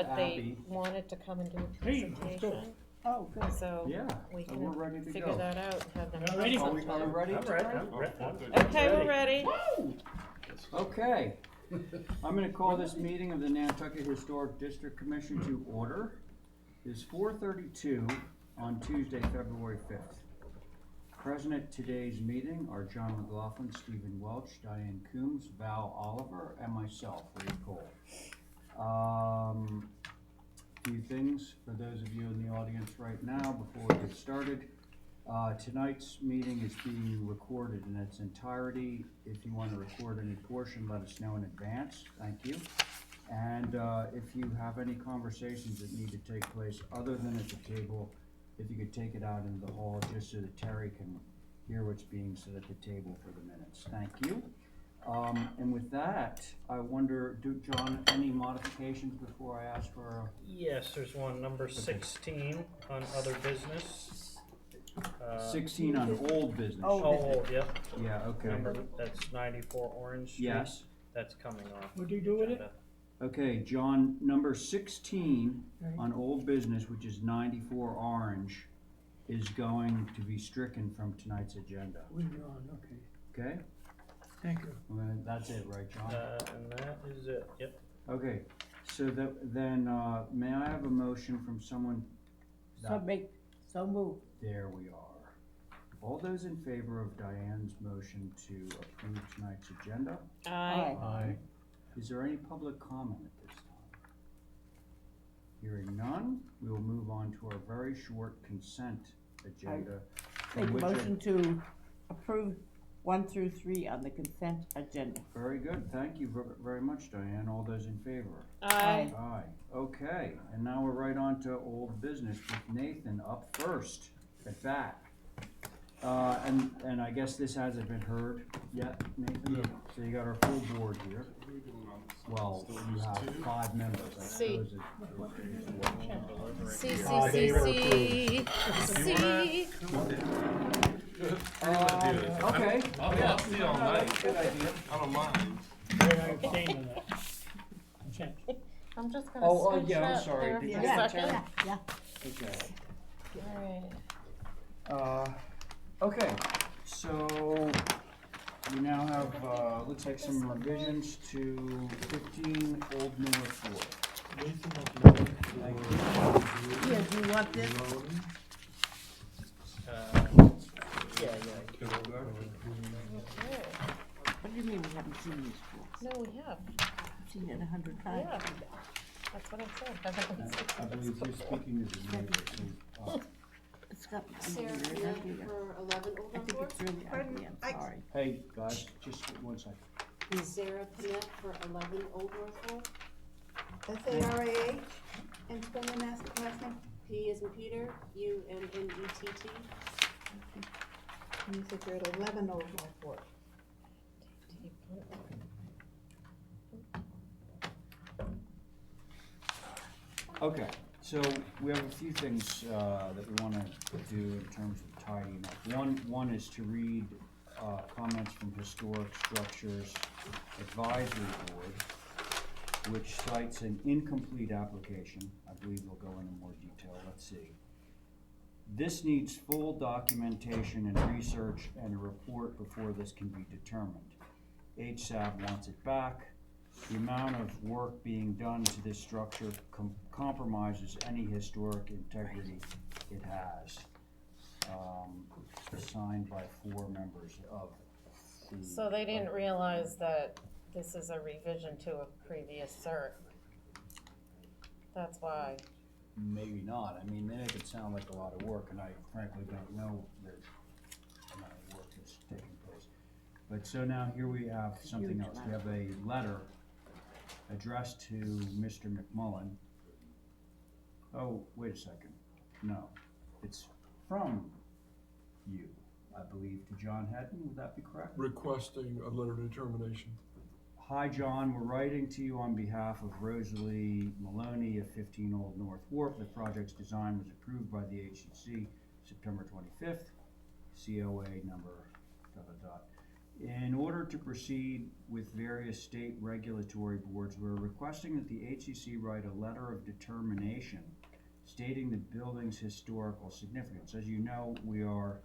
but they Abby. wanted to come and do a Hey, let's go. presentation, Oh, good. so Yeah, we so we're ready can to figure go. that out and have them. Y'all ready? come Are we sometime. ready? I'm ready. tonight? Okay, we're ready. Okay, I'm gonna call this meeting of the Nantucket Historic District Commission to order. It's 4:32 on Tuesday, February 5th. Present at today's meeting are John McLaughlin, Stephen Welch, Diane Coombs, Val Oliver, and myself, Ray Cole. Few things for those of you in the audience right now before we get started. Tonight's meeting is being recorded in its entirety. If you want to record any portion, let us know in advance. Thank you. And if you have any conversations that need to take place other than at the table, if you could take it out into the hall just so that Terry can hear what's being said at the table for the minutes. Thank you. And with that, I wonder, John, any modifications before I ask for a... Yes, there's one, number 16 on other business. 16 on old business? Oh, yep. Yeah, okay. Number, that's 94 Orange Street. Yes. That's coming off. What do you do with it? agenda. Okay, John, number 16 on old business, which is 94 Orange, is going to be stricken from tonight's agenda. Withdrawn, okay. Okay? Thank you. That's it, right, John? And that is it, yep. Okay, so then, may I have a motion from someone? So move. There we are. All those in favor of Diane's motion to approve tonight's agenda? Aye. Aye. Is there any public comment at this time? Hearing none, we will move on to our very short consent agenda. Make a from which motion to approve 1 through 3 on the consent agenda. Very good, thank you very much, Diane. All those in favor? Aye. Aye. Okay, and now we're right on to old business with Nathan up first at bat. And I guess this hasn't been heard yet, Nathan? No. So you got our full board here. Well, you have 5 members, I C. suppose. C, they were C, C. Okay. I'll see all night. Good idea. I don't mind. Wait, I abstain on that. Consent. I'm just gonna Oh, switch yeah, I'm up sorry. there Did for you a get second. Yeah. Okay. Alright. Okay, so we now have, looks like some revisions to 15 Old North Road. Yeah, do you want this? Yeah. What do you mean we haven't seen these before? No, we have. I've seen it 100 times. Yeah. That's what I said. Haven't we seen I believe this you're before? speaking as a neighbor, so, It's got, Sarah, I you're think for 11 Old North Fork? it's really ugly, I'm sorry. hey, guys, just 1 second. Sarah Panett for 11 Old North Fork? SARAH, and spell the last name, P is in Peter, UNNETT. and you said you're at 11 Old North Fork. Okay, so we have a few things that we want to do in terms of tidying up. One is to read comments from Historic Structures Advisory Board, which cites an incomplete application. I believe we'll go into more detail. Let's see. This needs full documentation and research and a report before this can be determined. HSAB wants it back. The amount of work being done to this structure compromises any historic integrity it has. Signed by 4 members of the... So they didn't realize that this is a revision to a previous cert. That's why. Maybe not. I mean, they make it sound like a lot of work, and I frankly don't know the amount of work that's taking place. But so now here we have something else. We have a letter addressed to Mr. McMullen. Oh, wait a second. No, it's from you, I believe, to John Hedden. Would that be correct? Requesting a letter of determination. Hi, John. We're writing to you on behalf of Rosalie Maloney of 15 Old North Wharf. The project's design was approved by the HCC September 25th. COA number ... In order to proceed with various state regulatory boards, we're requesting that the HCC write a letter of determination stating the building's historical significance. As you know, we are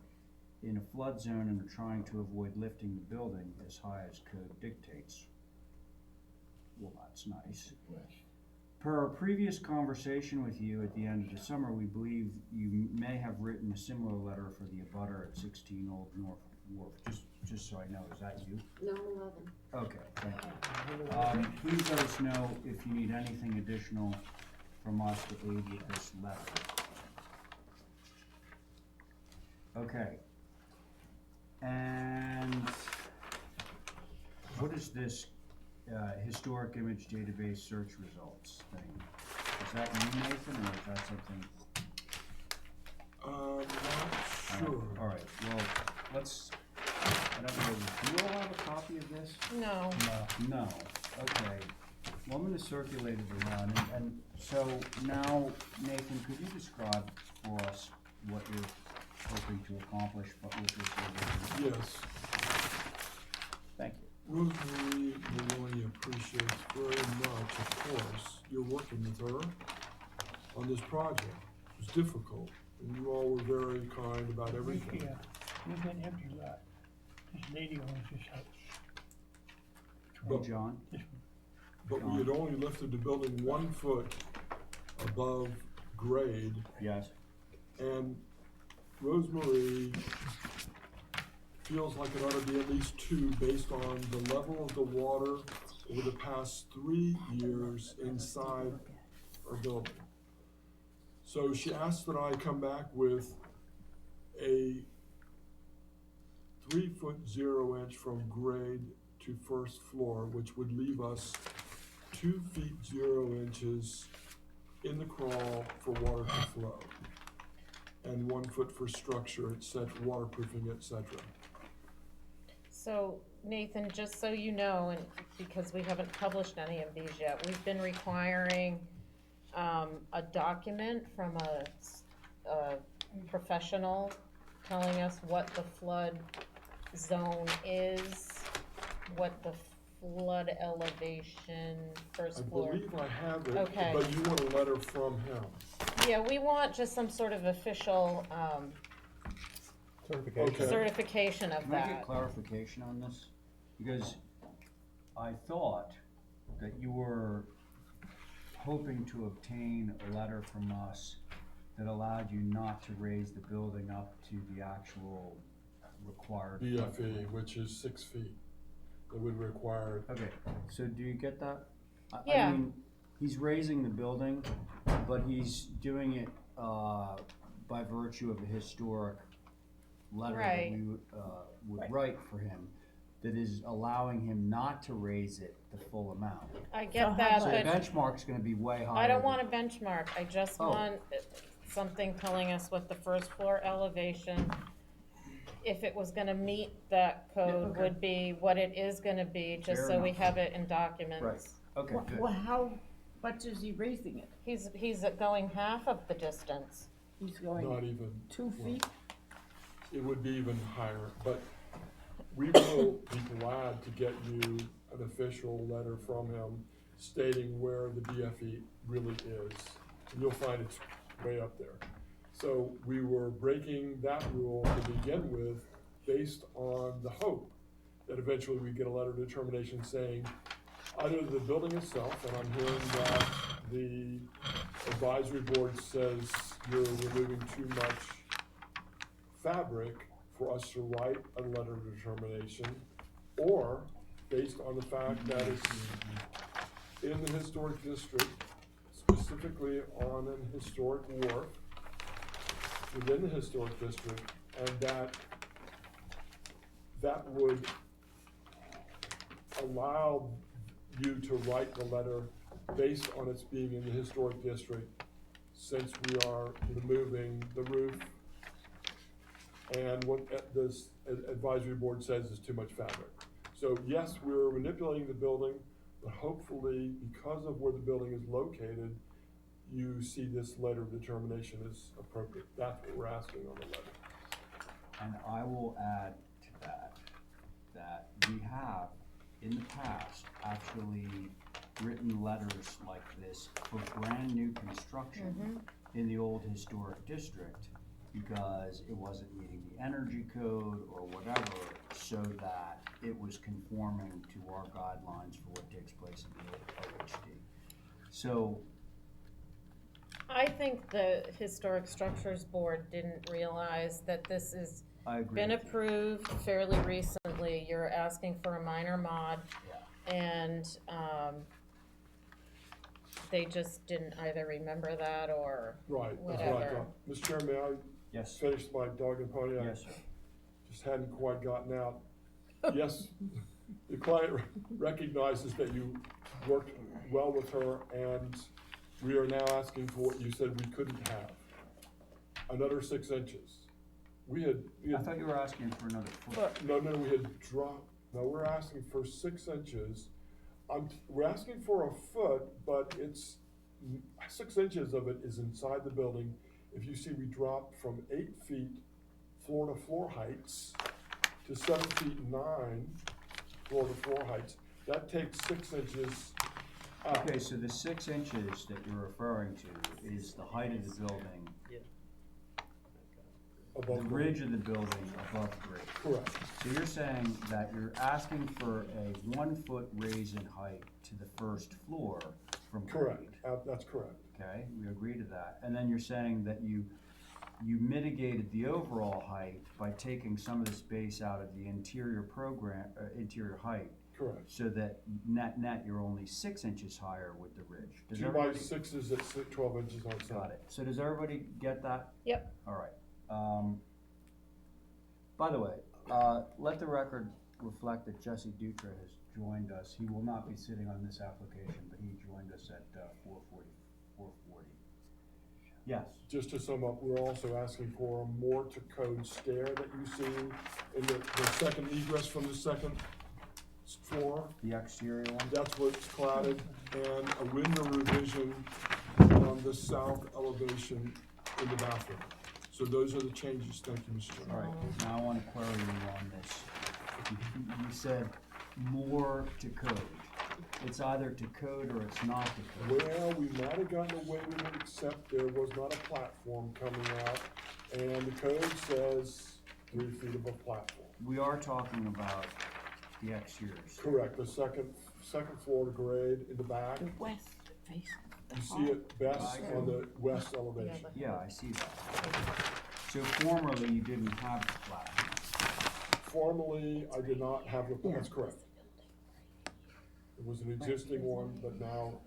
in a flood zone and are trying to avoid lifting the building as high as code dictates. Well, that's nice. Per our previous conversation with you at the end of the summer, we believe you may have written a similar letter for the abutter at 16 Old North Wharf. Just so I know, is that you? No, 11. Okay, thank you. Please let us know if you need anything additional from us to aid with this letter. Okay. And what is this historic image database search results thing? Is that you, Nathan, or is that something? Not sure. All right, well, let's, I don't know, do you all have a copy of this? No. No, okay. Well, I'm gonna circulate it around, and so now, Nathan, could you describe for us what you're hoping to accomplish with this revision? Yes. Thank you. Rosemary Maloney appreciates very much, of course, you're working with her on this project. It was difficult, and you all were very kind about everything. Yeah, there's an empty lot. This lady owns this house. Hey, John? This one. But we had only lifted the building 1 foot above grade, Yes. and Rosemary feels like it ought to be at least 2 based on the level of the water over the past 3 years inside our building. So she asked that I come back with a 3 foot 0 inch from grade to first floor, which would leave us 2 feet 0 inches in the crawl for water to flow, and 1 foot for structure, etc., waterproofing, etc. So Nathan, just so you know, and because we haven't published any of these yet, we've been requiring a document from a professional telling us what the flood zone is, what the flood elevation, I first floor. believe I have it, Okay. but you want a letter from him. Yeah, we want just some sort of official Okay. certification of Can I get that. clarification on this? Because I thought that you were hoping to obtain a letter from us that allowed you not to raise the building up to the actual required. BFE, which is 6 feet, that would require. Okay, so do you get that? I Yeah. mean, he's raising the building, but he's doing it, by virtue of a historic letter that Right. we would write for him, that is allowing him not to raise it the full amount. I So get how that, So the but benchmark's gonna be way higher. I don't than- want a benchmark, I just Oh. want something telling us what the first floor elevation, if it was gonna meet that code, okay. would be, what it is gonna be, just Fair so we enough. have it in documents. Okay, good. Well, how much is he raising it? He's going half of the distance. He's Not going even. 2 well, feet? It would be even higher, but we will be glad to get you an official letter from him stating where the BFE really is. And you'll find it's way up there. So we were breaking that rule to begin with based on the hope that eventually we get a letter of determination saying either the building itself, and I'm hearing that the advisory board says you're removing too much fabric for us to write a letter of determination, or based on the fact that it's in the historic district, specifically on an historic wharf within the historic district, and that would allow you to write the letter based on its being in the historic district, since we are removing the roof and what this advisory board says is too much fabric. So yes, we're manipulating the building, but hopefully, because of where the building is located, you see this letter of determination is appropriate. That's what we're asking on the letter. And I will add to that, that we have, in the past, actually written letters like this for brand-new construction in the old historic district, because it wasn't meeting the energy code or whatever, so that it was conforming to our guidelines for what takes place in the old OHD. So, I think the Historic Structures Board didn't realize that this has I agree been with you. approved fairly recently. You're asking for a minor mod, Yeah. and, they just didn't either remember that or Right, that's what I whatever. thought. Mr. Chairman, may I Yes, finish my dog and pony? I yes, sir. just hadn't quite gotten out. Yes, the client recognizes that you worked well with her, and we are now asking for what you said we couldn't have. Another 6 inches. We I had, thought you were asking for another foot. no, we had dropped, no, we're asking for 6 inches. We're asking for a foot, but it's, 6 inches of it is inside the building. If you see, we dropped from 8 feet floor to floor heights to 7 feet 9 floor to floor heights. That takes 6 inches up. Okay, so the 6 inches that you're referring to is the height of the building, the Above grade. ridge of the building above grade. Correct, So you're saying that you're asking for a 1 foot raise in height to the first floor from correct, grade? that's correct. Okay, we agree to that. And then you're saying that you mitigated the overall height by taking some of the space out of the interior interior height, Correct. so that net you're only 6 inches higher with the ridge. Does 2 by everybody- 6s at 12 inches on Got side. it. So does everybody get that? Yep. All right. By the way, let the record reflect that Jesse Dutra has joined us. He will not be sitting on this application, but he joined us at 4:40. Yes, Just to sum up, we're also asking for a more to code stair that you see in the second egress from the second floor. the exterior one. That's what's cladded, and a window revision on the south elevation in the bathroom. So those are the changes. Thank you, Mr. All Chairman. right, now I want to query you on this. You said more to code. It's either to code or it's not to code. Well, we might have gotten away with it, except there was not a platform coming out, and the code says 3 feet above platform. We are talking about the exteriors. Correct, the second floor grade in the back. The west facing the You see hall. it best on the west elevation. Yeah, I see that. So formerly, you didn't have the platform. Formerly, I did not have the, that's Yeah. correct. It was an existing one, but now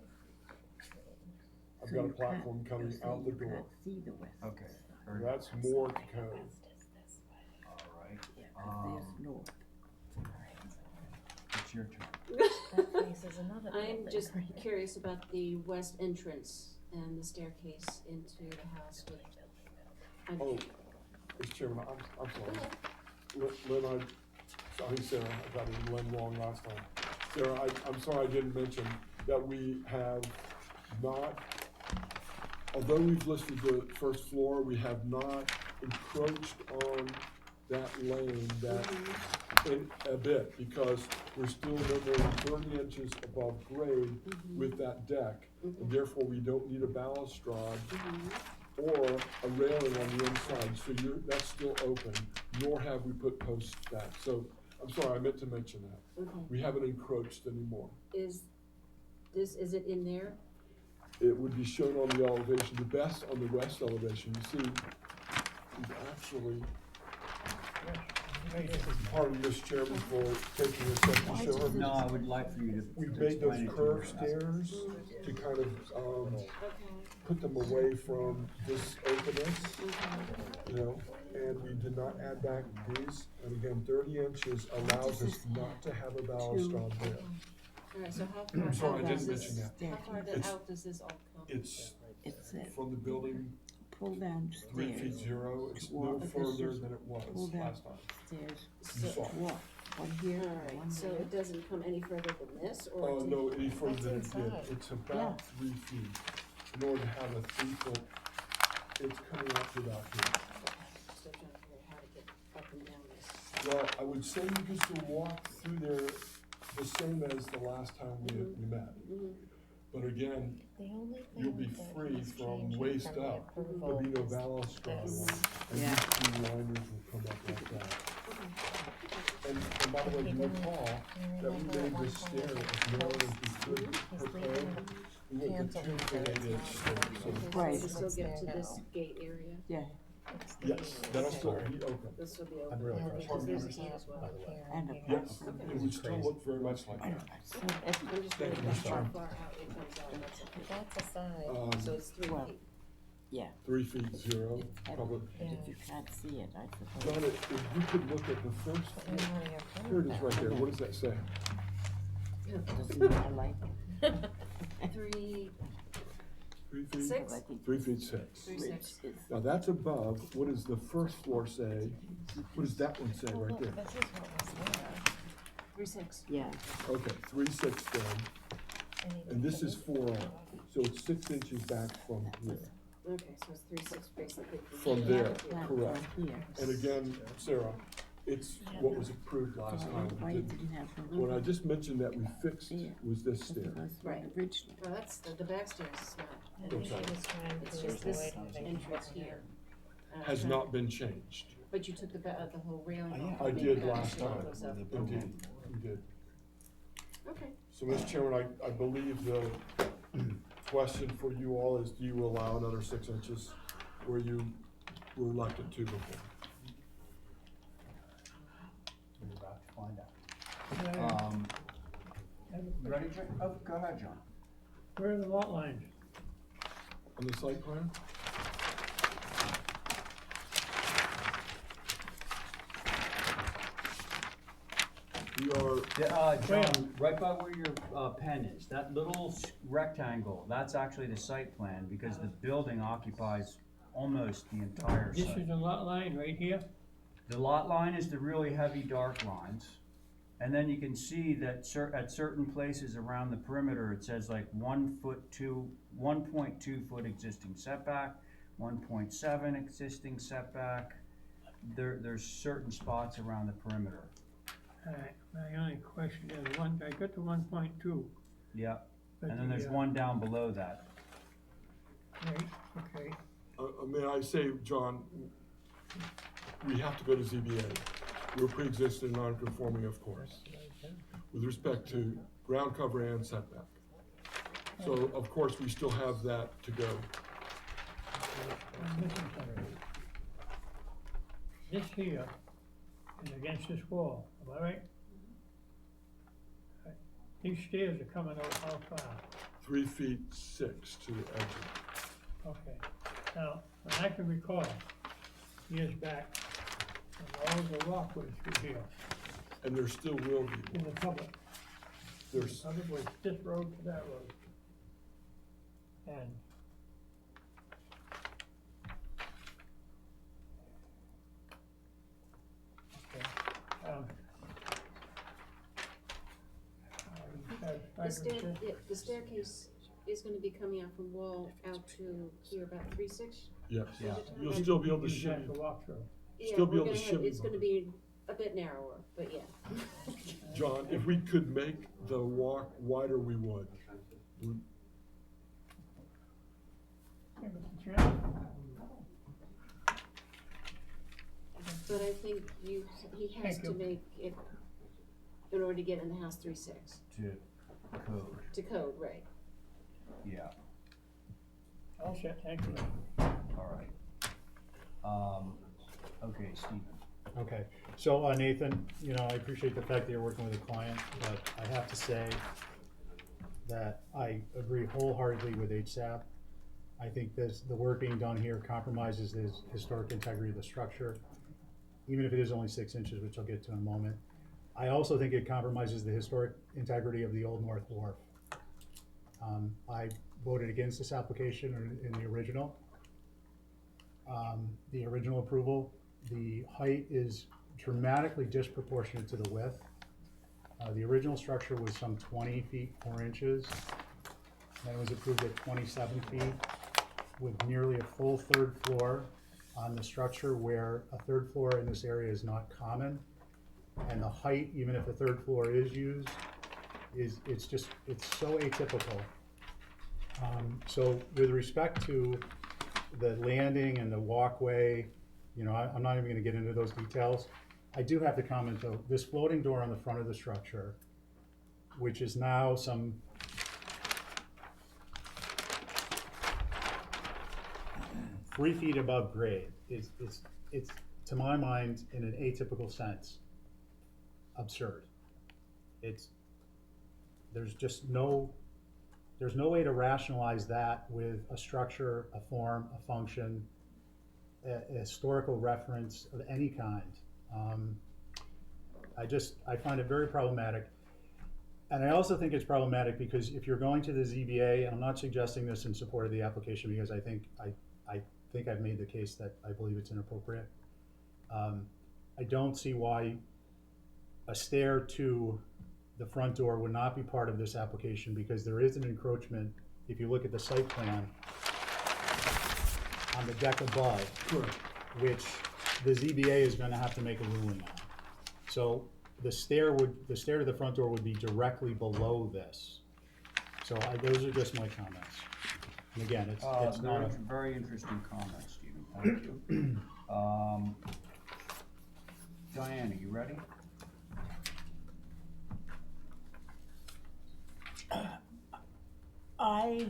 I've So got a you platform can't- coming so out the you door. can't see the west. Okay. very That's more to code. All right. Yeah, 'cause there's north. It's your turn. That faces another I'm building. just curious about the west entrance and the staircase into the house with. Oh, Mr. Chairman, I'm sorry. Lynn, I mean Sarah, I got it Lynn wrong last time. Sarah, I'm sorry I didn't mention that we have not, although we've listed the first floor, we have not encroached on that lane in a bit, because we're still no more than 30 inches above grade with that deck, and therefore we don't need a balustrade or a railing on the inside, so that's still open, nor have we put posts back. So, I'm sorry, I meant to mention that. Okay, We haven't encroached anymore. is it in there? It would be shown on the elevation, the best on the west elevation. You see, we've actually, pardon me, Mr. Chairman, for taking a second to show her. No, I would like for you to. We've to made explain those it to curved her. stairs to kind of, Okay, put them away from this openness, okay. you know, and we did not add back these. And again, 30 inches allows us not to have a balustrade there. Alright, so how far I'm sorry, I out didn't does mention this, that. how far It's- out does this all come? It's It says, from the building pull down 3 feet stairs, 0. It's no Well, further this than it was pull down last time. stairs, You So, saw. walk, one here, alright, one so there. it doesn't come any further than this, or? Oh, no, any further That's than it did. inside. It's about 3 feet. In order to have a 3 foot, it's coming up to about here. Still trying to figure out how to get up and down this. Well, I would say you just to walk through there the same as the last time we met. Mhm. But again, The only you'll be thing that free he's from changing waist from the up. approval There'll be no is balustrade, this. and Yeah. these two liners will come up like that. And by the way, He you didn't- recall you that we remember at made one this point stair he as narrow as we could He's per leaving code. We went to cantilever, 2.8 inch it's stairs, not so, Okay, so Right. it'll still get to There this now. gate area, Yeah, It's the- yes, that'll still be open. this will be I'm open, really Yeah, frustrated. because there's a there's gate a as well. By the way. here and a here. Yes, Okay. it would still look very much like that. so I'm if, just wondering Thank you, how Mr. far Chairman. out it comes out, that's all. That's a side. So it's 3 Well, feet. yeah, 3 feet 0, probably. Yeah. if you can't see it, I suppose. John, if you could look at the first, But we already approved here it is that. right there, what does that say? Doesn't matter, like, 3, 3 feet? 6? I think 3 feet 6. 3, 6. is, Now that's above, what does the first floor say? What does that one say Well, right look, there? this is what was there. 3, 6. yeah, Okay, 3, 6 then, And he and this did is 4 on, so it's 6 inches back from here. Okay, so it's 3, 6 basically. From there, that correct. right here. And again, Sarah, it's what was approved last So time. why We it didn't- didn't have the. What I just mentioned that we fixed Yeah. was this Because it stair. was Right. originally. Well, that's, the back stairs is not, I think he Okay. was trying it's to just this avoid having entrance people here. Has not been changed. But you took the whole railing off. I the did back last stair time, goes up. indeed, we did. Okay. So, Mr. Chairman, I believe the question for you all is, do you allow another 6 inches where you were reluctant to before? We're about to find out. Yeah, You ready, Jay? Oh, go ahead, John. where are the lot lines? On the site plan? We are, John, right by where your, pen is, that little rectangle, that's actually the site plan, because the building occupies almost the entire This site. is the lot line right here? The lot line is the really heavy dark lines. And then you can see that at certain places around the perimeter, it says like 1.2 foot existing setback, 1.7 existing setback. There's certain spots around the perimeter. Alright, my only question is, I got the 1.2. Yeah, and then there's one down below that. Right, okay, may I say, John, we have to go to ZBA. We're pre-existing non-conforming, of course, with respect to ground cover and setback. So, of course, we still have that to go. I'm missing something. This here is against this wall, am I right? Right. These stairs are coming out how far? 3 feet 6 to the edge. Okay, now, when I can recall, years back, when all the rock was through here, And there still will be. in the public, There's, public was this road to that road. And okay, The staircase is gonna be coming out from wall out to here about 3, 6? yes, Yeah. you'll still be able to Use that shimmy. to walk through. Still be Yeah, able to we're gonna have, shimmy it's gonna them. be a bit narrower, but yeah. John, if we could make the walk wider, we would. Yeah, Mr. Chairman, But I think he has Thank to you. make it, in order to get in the house 3, 6, To code, to code, right? yeah, all set, thank you. all right. Okay, Stephen. Okay, so Nathan, you know, I appreciate the fact that you're working with a client, but I have to say that I agree wholeheartedly with HSAP. I think the work being done here compromises the historic integrity of the structure, even if it is only 6 inches, which I'll get to in a moment. I also think it compromises the historic integrity of the Old North Wharf. I voted against this application in the original. The original approval, the height is dramatically disproportionate to the width. The original structure was some 20 feet 4 inches. Then it was approved at 27 feet with nearly a full 3rd floor on the structure, where a 3rd floor in this area is not common. and the height, even if the third floor is used, it's so atypical. So with respect to the landing and the walkway, you know, I'm not even gonna get into those details. I do have to comment though, this floating door on the front of the structure, which is now some 3 feet above grade, it's, to my mind, in an atypical sense, absurd. There's no way to rationalize that with a structure, a form, a function, a historical reference of any kind. I find it very problematic. And I also think it's problematic because if you're going to the ZBA, and I'm not suggesting this in support of the application because I think I've made the case that I believe it's inappropriate. I don't see why a stair to the front door would not be part of this application because there is an encroachment, if you look at the site plan, on the deck above, Correct. which the ZBA is gonna have to make a ruling on. So the stair to the front door would be directly below this. So those are just my comments. And again, it's not a. Very interesting comments, Stephen, thank you. Diane, are you ready? I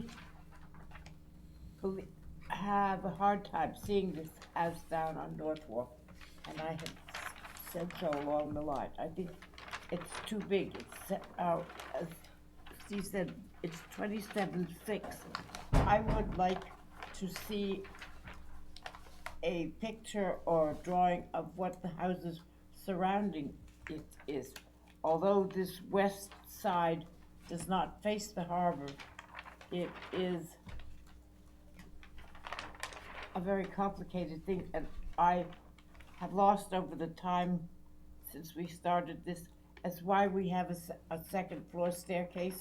have a hard time seeing this house down on North Wharf, and I have said so along the line. I think it's too big. It's, as Steve said, it's 27.6. I would like to see a picture or drawing of what the houses surrounding it is. Although this west side does not face the harbor, it is a very complicated thing, and I have lost over the time since we started this as why we have a second floor staircase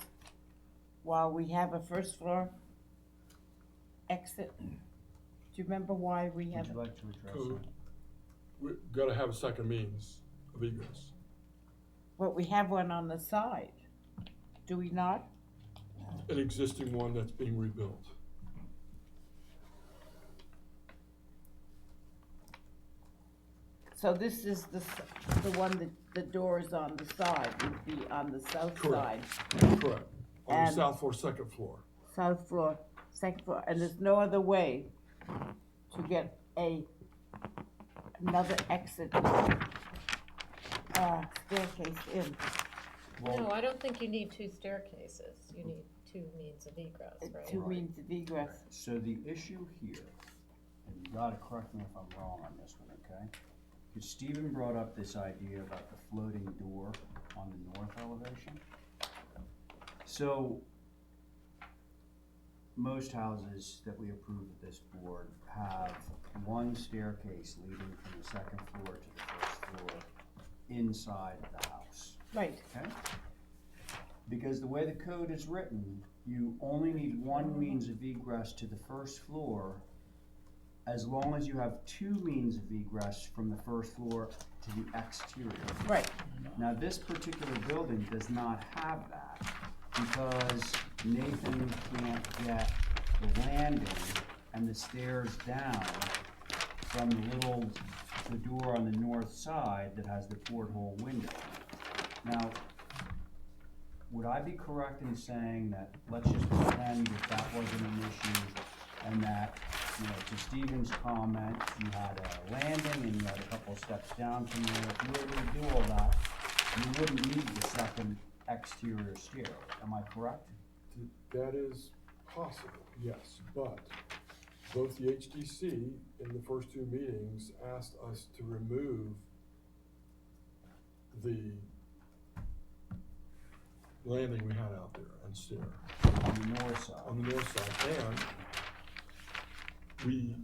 while we have a first floor exit. Do you remember why we have? Would you like to address Code. that? We gotta have a second means of egress. Well, we have one on the side, do we not? An existing one that's being rebuilt. So this is the one that the door is on the side, would be on the south side. Correct. Correct. On the And- south floor, second floor. South floor, second floor, and there's no other way to get another exit, staircase in. No, I don't think you need two staircases, you need two means of egress, right? Two means of egress. So the issue here, and you gotta correct me if I'm wrong on this one, okay? Because Stephen brought up this idea about the floating door on the north elevation. So, most houses that we approve at this board have one staircase leading from the second floor to the first floor inside the house. Right. Okay? Because the way the code is written, you only need one means of egress to the first floor as long as you have two means of egress from the first floor to the exterior. Right. Now, this particular building does not have that because Nathan can't get the landing and the stairs down from the door on the north side that has the porthole window. Now, would I be correct in saying that, let's just pretend that wasn't an issue and that, you know, to Stephen's comment, you had a landing and you had a couple steps down from there. If you were to do all that, you wouldn't need the second exterior stair. Am I correct? That is possible, yes, but both the HDC in the first two meetings asked us to remove the landing we had out there and stair On the north side? on the north side, and we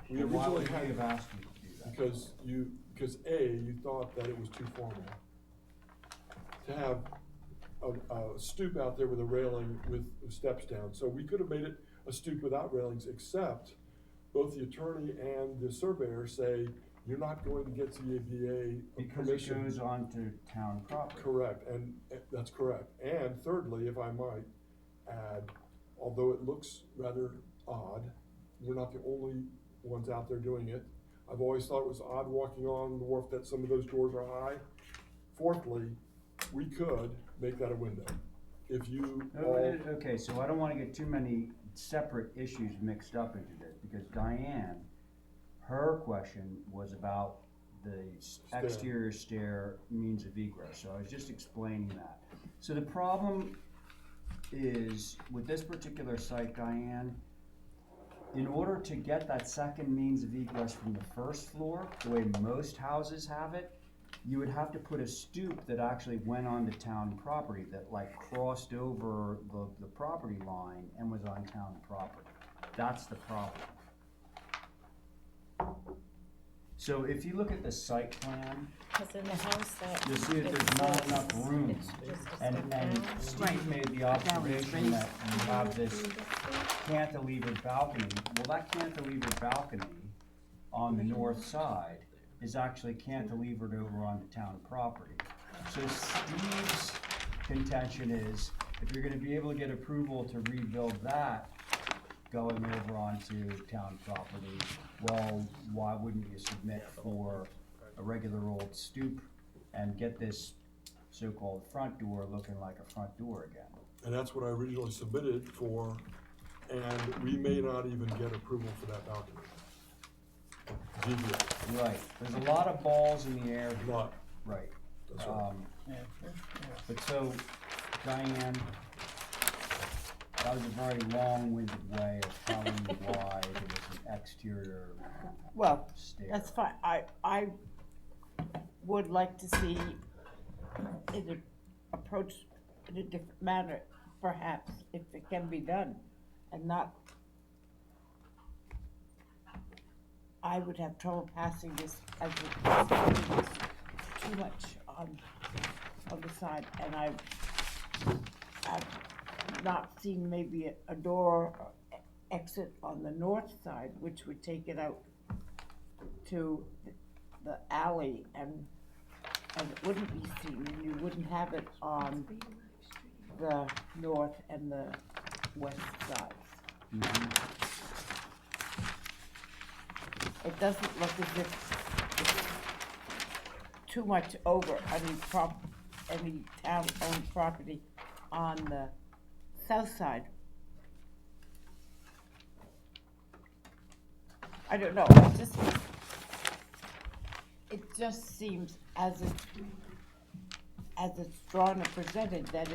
Why originally would we had, have asked you to do that? because you thought that it was too formal to have a stoop out there with a railing with steps down. So we could have made it a stoop without railings, except both the attorney and the surveyor say you're not going to get ZBA Because it permission. goes on to town property. Correct, and that's correct. And thirdly, if I might add, although it looks rather odd, we're not the only ones out there doing it. I've always thought it was odd walking on the wharf that some of those doors are high. Fourthly, we could make that a window. If you all, Okay, so I don't wanna get too many separate issues mixed up into this, because Diane, her question was about the exterior stair means of egress, so I was just explaining that. So the problem is, with this particular site, Diane, in order to get that second means of egress from the first floor, the way most houses have it, you would have to put a stoop that actually went onto town property, that like crossed over the property line and was on town property. That's the problem. So if you look at the site plan, Cause in the house that. you'll see that it there's not says enough room. it's just a And, step and down. Steve made the observation that you have this cantilevered balcony. Well, that cantilevered balcony on the north side is actually cantilevered over onto town property. So Steve's contention is, if you're gonna be able to get approval to rebuild that going over onto town property, well, why wouldn't you submit for a regular old stoop and get this so-called front door looking like a front door again? and that's what I originally submitted for, and we may not even get approval for that balcony. ZBA, Right, there's a lot of balls in the air here. not, Right. that's right. But so, Diane, that was a very long-winded way of telling you why there was an exterior Well, stair. that's fine, I would like to see it approached in a different manner, perhaps, if it can be done, and not. I would have trouble passing this as it's too much on the side, and I've not seen maybe a door or exit on the north side, which would take it out to the alley, and it wouldn't be seen, and you wouldn't have it on the north and the west sides. Mhm. It doesn't look as if it's too much over any town-owned property on the south side. I don't know, it just seems as it's drawn and presented, that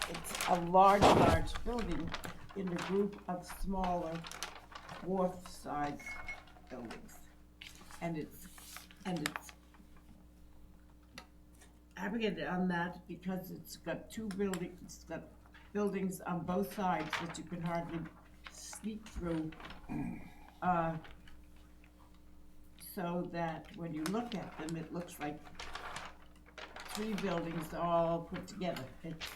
it's a large building in a group of smaller wharf-side buildings. And it's having it on that because it's got buildings on both sides that you can hardly sneak through. So that when you look at them, it looks like three buildings all put together. It's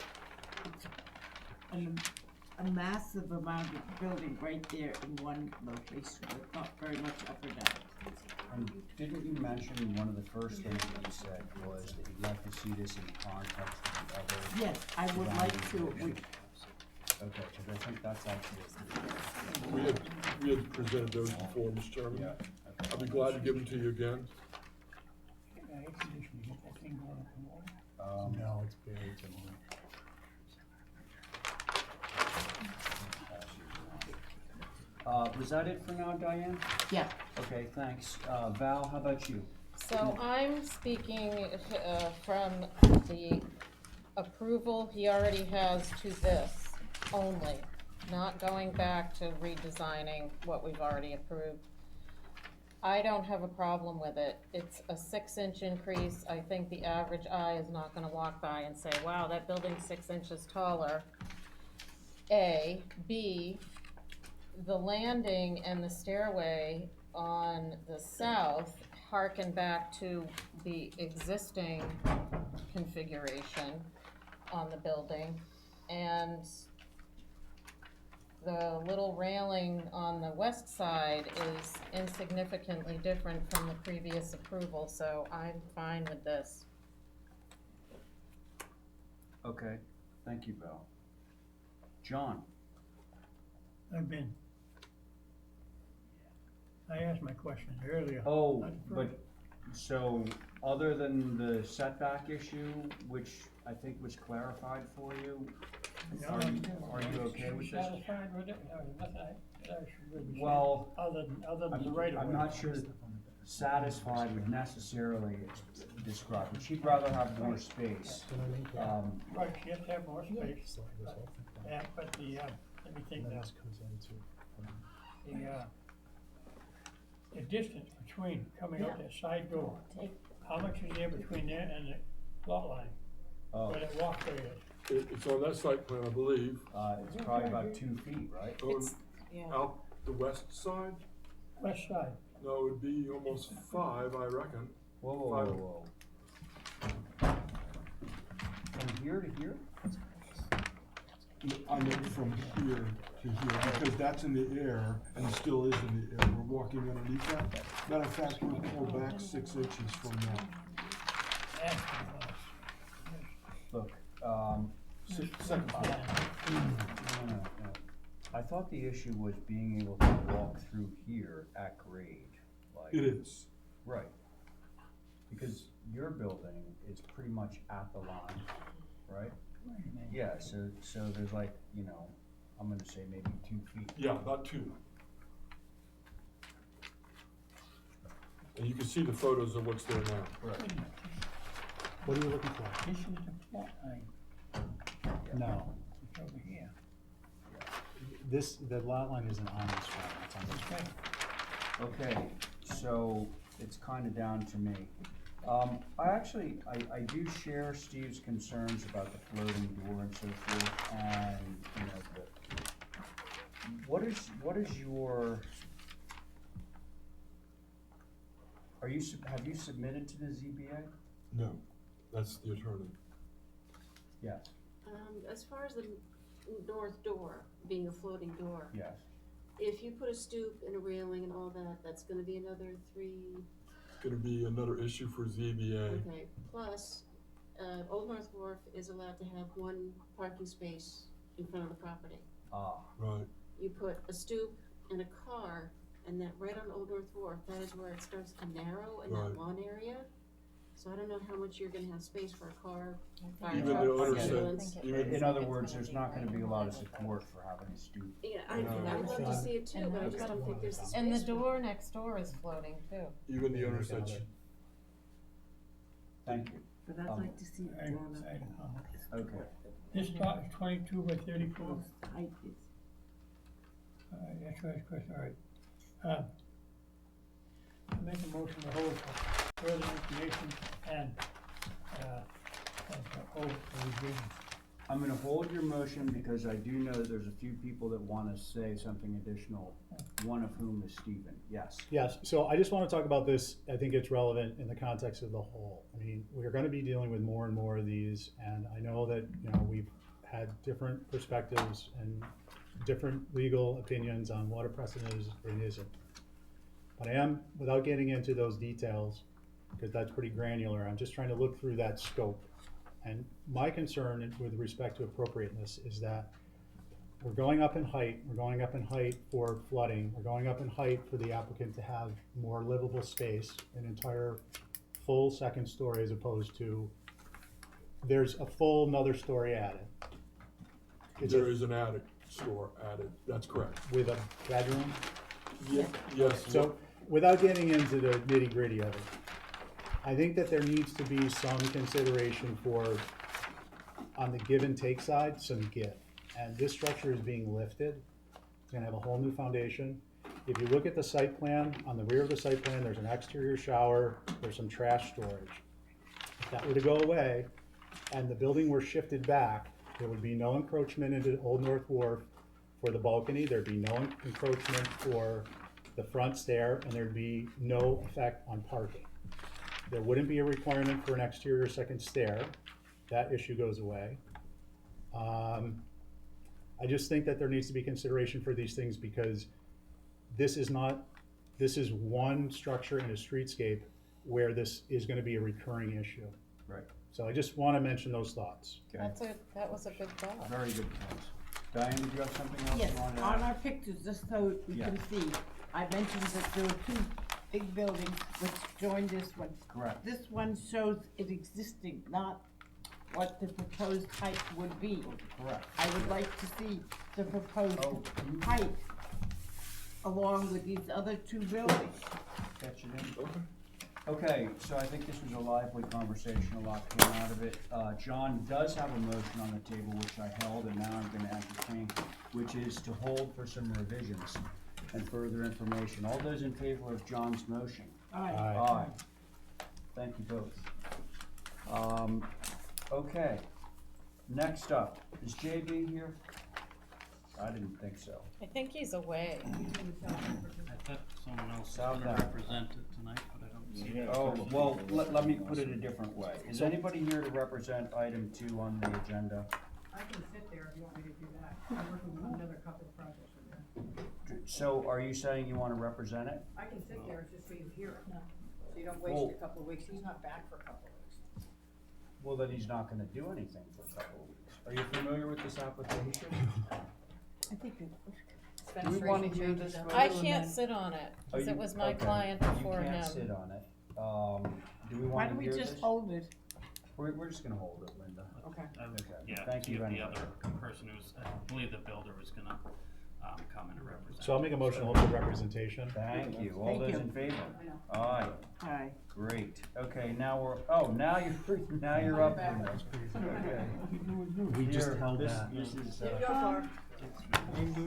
a massive amount of building right there in one location, with not very much up or down. And didn't you mention one of the first things that you said was that you'd like to see this in context of the other? Yes, I would like to, Okay, because I think that's actually. We had presented those before, Mr. Chairman. Yeah, okay. I'll be glad to give them to you again. No, it's buried somewhere. Was that it for now, Diane? yeah, Okay, thanks. Val, how about you? So I'm speaking from the approval he already has to this only, not going back to redesigning what we've already approved. I don't have a problem with it. It's a 6-inch increase. I think the average eye is not gonna walk by and say, wow, that building's 6 inches taller. A. B, the landing and the stairway on the south harken back to the existing configuration on the building. And the little railing on the west side is insignificantly different from the previous approval, so I'm fine with this. Okay, thank you, Val. John? I asked my question earlier. Oh, but, so, other than the setback issue, which I think was clarified for you, are you okay with this? Satisfied with it? No, there's nothing that I should really say. Well, Other than the right of way. I'm not sure that satisfied would necessarily describe it. She'd rather have more space. Right, she has to have more space. Yeah, but let me think now. The distance between coming up that side door, how much is there between there and the lot line, Oh, where that walkway is? It's on that site plan, I believe, it's probably about 2 feet, right? on, Yeah. out the west side. West side. No, it'd be almost 5, I reckon. Whoa, whoa, whoa, whoa. From here to here? I meant from here to here, because that's in the air, and it still is in the air. We're walking underneath that. Matter of fact, we're pulled back 6 inches from that. Look, Second floor. no. I thought the issue was being able to walk through here at grade, like. It is. Right. Because your building is pretty much at the line, right? Yeah, so there's like, I'm gonna say maybe 2 feet. Yeah, about 2. And you can see the photos of what's there now. Right. What are you looking for? This is the plot line, No, it's over here. the lot line isn't on this one, it's on this one. Okay, so it's kinda down to me. I do share Steve's concerns about the floating door and so forth, and, what is your, have you submitted to the ZBA? No, that's the attorney. Yes, As far as the north door being a floating door, yes. if you put a stoop and a railing and all that, that's gonna be another 3, Gonna be another issue for ZBA. okay. Plus, Old North Wharf is allowed to have 1 parking space in front of the property. Ah, Right. You put a stoop and a car, and that right on Old North Wharf, that is where it starts to narrow in that Right. lawn area. So I don't know how much you're gonna have space for a car, fire Even truck, the owner ambulance. said, even, in other words, there's not gonna be a lot of support for having a stoop. Yeah, No. I would love to see it too, but I just don't think there's the space. And the for it. door next door is floating too. even the owner said, Thank you. But I'd like to see it drawn up. Okay. This lot is 22 by 34. Height is. That's right, question, all right. I make a motion to hold for further information and hold the revision. I'm gonna hold your motion because I do know that there's a few people that wanna say something additional, one of whom is Stephen, yes. Yes, so I just want to talk about this, I think it's relevant in the context of the whole. I mean, we're going to be dealing with more and more of these, and I know that, we've had different perspectives and different legal opinions on what a precedent is and isn't. But I am, without getting into those details, because that's pretty granular, I'm just trying to look through that scope. And my concern with respect to appropriateness is that we're going up in height for flooding, we're going up in height for the applicant to have more livable space, an entire full second story as opposed to, there's a full another story added. It's there is an attic store added, that's correct. with a bedroom. Yes. So, without getting into the nitty gritty of it, I think that there needs to be some consideration for, on the give and take side, some give. And this structure is being lifted, it's gonna have a whole new foundation. If you look at the site plan, on the rear of the site plan, there's an exterior shower, there's some trash storage. If that were to go away, and the building were shifted back, there would be no encroachment into Old North Wharf for the balcony, there'd be no encroachment for the front stair, and there'd be no effect on parking. There wouldn't be a requirement for an exterior second stair, that issue goes away. I just think that there needs to be consideration for these things because this is one structure in a streetscape where this is gonna be a recurring issue. Right. So I just wanna mention those thoughts. Okay, That was a good thought. very good points. Diane, did you have something else Yes, you wanted to on add? our pictures, just so you Yeah. can see, I mentioned that there were two big buildings which joined this one. Correct. This one shows it existing, not what the proposed height would be. Correct. I would like to see the proposed Oh, you height along with these other two buildings. catch it in? Okay. Okay, so I think this was a lively conversation, a lot came out of it. John does have a motion on the table, which I held, and now I'm gonna entertain, which is to hold for some revisions and further information. All those in favor of John's motion? Aye. Aye. Thank you both. Okay, next up, is JB here? I didn't think so. I think he's away. I thought someone else was South gonna Africa. represent it tonight, but I don't see it. Oh, well, let me put it a different way. Is anybody here to represent item 2 on the agenda? I can sit there if you want me to do that. I'm working on another couple of projects in there. So are you saying you wanna represent it? I can sit there just so you hear it. So you don't waste Well- a couple of weeks. He's not back for a couple of weeks. Well, then he's not gonna do anything for a couple of weeks. Are you familiar with this application? I think it, Do we wanna hear this vote? I can't sit on it, Oh, cause it you- was my okay. client before You him. can't sit on it. Do we why wanna don't we hear just this? hold it? We're just gonna hold it, Linda. Okay. Okay, Yeah, thank see you if very the much. other person who's, I believe the builder was gonna, come and represent. So I'll make a motion to hold for representation. Thank you. All Thank those you. in favor? I know. Aye, Aye. great. Okay, now now you're up, Linda. Okay. We just Here, held this- that This is, Go far.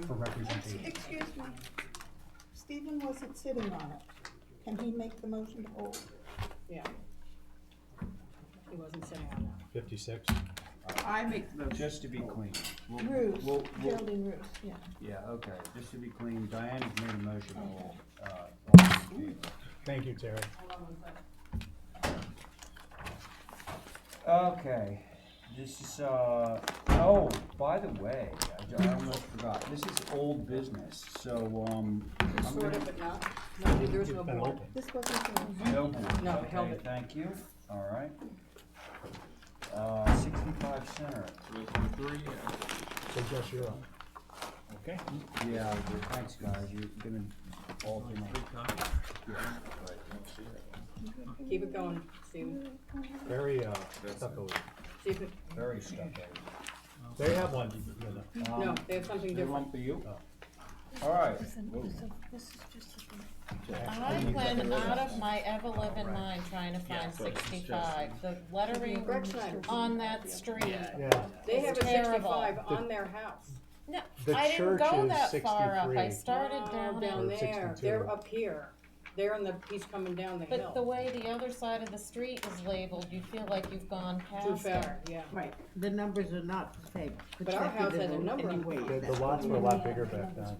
for representation. Excuse me, Stephen wasn't sitting on it. Can he make the motion to hold? Yeah. He wasn't sitting on that. 56. I make the motion. just to be clean. we'll- Roofs, we'll- building roofs, yeah. Yeah, okay, just to be clean, Diane has made a motion to hold, Thank you, Terry. Hold on one second. Okay, this is, oh, by the way, I almost forgot, this is old business, so, I'm Sort gonna, of, but not. No, there's no It's been board. open. This wasn't for no board, No, held okay, it. thank you, all right. 65 Center, So Jess, you're up. Okay. yeah, thanks, guys, you're gonna alternate. Keep it going, Stephen. Very, stucco. See if it, Very stuck. They have one. no, they have something They different. want for you? All right, This is just a I went out of my ever-living mind trying to find 65. The lettering Greg Schneider. on that street. Yeah. They have a Terrible. 65 on their house. No, The I didn't church go is that far up. I 63. started Oh, down down it. there. 62. They're up here. They're on the piece coming down the hill. But the way the other side of the street is labeled, you feel like you've gone past Too it. far, yeah. Right, the numbers are not the same. But our house has a number on it. Anyway, The lots were a lot bigger back then.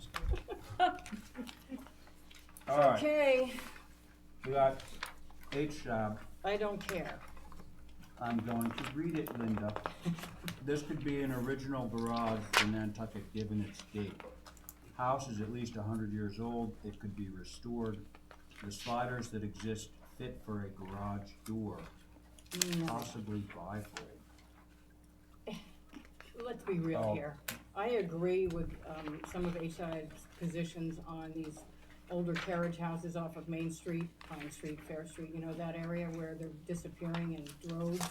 all right, Okay, we got HSAB. I don't care. I'm going to read it, Linda. This could be an original garage for Nantucket, given its date. House is at least 100 years old, it could be restored. The sliders that exist fit for a garage door, possibly bifold. Let's be real Oh. here. I agree with, some of HI's positions on these older carriage houses off of Main Street, Pine Street, Fair Street, you know, that area where they're disappearing in droves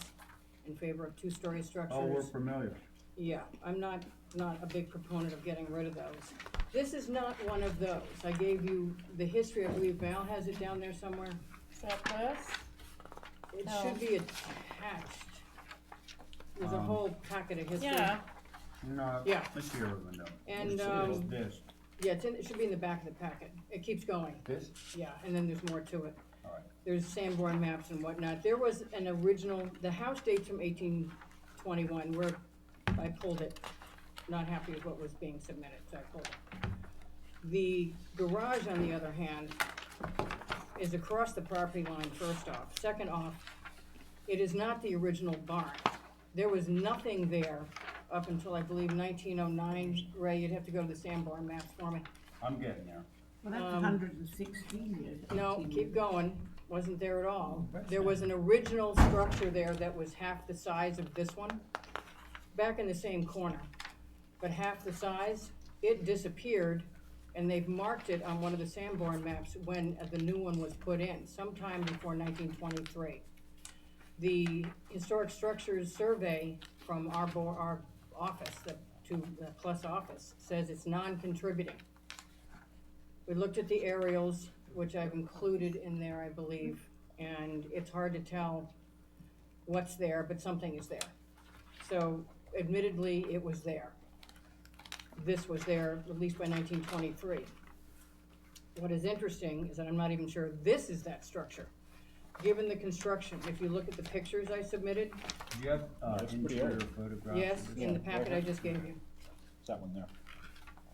in favor of two-story structures. Oh, we're familiar. Yeah, I'm not a big proponent of getting rid of those. This is not one of those. I gave you the history, I believe Val has it down there somewhere. Is that this? It No. should be attached. There's a whole packet of history. Yeah, No, Yeah. let's hear it, Linda. And, It's this, Yeah, it should be in the back of the packet. It keeps going. this, Yeah, and then there's more to it. all right. There's Sanborn maps and whatnot. There was an original, the house dates from 1821, where I pulled it. Not happy with what was being submitted, so I pulled it. The garage, on the other hand, is across the property line, first off. Second off, it is not the original barn. There was nothing there up until, I believe, 1909. Ray, you'd have to go to the Sanborn maps for me. I'm getting there. Well, that's Um, 116 years. No, 18 keep years. going, wasn't there at all. There was an original structure there that was half the size of this one, back in the same corner, but half the size. It disappeared, and they've marked it on one of the Sanborn maps when the new one was put in, sometime before 1923. The Historic Structures Survey from our office, to the Plus office, says it's non-contributing. We looked at the aerials, which I've included in there, I believe, and it's hard to tell what's there, but something is there. So admittedly, it was there. This was there at least by 1923. What is interesting is that I'm not even sure this is that structure. Given the construction, if you look at the pictures I submitted, Do you have, That's pretty interior old. photographs? yes, of this? in the packet I just gave you. It's that one there.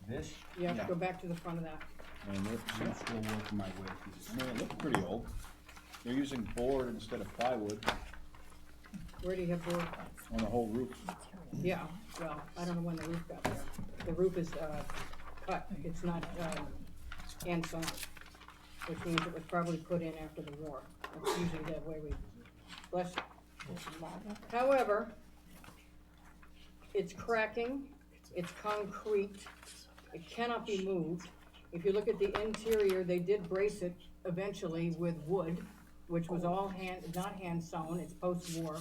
This? You have to Yeah. go back to the front of that. And I'm still working my way through this. I mean, it looks pretty old. They're using board instead of plywood Where do you have board? on the whole roof. Yeah, well, I don't know when the roof got there. The roof is, cut, it's not, hand sewn, which means it was probably put in after the war. That's usually the way we, bless you. However, it's cracking, it's concrete, it cannot be moved. If you look at the interior, they did brace it eventually with wood, which was all not hand sewn, it's post-war.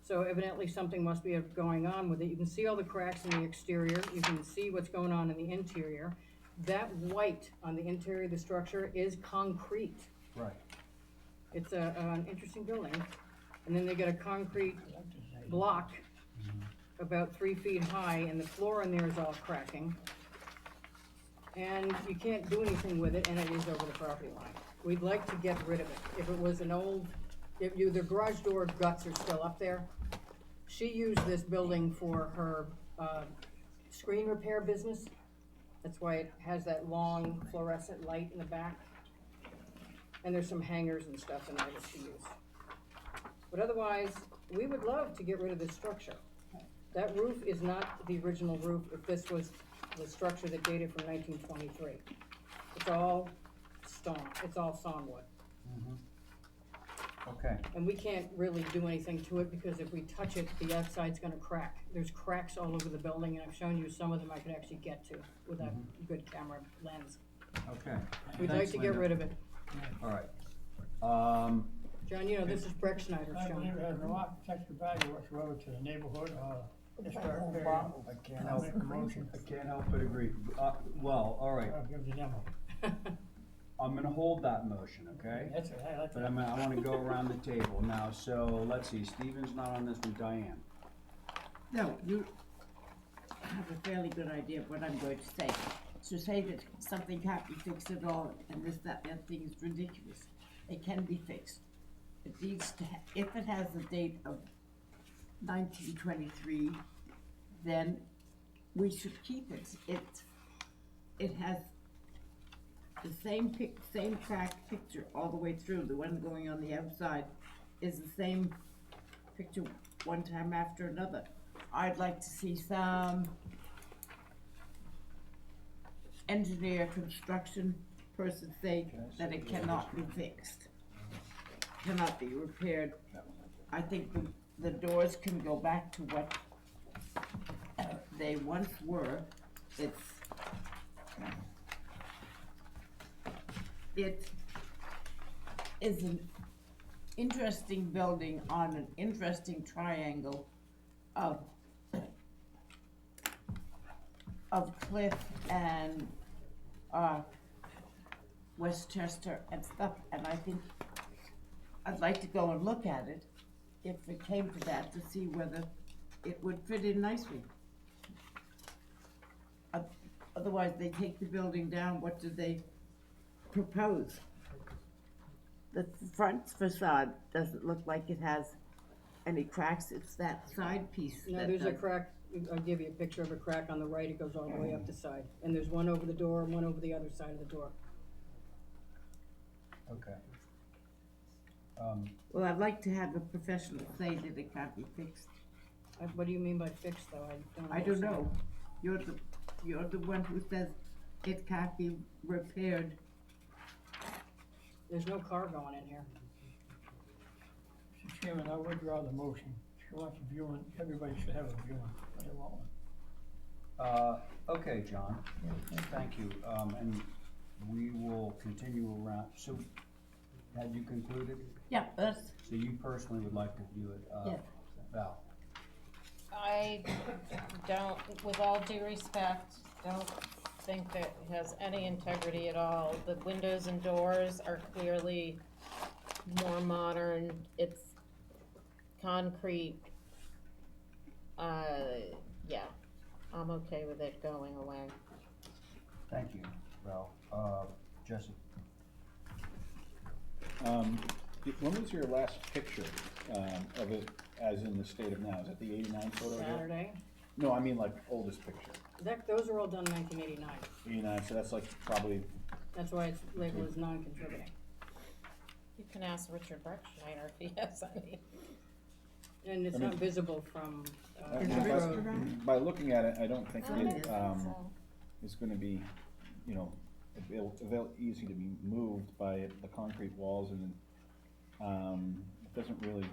So evidently something must be going on with it. You can see all the cracks in the exterior, you can see what's going on in the interior. That white on the interior of the structure is concrete. Right. It's an interesting building. And then they got a concrete block about 3 feet high, and the floor in there is all cracking. And you can't do anything with it, and it is over the property line. We'd like to get rid of it. If it was an old, the garage door guts are still up there. She used this building for her screen repair business. That's why it has that long fluorescent light in the back. And there's some hangers and stuff in there that she used. But otherwise, we would love to get rid of this structure. That roof is not the original roof if this was the structure that dated from 1923. It's all stone, it's all sawn wood. Okay. And we can't really do anything to it because if we touch it, the outside's gonna crack. There's cracks all over the building, and I've shown you some of them I could actually get to with a good camera lens. Okay. We'd like Thanks, to get Linda. rid of it. All right. John, you know, this is Breck Schneider's, I believe John. it has no architectural value whatsoever to the neighborhood or historic area. I can't help, Make a motion. I can't help but agree. Well, all right, I'll give the demo. I'm gonna hold that motion, okay? That's it, I like But that. I wanna go around the table now, so let's see, Stephen's not on this one, Diane. No, you have a fairly good idea of what I'm going to say. To say that something can't be fixed at all, and this, that thing is ridiculous. It can be fixed. It needs to, if it has a date of 1923, then we should keep it. It has the same crack picture all the way through. The one going on the outside is the same picture one time after another. I'd like to see some engineer, construction person say that it cannot be fixed, cannot be repaired. I think the doors can go back to what they once were. It is an interesting building on an interesting triangle of cliff and Westchester and stuff, and I think I'd like to go and look at it if it came to that, to see whether it would fit in nicely. Otherwise, they take the building down, what do they propose? The front facade doesn't look like it has any cracks, it's that side piece No, that there's a does. crack, I'll give you a picture of a crack on the right, it goes all the way up the side. And there's one over the door and one over the other side of the door. Okay. Well, I'd like to have a professional say that it can't be fixed. What do you mean by fixed, though? I don't know. You're the one who says it can't be repaired. There's no car going in here. Mr. Chairman, I withdraw the motion. She wants a viewing, everybody should have a viewing. What do you want? Okay, John, thank you, and we will continue around, so, had you concluded? Yeah, that's, So you personally would like to view it, Yeah. Val? I don't, with all due respect, don't think that it has any integrity at all. The windows and doors are clearly more modern, it's concrete. Yeah, I'm okay with it going away. Thank you, Val. Jesse? When was your last picture, of it as in the state of now? Is it the 89 photo here? Saturday. No, I mean like oldest picture. Those are all done in 1989. 89, so that's like probably, That's why it's labeled as non-contributing. You can ask Richard Berkshire if he has any. And it's I not mean- visible from, Is the it road. listed? by looking at it, I don't think I it, don't think so. is gonna be, you know, easy to be moved by the concrete walls, and, it doesn't really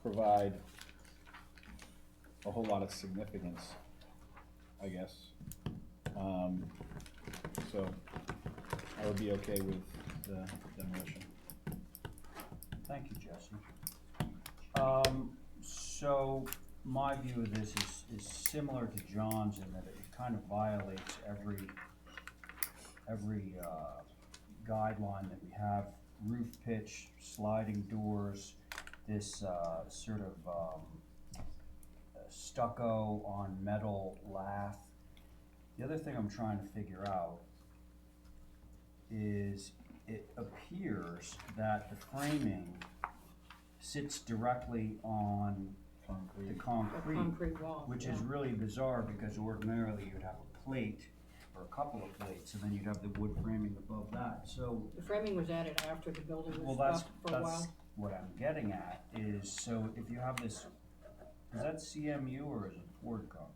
provide a whole lot of significance, I guess. So I would be okay with the demolition. Thank you, Jesse. So my view of this is similar to John's in that it kind of violates every guideline that we have. Roof pitch, sliding doors, this sort of stucco on metal lath. The other thing I'm trying to figure out is it appears that the framing sits directly on the The concrete, concrete wall. which yeah. is really bizarre because ordinarily you'd have a plate or a couple of plates, and then you'd have the wood framing above that. So, The framing was added after the building well, was that's, up for a that's while. what I'm getting at, is, so if you have this, is that CMU or is it poured concrete?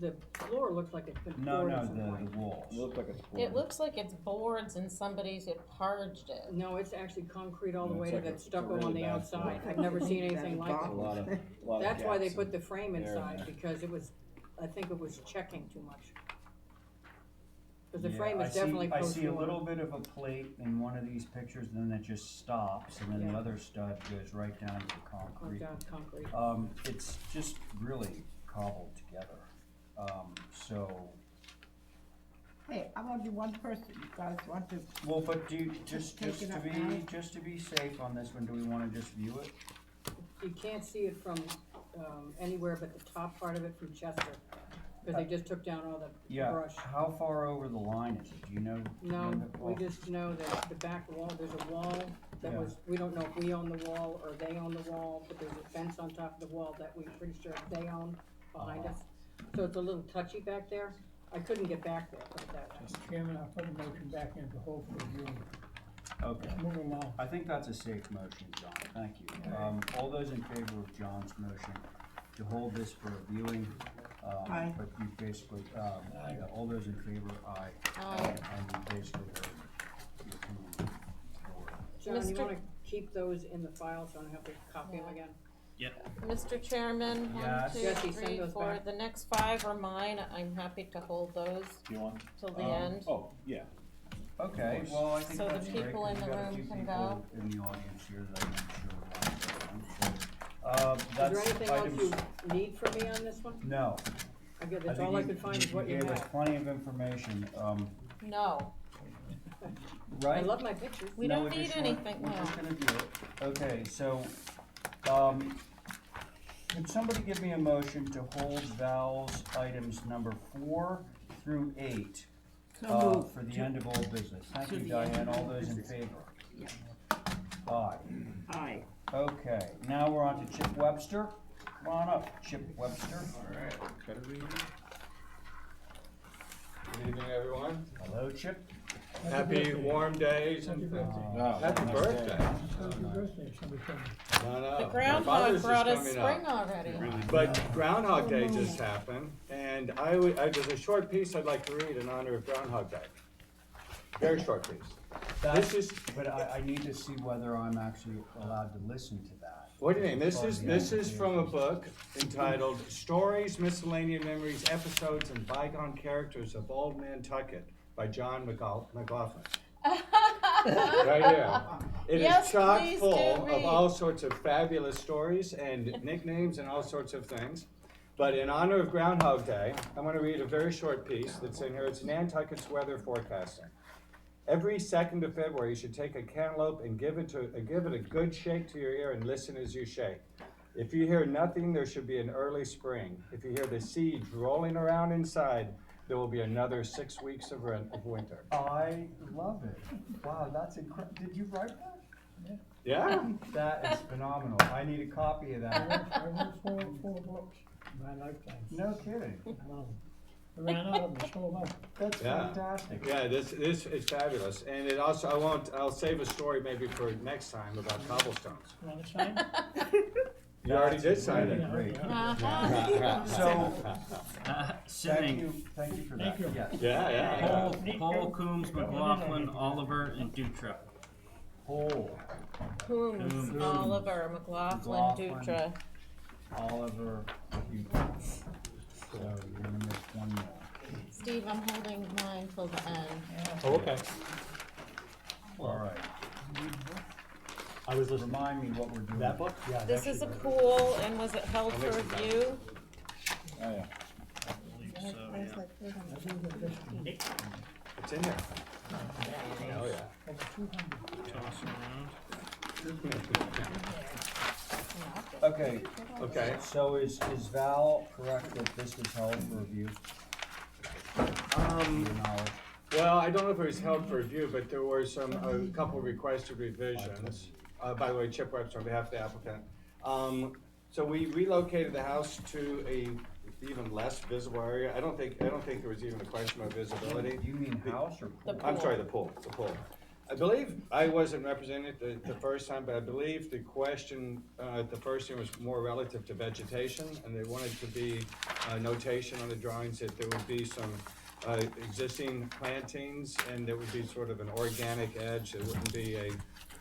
The floor looks like it's been No, poured no, at some point. the walls. It looks like it's It poured. looks like it's boards and somebody's parged it. No, it's actually concrete all the Yeah, way it's to like that it's a stucco really on the bad outside. floor. I've never seen anything like A it. lot of That's why they gaps put and the frame air in inside, there. because it was, I think it was checking too much. Cause the Yeah, frame is I see- definitely I see a post-mortem. little bit of a plate in one of these pictures, and then it just stops, and then the Yeah. other stud goes right down to the Or concrete. down concrete. It's just really cobbled together. So, hey, I'm only one person, you guys want to, well, but do you, just take it up now? just to be safe on this one, do we wanna just view it? You can't see it from, anywhere but the top part of it from Chester, cause they just took down all the Yeah, brush. how far over the line is it, do you know? No, that we off- just know that the back wall, there's a wall that Yeah. was, we don't know if we own the wall or they own the wall, but there's a fence on top of the wall that we're pretty sure they own behind Uh-huh. us. So it's a little touchy back there. I couldn't get back there, put it that way. Mr. Chairman, I'll put a motion back into hold for viewing. Okay. Move along. I think that's a safe motion, John, thank you. All those in favor of John's motion to hold this for a viewing, Aye. but you basically, yeah, all those in favor, aye. Aye. And you basically heard the opinion. John, you Mr. wanna keep those in the file so I don't have to copy them again? Mr. Chairman, one, Yes. two, Jesse, send three, those four, back. the next 5 are mine, I'm happy to hold those You want? till the end. Oh, yeah. Okay, well, I think So the that's great, people 'cause in we've the got a room few can people go. in the audience here that I'm not sure want to go on, so, Is there that's anything else items. you need from me on this one? No. I guess I that's think all I you- could find is what you gave us had. plenty of information, No, I right? love my pictures. we No, don't we're need just want- anything, We're no. just gonna view it. Okay, so, could somebody give me a motion to hold Val's items number 4 through 8? so move. For the end of old business. Thank To you, the end Diane. of All old those in business. favor? Yeah. Aye. Aye. Okay, now we're on to Chip Webster. Come on up, Chip Webster. Alright, cut it. Good evening, everyone. Hello, Chip. Happy warm days Happy and birthday. Oh, happy nice birthday. day. Happy birthday, somebody told me. No, no. The my groundhog Father's brought is us coming up. spring already. But Groundhog Day just happened, and there's a short piece I'd like to read in honor of Groundhog Day. Very short piece. That's, but I need to see whether I'm actually allowed to listen to that. What do you mean? This Part is, of the this is from a application. book entitled Stories, Miscellaneous Memories, Episodes, and Bygone Characters of Old Nantucket by John McLaughlin. Right here. It Yes, is chock please do full of read. all sorts of fabulous stories and nicknames and all sorts of things. But in honor of Groundhog Day, I'm going to read a very short piece that's in here. It's Nantucket's weather forecasting. Every 2nd of February, you should take a cantaloupe and give it a good shake to your ear and listen as you shake. If you hear nothing, there should be an early spring. If you hear the seeds rolling around inside, there will be another 6 weeks of winter. I love it. Wow, that's incredible. Did you write that? Yeah? That is phenomenal. I need a copy of I that. wrote four books in my lifetime. No kidding. I ran out of them, sold out. That's Yeah. fantastic. Yeah, this is fabulous. And it also, I'll save a story maybe for next time about cobblestones. You want to sign? You already did sign really it. great. Uh-huh. So, thank Sydney, you for Thank that. you. Yes. Yeah, yeah. Paul, Coombs, McLaughlin, Oliver, and Dutra. Paul, Coombs, Coombs. Oliver, McLaughlin, McLaughlin. Dutra. Oliver, you. So you're gonna miss one more. Steve, I'm holding mine till the end. Oh, okay. All right. I was listening. Remind me what we're doing. That book? Yeah. it's This is a actually- pool, and was it held I'll for make some review? Oh, yeah. It's in there. Oh, yeah. Okay, Okay. so is Val correct that this was held for review? To your knowledge? Well, I don't know if it was held for review, but there were a couple requested revisions. By the way, Chip Webster on behalf of the applicant. So we relocated the house to a even less visible area. I don't think there was even a question of visibility. You mean house or pool? I'm sorry, the pool. I believe I wasn't represented the first time, but I believe the question at the first time was more relative to vegetation, and they wanted to be a notation on the drawings that there would be some existing plantings, and there would be sort of an organic edge. There wouldn't be a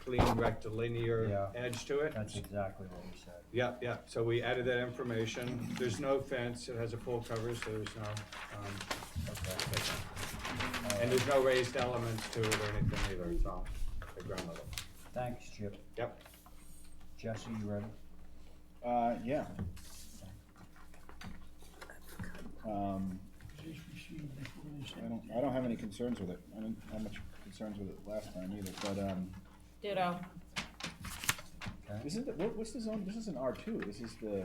clean rectilinear Yeah. edge to it. That's exactly what we said. Yep. So we added that information. There's no fence. It has a pool cover, so there's no. And there's no raised elements to it or anything either, it's all at ground level. Thanks, Chip. Yep. Jesse, you ready? Yeah. I don't have any concerns with it. I didn't have much concerns with it last time either, but, Ditto. this is what's the zone? This is an R2. This is the,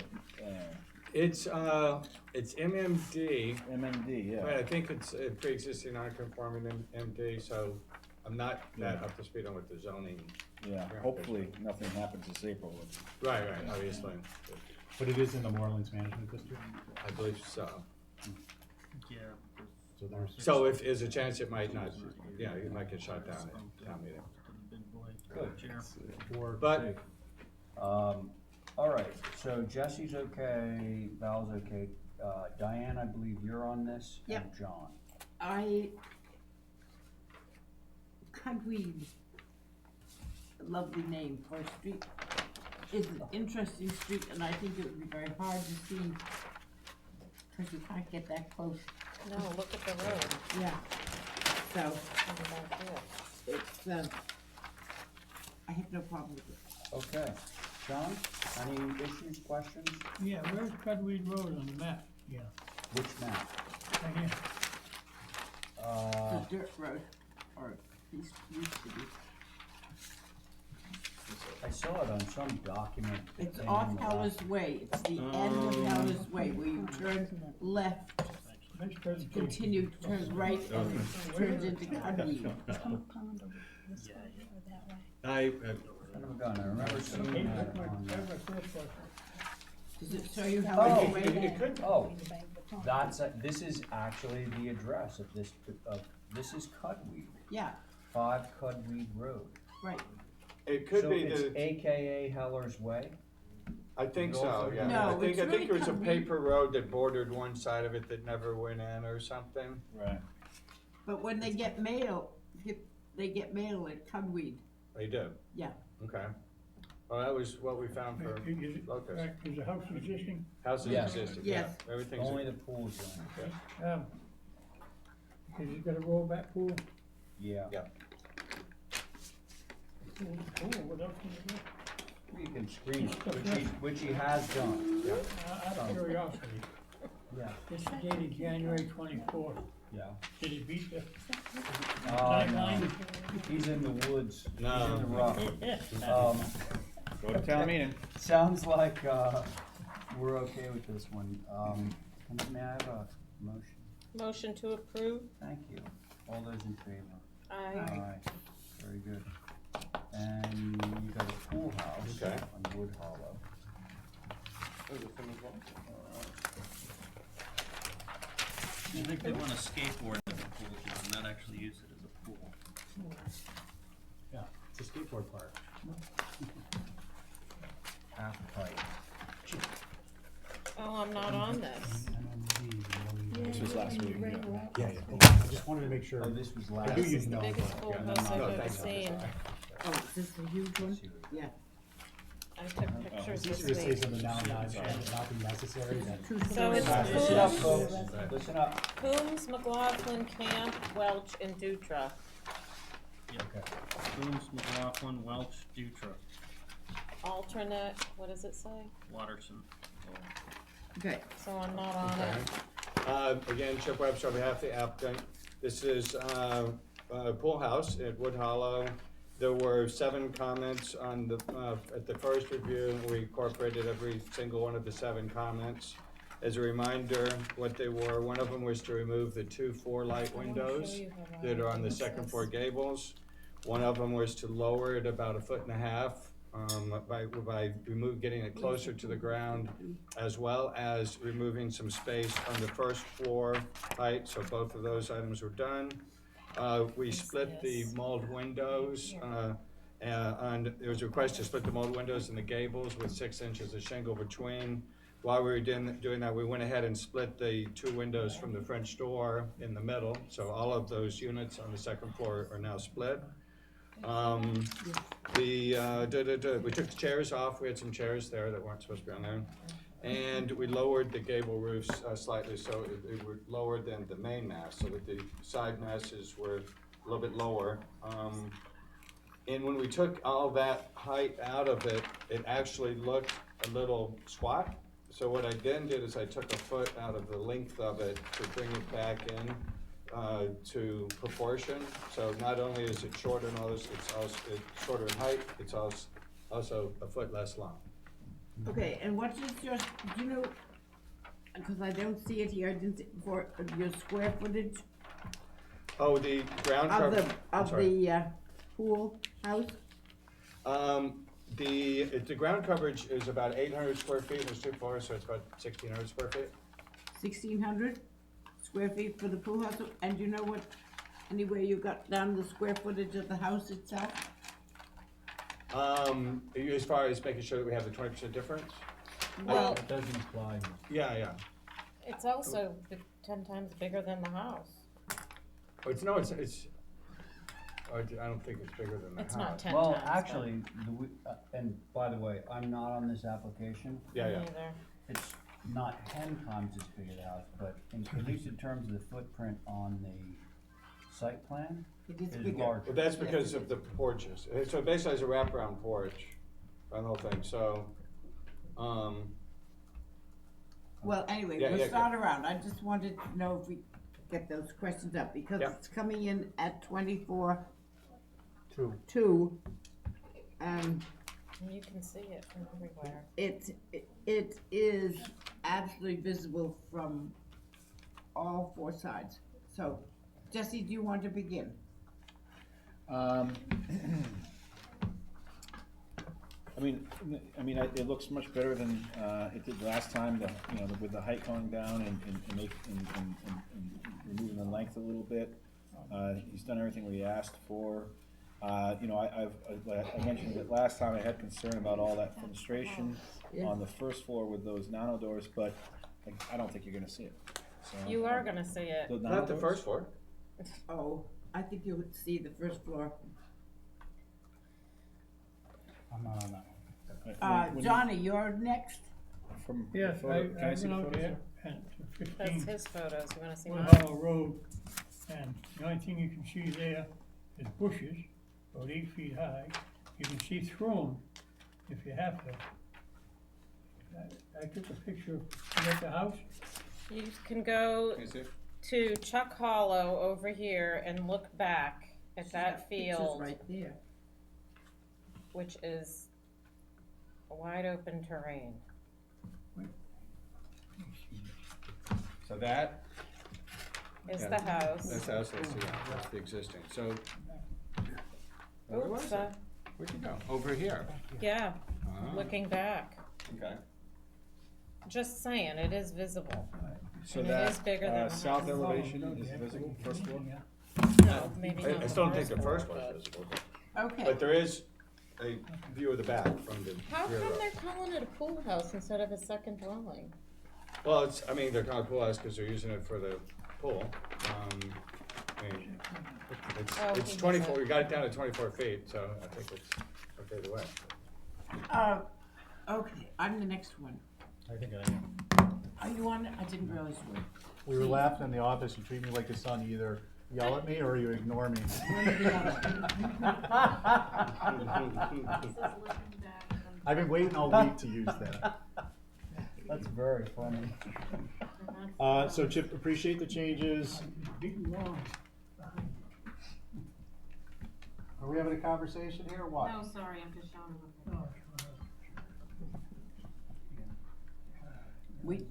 It's MMD, MMD, yeah. but I think it's a pre-existing non-conforming MD, so I'm not that up to speed on what the zoning. Yeah, hopefully nothing happens this April. Right, obviously. But it is in the Moorlands Management District, I believe so. Yeah. so there's. So if there's a chance it might not, it might get shot down at town meeting. Good. Chair. Or But- All right, so Jesse's okay, Val's okay. Diane, I believe you're on this, and Yep. John. Cudweed, a lovely name for a street, is an interesting street, and I think it would be very hard to see, because you can't get that close. No, look at the road. Yeah. So, Look at that there. it's, I have no problem with it. Okay. John, any issues, questions? Yeah, where's Cudweed Road on the map? Yeah. Which map? Right here. The dirt road, or used to be. I saw it on some document. that It's came off in the Heller's last- Way, it's the end of Heller's Way, where you turn left, Nice presentation. continue, turn right, and turns into Cudweed. Son of a gun, I remember seeing that on. That was my first question. Does it show you Oh, Heller's Way? It could, Oh, this is actually the address of this, this is Cudweed, Yeah, 5 Cudweed Road. right. It could So be it's the, AKA Heller's Way? I think so, yeah. No, I think it's really there was a Cudweed. paper road that bordered one side of it that never went in or something. Right. But when they get mail, they get mail at Cudweed. They do? Yeah. Okay. Well, that was what we found for Locust. Is the house existing? House is Yes. existing, yeah. Yes. Everything's. Only the pool's in. Has it got a rollback pool? Yeah. Yeah. Pool, what else can you do? You can screen it, which he has done. Yeah. Out of curiosity, Yeah. this is dated January 24th. Yeah. Did he beat the No. nightline? He's in the woods. He's No. in the rough. Go to town meeting. Sounds like, we're okay with this one. May I have a motion? Motion to approve? Thank you. All those in favor? Aye. Very good. And you got a pool house Okay. on Wood Hollow. I think they want a skateboard at the pool, and not actually use it as a pool. Yeah, it's a skateboard park. Half pipe. Oh, I'm not on this. This was last week. Yeah, I just wanted to make sure. Oh, this was I last. do This use is the no, biggest but, pool yeah. house I've No, ever thanks, no, seen. Oh, is this a huge one? Yeah. I took pictures Just this to say week. something now, not be necessary, then. So it's Listen up, Coombs, folks. Listen up. Coombs, McLaughlin, Camp, Welch, and Dutra. Okay. Coombs, McLaughlin, Welch, Dutra, Alternate, what does it say? Watterson. Okay. So I'm not on it. Again, Chip Webster on behalf of the applicant. This is, a pool house at Wood Hollow. There were 7 comments on the, at the first review. We incorporated every single one of the 7 comments. As a reminder, what they were, one of them was to remove the 2 4-light windows that are on the second floor gables. One of them was to lower it about 1.5 feet, by getting it closer to the ground, as well as removing some space on the first floor height, so both of those items were done. We split the mulled windows, and there was a request to split the mulled windows in the gables with 6 inches of shingle between. While we were doing that, we went ahead and split the 2 windows from the French door in the middle, so all of those units on the second floor are now split. We took the chairs off. We had some chairs there that weren't supposed to be on there. And we lowered the gable roofs slightly, so it were lower than the main mast, so that the side masses were a little bit lower. And when we took all that height out of it, it actually looked a little squat. So what I then did is I took a foot out of the length of it to bring it back in to proportion. So not only is it shorter and all this, it's shorter in height, it's also a foot less long. Okay, and what is your, do you know, because I don't see it here, I didn't see, for your square footage Oh, the ground of cover. the, I'm of sorry. the, pool house? The ground coverage is about 800 square feet, there's 2 floors, so it's about 1,600 square feet. 1,600 square feet for the pool house, and do you know what, anywhere you got down the square footage of the house itself? As far as making sure that we have the 20% difference? Well, It doesn't apply. Yeah. it's also 10 times bigger than the house. Oh, I don't think it's bigger than the It's house. not 10 Well, times. but actually, and by the way, I'm not on this application. Yeah. me neither. It's not 10 times as big as the house, but at least in terms of the footprint on the site plan, It is it is bigger. larger. But that's because of the porches. So basically it's a wraparound porch on the whole thing, so, Well, anyway, Yeah, we'll yeah, start around, I just wanted to know if we get those questions up, because Yeah. it's coming in at 24, 2. 2. And you can see it from everywhere. It is absolutely visible from all 4 sides. So, Jesse, do you want to begin? It looks much better than, it did last time, with the height going down and removing the length a little bit. He's done everything we asked for. I mentioned that last time I had concern about all that fenestration on the first floor with those nano doors, but I don't think you're gonna see it. So, You are gonna see it. nano Not the doors? first floor. Oh, I think you would see the first floor. I'm not on that one. Johnny, you're next. From Yes, the photo, I can I see went the out photos? there and to That's 15 his photos, you wanna see Wood mine? Hollow Road, and the only thing you can see there is bushes, about 8 feet high. You can see through them if you have to. I took a picture of the house. You can go Is it? to Chuck Hollow over here and look back at that Pictures field, right there. which is wide open terrain. So that, Is Yeah, the house. that's the house, that's the existing, so. Where was Oops, it? Where'd you go? Over here. yeah, Ah, looking back. Okay. Just saying, it is visible. So And it that, is bigger than the south house. elevation is visible, first floor? No, maybe not. I still don't think the first one's visible, Okay. but there is a view of the back from the How rear come road. they're calling it a pool house instead of a second dwelling? Well, they're calling it pool house because they're using it for the pool. Oh, It's he 24, said- we got it down to 24 feet, so I think it's okay either way. Okay, I'm the next one. I think I am. Are you on it? I didn't realize you were. We were laughing in the office, you treat me like a son, you either yell at me or you ignore me. I've been waiting all week to use that. That's very funny. So Chip, appreciate the changes. Big lawn. Are we having a conversation here or what? No, sorry, I'm just showing them. Oh, We,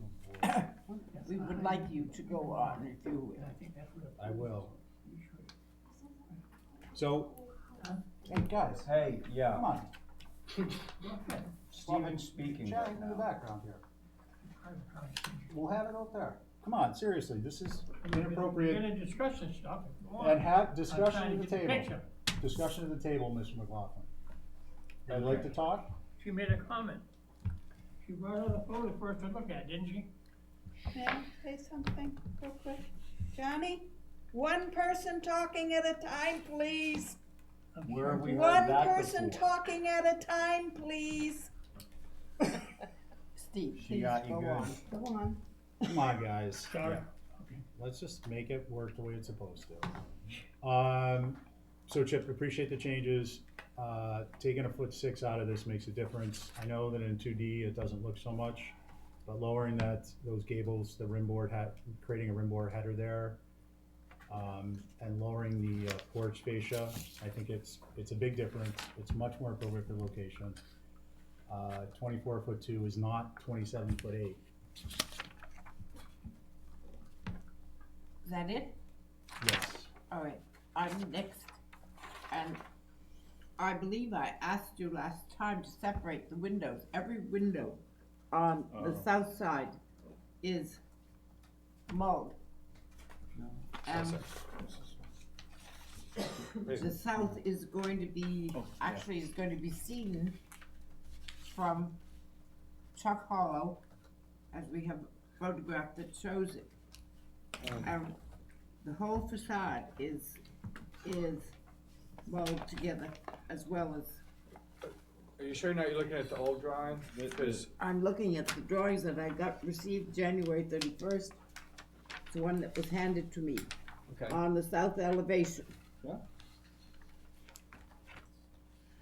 we would like you to go on if you will. I will. So, hey, guys, Hey, yeah, come on, Steven speaking chatting right in the now. background here. We'll have it out there. Come on, seriously, this is inappropriate. We're gonna discuss this stuff. Go on. And have I'm discussion trying at to the get table. picture. Discussion at the table, Mr. McLaughlin. Would you like to talk? She made a comment. She brought out a photo for us to look at, didn't she? May I say something real quick? Johnny, one person talking at a time, please. Where have we heard One that person before? talking at a time, please. Steve, She please got you go good. on. Go on. Come on, guys. Sorry. Let's just make it work the way it's supposed to. So Chip, appreciate the changes. Taking a 1.6 out of this makes a difference. I know that in 2D it doesn't look so much, but lowering those gables, the rim board creating a rim board header there, and lowering the porch fascia, I think it's a big difference. It's much more appropriate for location. 24'2" is not 27'8". Is that it? Yes. All right, I'm next. And I believe I asked you last time to separate the windows. Every window on the south side is mulled. And the south is going to be, actually is going to be seen from Chuck Hollow, as we have a photograph that shows it. The whole facade is mulled together, as well as, Are you sure you're looking at the old drawing? Because I'm looking at the drawings that I received January 31st. It's the one that was handed to me okay. on the south elevation.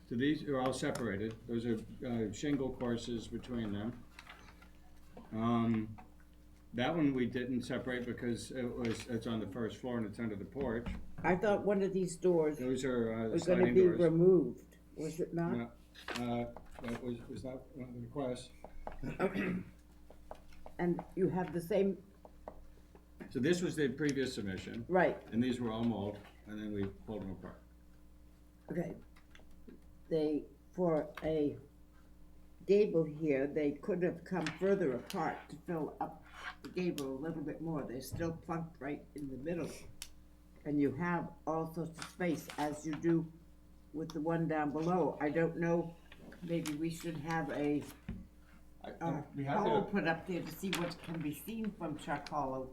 So these are all separated. Those are shingle courses between them. That one we didn't separate because it's on the first floor and it's under the porch. I thought one of these doors Those are was gonna sliding be doors. removed, was it not? No, that was not one of the requests. Okay. And you have the same, So this was the previous submission, right, and these were all mold, and then we pulled them apart. okay. For a gable here, they could have come further apart to fill up the gable a little bit more. They're still plunked right in the middle. And you have all sorts of space, as you do with the one down below. I don't know, maybe we should have a we have pole to, put up there to see what can be seen from Chuck Hollow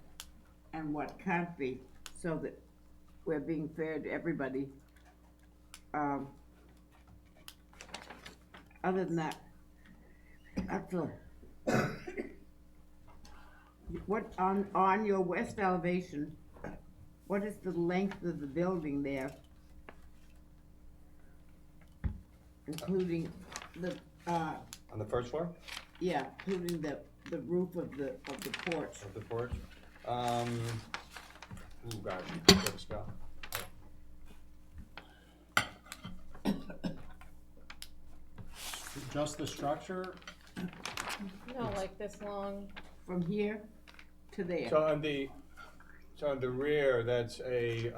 and what can't be, so that we're being fair to everybody. Other than that, that's all. What, on your west elevation, what is the length of the building there? Including the, on the first floor yeah, including the roof of the porch. of the porch, oh gosh, let's go. Just the structure? No, like this long, From here to there. So on the rear, that's a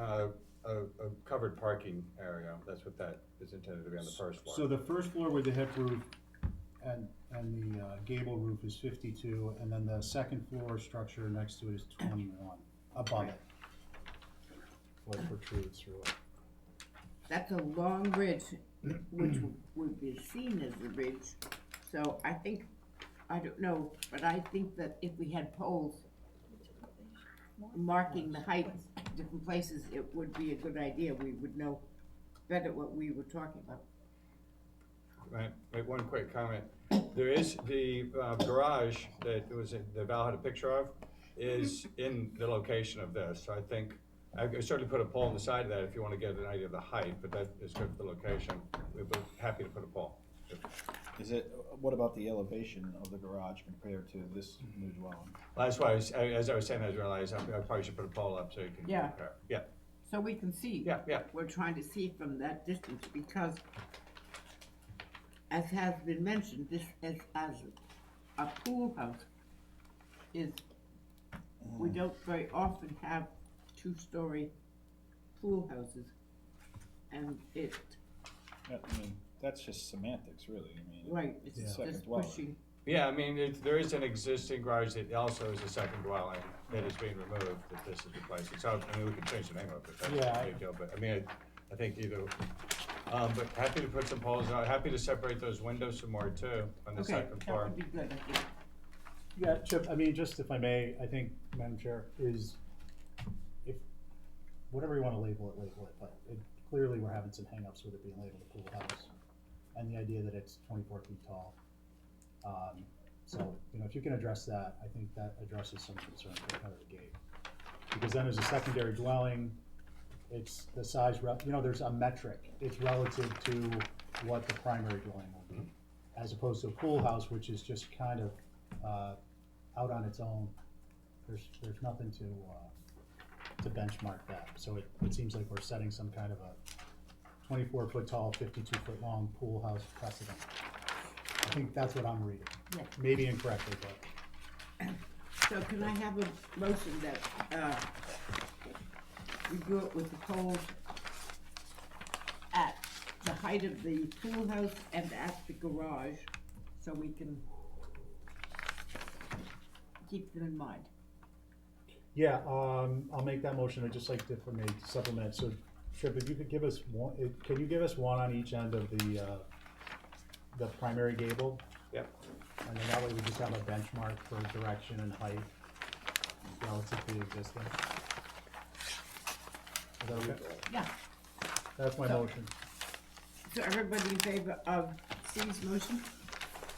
covered parking area. That's what that is intended to be on the first floor. So the first floor with the hip roof and the gable roof is 52, and then the second floor structure next to it is 21, above it. What protrudes through it. That's a long ridge, which would be seen as a ridge. So I think, I don't know, but I think that if we had poles marking the height at different places, it would be a good idea. We would know better what we were talking about. Right, make one quick comment. There is the garage that Val had a picture of is in the location of this. So I think, I could certainly put a pole on the side of that if you want to get an idea of the height, but that is good for the location. We'd be happy to put a pole. Is it, what about the elevation of the garage compared to this new dwelling? Well, that's why, as I was saying, I realized I probably should put a pole up so you can Yeah. compare. Yeah, So we can see. yeah, yeah. We're trying to see from that distance because, as has been mentioned, this as a pool house is, we don't very often have two-story pool houses. And it, I mean, that's just semantics, really, I mean. right, it's Yeah. just Second dwelling. pushing. Yeah, I mean, there is an existing garage that also is a second dwelling that is being removed, that this is replacing. So, I mean, we can change the name of it, that's Yeah. not a big deal, but I mean, I think either, but happy to put some poles out, happy to separate those windows some more too, on the Okay, second that floor. would be good, I think. Yeah, Chip, I mean, just if I may, I think, Madam Chair, is if, whatever you wanna label it, but clearly we're having some hangups with it being labeled a pool house. And the idea that it's 24 feet tall. So, you know, if you can address that, I think that addresses some concerns right out of the gate. Because then as a secondary dwelling, it's the size, you know, there's a metric. It's relative to what the primary dwelling will be. As opposed to a pool house, which is just kind of out on its own. There's nothing to benchmark that. So it seems like we're setting some kind of a 24-foot tall, 52-foot long pool house precedent. I think that's what I'm reading. Yeah. Maybe incorrectly, but. So can I have a motion that, we do it with the poles at the height of the pool house and at the garage, so we can keep them in mind? Yeah, I'll make that motion. I'd just like to, for me, to supplement. So, Trip, if you could give us one, can you give us one on each end of the primary gable? Yep. And then that way we just have a benchmark for direction and height relative to the existing. Is that okay? Yeah, That's my motion. so everybody in favor of Steve's motion?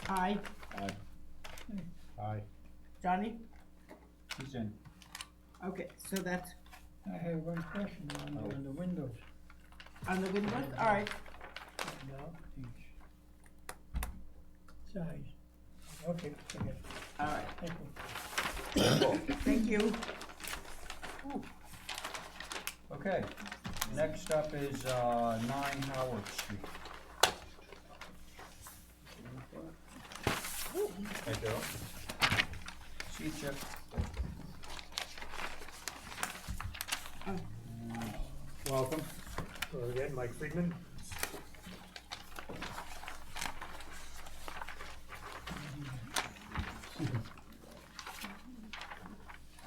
Aye. Aye. Aye. Johnny? He's in. Okay, so that's I have one question on the windows. on the windows, all right. Now, each size. Okay, forget it. All right, Thank you. thank you. Okay, next up is 9 Howard Street. Thank you. See you, Chip. Welcome. Hello again, Mike Friedman.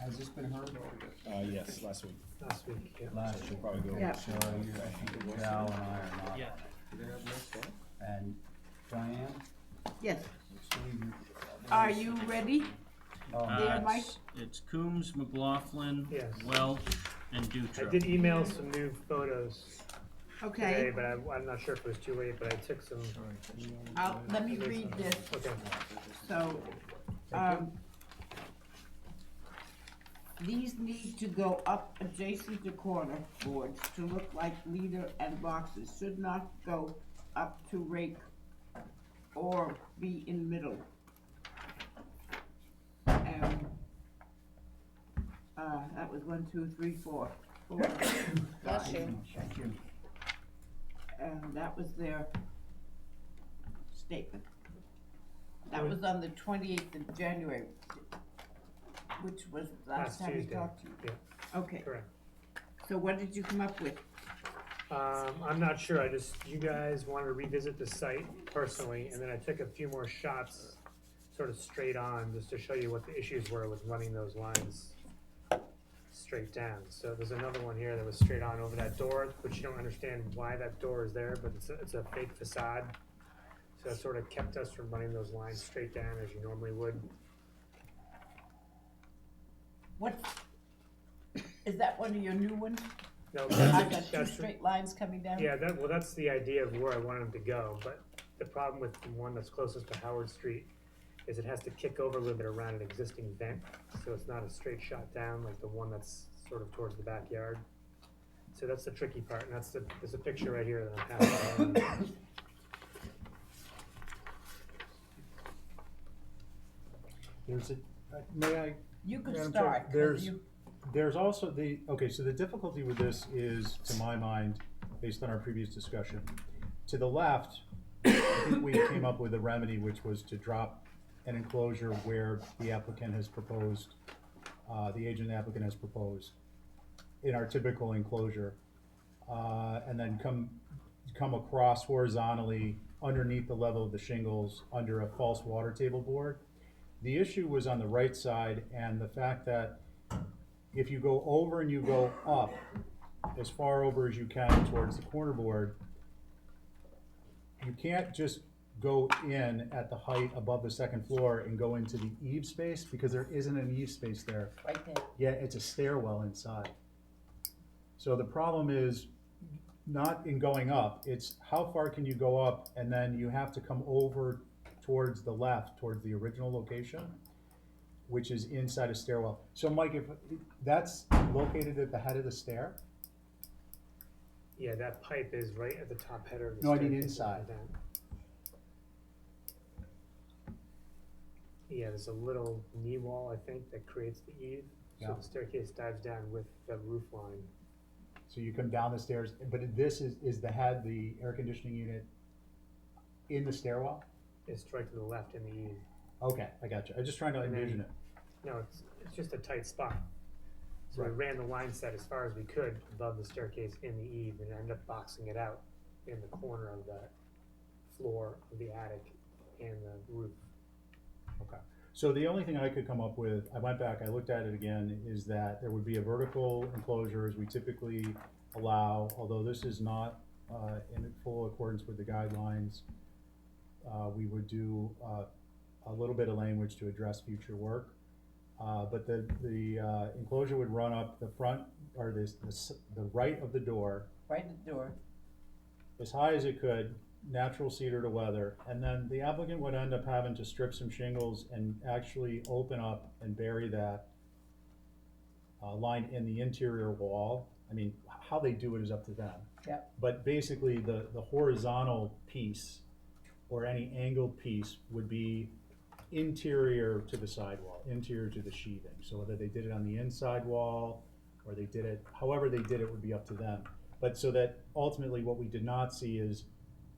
Has this been heard? Yes, last week. Last week, yeah. Last Should probably go. Yeah. So you, I think Val and I are not. Yeah. And Diane? Yes, Steve, you- are you ready? There, Mike? It's Coombs, McLaughlin, Yes. Welch, and I Dutra. did email some new photos today, Okay, but I'm not sure if it was too late, but I took some. let me read this. Okay. So, these need to go up adjacent to corner boards to look like leader and boxes, should not go up to rake or be in middle. That was 1, 2, 3, 4. Bless you. Thank you. And that was their statement. That was on the 28th of January, which was last time we Tuesday. talked to you. Yeah, Okay, correct. so what did you come up with? I'm not sure, you guys wanted to revisit the site personally, and then I took a few more shots sort of straight on, just to show you what the issues were with running those lines straight down. So there's another one here that was straight on over that door, which you don't understand why that door is there, but it's a fake facade. So it sort of kept us from running those lines straight down as you normally would. What, is that one of your new ones? No, I've got two that's, straight lines coming down? yeah, that's the idea of where I wanted them to go, but the problem with the one that's closest to Howard Street is it has to kick over a little bit around an existing vent, so it's not a straight shot down like the one that's sort of towards the backyard. So that's the tricky part, and there's a picture right here that I'm passing. There's may I? You could Madam Chair, start, 'cause there's- you, There's also so the difficulty with this is, to my mind, based on our previous discussion, to the left, I think we came up with a remedy, which was to drop an enclosure where the applicant has proposed, the agent applicant has proposed, in our typical enclosure, and then come across horizontally underneath the level of the shingles under a false water table board. The issue was on the right side, and the fact that if you go over and you go up, as far over as you can towards the corner board, you can't just go in at the height above the second floor and go into the eave space, because there isn't an eave space there. right there. Yeah, it's a stairwell inside. So the problem is not in going up, it's how far can you go up, and then you have to come over towards the left, towards the original location, which is inside a stairwell. So Mike, if that's located at the head of the stair? Yeah, that pipe is right at the top header of the No, I mean staircase inside. down. Yeah, there's a little knee wall, I think, that creates the eave, Yeah. so the staircase dives down with the roof line. So you come down the stairs, but this is the head, the air conditioning unit in the stairwell? It's right to the left in the eave. Okay, I got you. I'm just trying to And then- envision it. No, it's just a tight spot. So we Right. ran the line set as far as we could above the staircase in the eave and ended up boxing it out in the corner of the floor of the attic and the roof. Okay. So the only thing I could come up with, I went back, I looked at it again, is that there would be a vertical enclosure as we typically allow, although this is not in full accordance with the guidelines. We would do a little bit of language to address future work. But the enclosure would run up the front, or the right of the door, Right at the door. as high as it could, natural cedar to weather, and then the applicant would end up having to strip some shingles and actually open up and bury that line in the interior wall. I mean, how they do it is up to them. Yep. But basically, the horizontal piece, or any angled piece, would be interior to the sidewall, interior to the sheathing. So whether they did it on the inside wall, or they did it, however they did it would be up to them. But so that ultimately what we did not see is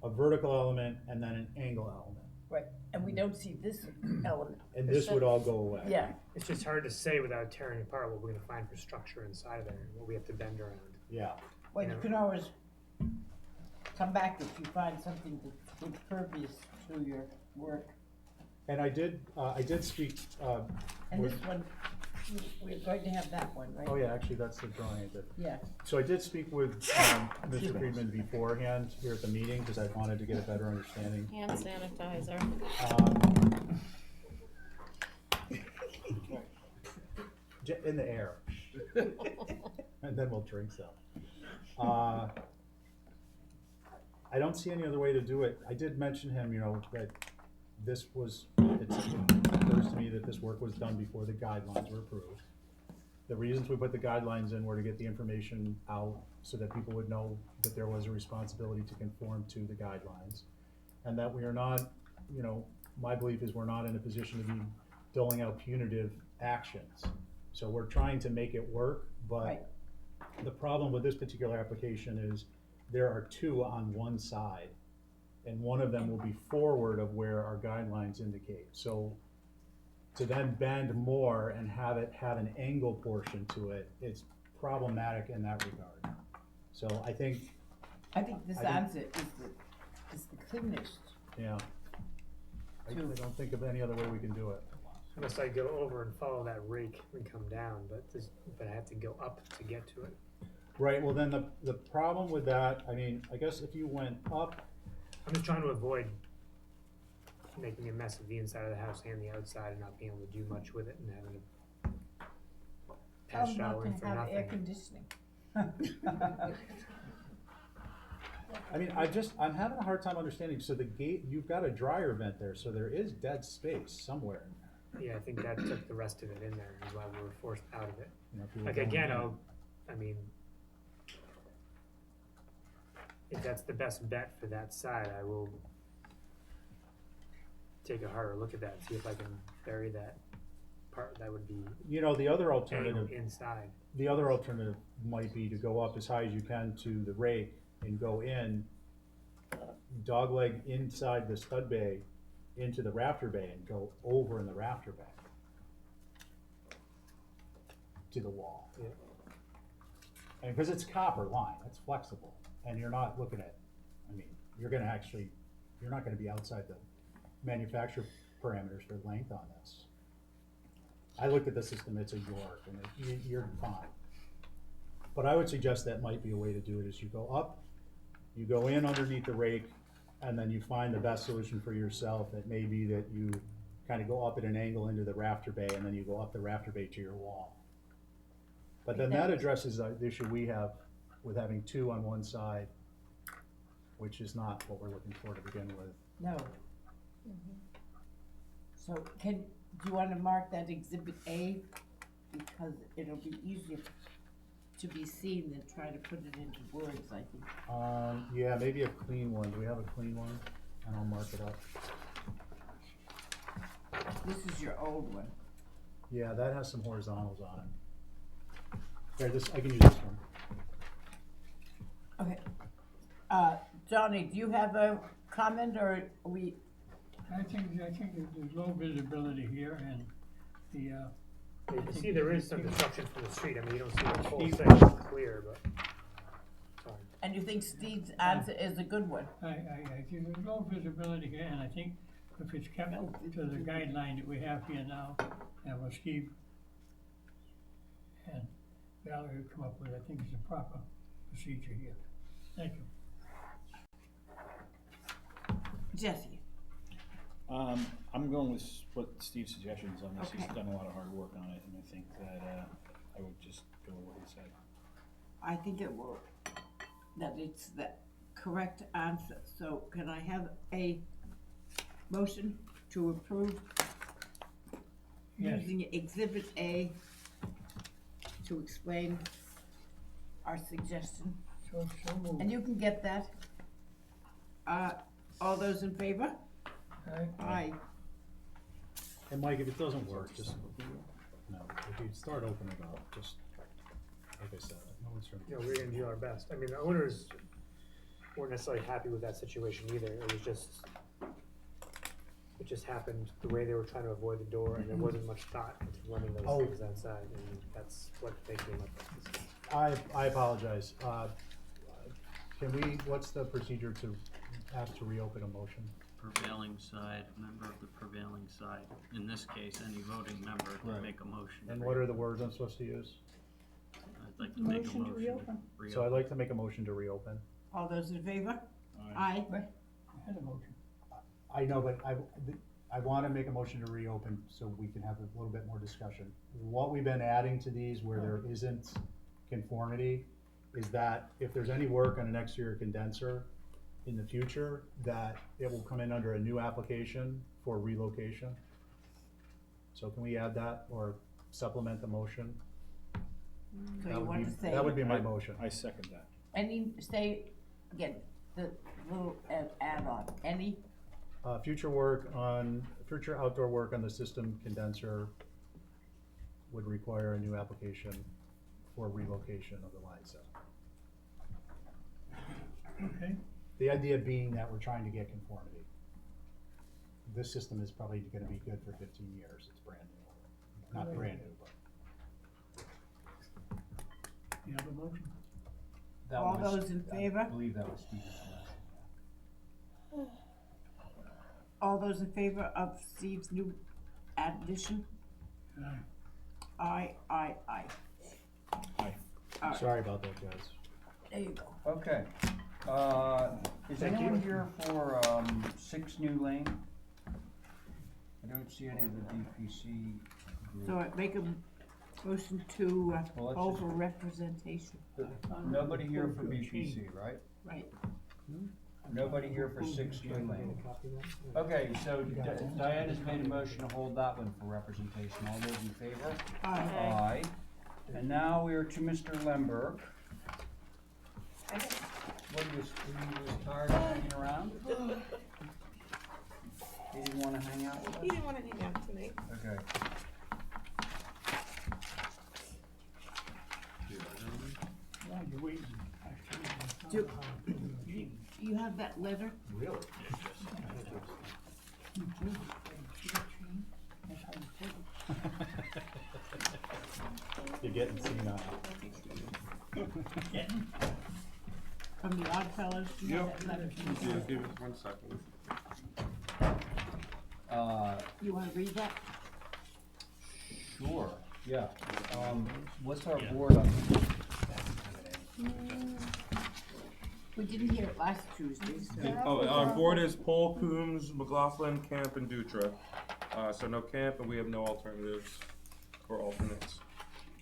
a vertical element and then an angle element. Right, and we don't see this element. And this would all go away. Yeah, It's just hard to say without tearing apart what we're gonna find for structure inside of there and what we have to bend around. Yeah. well, you can always come back if you find something that's pervious to your work. And I did speak, And with, this one, we're going to have that one, right? oh yeah, actually, that's the drawing I did. Yeah. So I did speak with, Mr. Friedman beforehand here at the meeting, because I wanted to get a better understanding. Hand sanitizer. In the air. And then we'll drink some. I don't see any other way to do it. I did mention him, that it occurs to me that this work was done before the guidelines were approved. The reasons we put the guidelines in were to get the information out so that people would know that there was a responsibility to conform to the guidelines. And that we are not, my belief is we're not in a position to be doling out punitive actions. So we're trying to make it work, but Right. the problem with this particular application is there are two on one side, and one of them will be forward of where our guidelines indicate. So to then bend more and have it have an angle portion to it, it's problematic in that regard. So I think, this I think- answer is the cleanest. yeah, I don't think of any other way we can do it. Unless I go over and follow that rake and come down, but I have to go up to get to it. Right, well then the problem with that, I guess if you went up, I'm just trying to avoid making a mess of the inside of the house and the outside and not being able to do much with it and having to Tell pass them not showering to for have air nothing. conditioning. I'm having a hard time understanding, so the gate, you've got a dryer vent there, so there is dead space somewhere in there. Yeah, I think that took the rest of it in there, is why we were forced out of it. People Like going again, in. if that's the best bet for that side, I will take a harder look at that and see if I can bury that part that would be The other angled alternative, inside. the other alternative might be to go up as high as you can to the rake and go in, dogleg inside the stud bay into the rafter bay and go over in the rafter bay to the wall. Yeah. And because it's copper line, it's flexible, and you're not looking at, you're not gonna be outside the manufacturer parameters for length on this. I looked at the system, it's a York, and you're fine. But I would suggest that might be a way to do it, is you go up, you go in underneath the rake, and then you find the best solution for yourself. It may be that you kind of go up at an angle into the rafter bay, and then you go up the rafter bay to your wall. But then that addresses the issue we have with having two on one side, which is not what we're looking for to begin with. No. So do you wanna mark that exhibit A? Because it'll be easier to be seen than try to put it into words, I think. Yeah, maybe a clean one. Do we have a clean one? And I'll mark it up. This is your old one. Yeah, that has some horizontals on it. Here, I can use this one. Okay. Johnny, do you have a comment, or we, I think that there's low visibility here, and the, You can see there is some destruction from the street. You don't see the whole section clear, but. Sorry. and you think Steve's answer is a good one? I think there's low visibility here, and I think if it's kept to the guideline that we have here now, and what Steve and Valerie have come up with, I think is the proper procedure here. Thank you. Jesse? I'm going with what Steve's suggestions on this. He's Okay. done a lot of hard work on it, and I think that, I would just go with what he said. I think that it's the correct answer. So can I have a motion to approve Yes. using Exhibit A to explain our suggestion? So moved. And you can get that. All those in favor? Aye. Aye. And Mike, if it doesn't work, just, if you start opening it up, just, like I said, no one's trying to. We're gonna do our best. The owners weren't necessarily happy with that situation either. It just happened the way they were trying to avoid the door, and there wasn't much thought into running those things outside, and that's what they came up with. I apologize. What's the procedure to ask to reopen a motion? prevailing side, member of the prevailing side, in this case, any voting member Right. can make a motion. to And what are the reopen. words I'm supposed to use? I'd like to make a Motion to motion. reopen. So I'd like to make a motion to reopen. All those in favor? Aye. I had a motion. I know, but I wanna make a motion to reopen so we can have a little bit more discussion. What we've been adding to these where there isn't conformity is that if there's any work on an exterior condenser in the future, that it will come in under a new application for relocation. So can we add that or supplement the motion? So That you would want be- to say, That would be my motion. I second that. any, say, again, the little add-on, any, Future outdoor work on the system condenser would require a new application for relocation of the line set. Okay, The idea being that we're trying to get conformity. This system is probably gonna be good for 15 years, it's brand new. Not brand new, but. you have a motion? That all was- those in favor? I believe that was Steve's motion. All those in favor of Steve's new addition? Aye, aye, aye. Aye. Alright, Sorry about that, guys. there you go. Okay, is Thank anyone you. here for, 6 New Lane? I don't see any of the DPC group. So I make a motion to, Well, let's just- over-representation, Nobody here for BPC, right? right? Nobody here for 6 New Lane. Okay, so Diane has made a motion to hold that one for representation. All those in favor? Aye. Aye. And now we are to Mr. Lemberg. What, he was tired of hanging around? He didn't wanna hang out with us? He didn't wanna hang out tonight. Okay. Why you waiting? Do- You have that letter? Really? You're getting senile. From the Odd Fellows, do you have that letter? Yeah, give us 1 second. You wanna read that? Sure, yeah. What's our board on? We didn't hear it last Tuesday, so. Oh, our board is Paul, Coombs, McLaughlin, Camp, and Dutra. So no Camp, and we have no alternatives or alternates.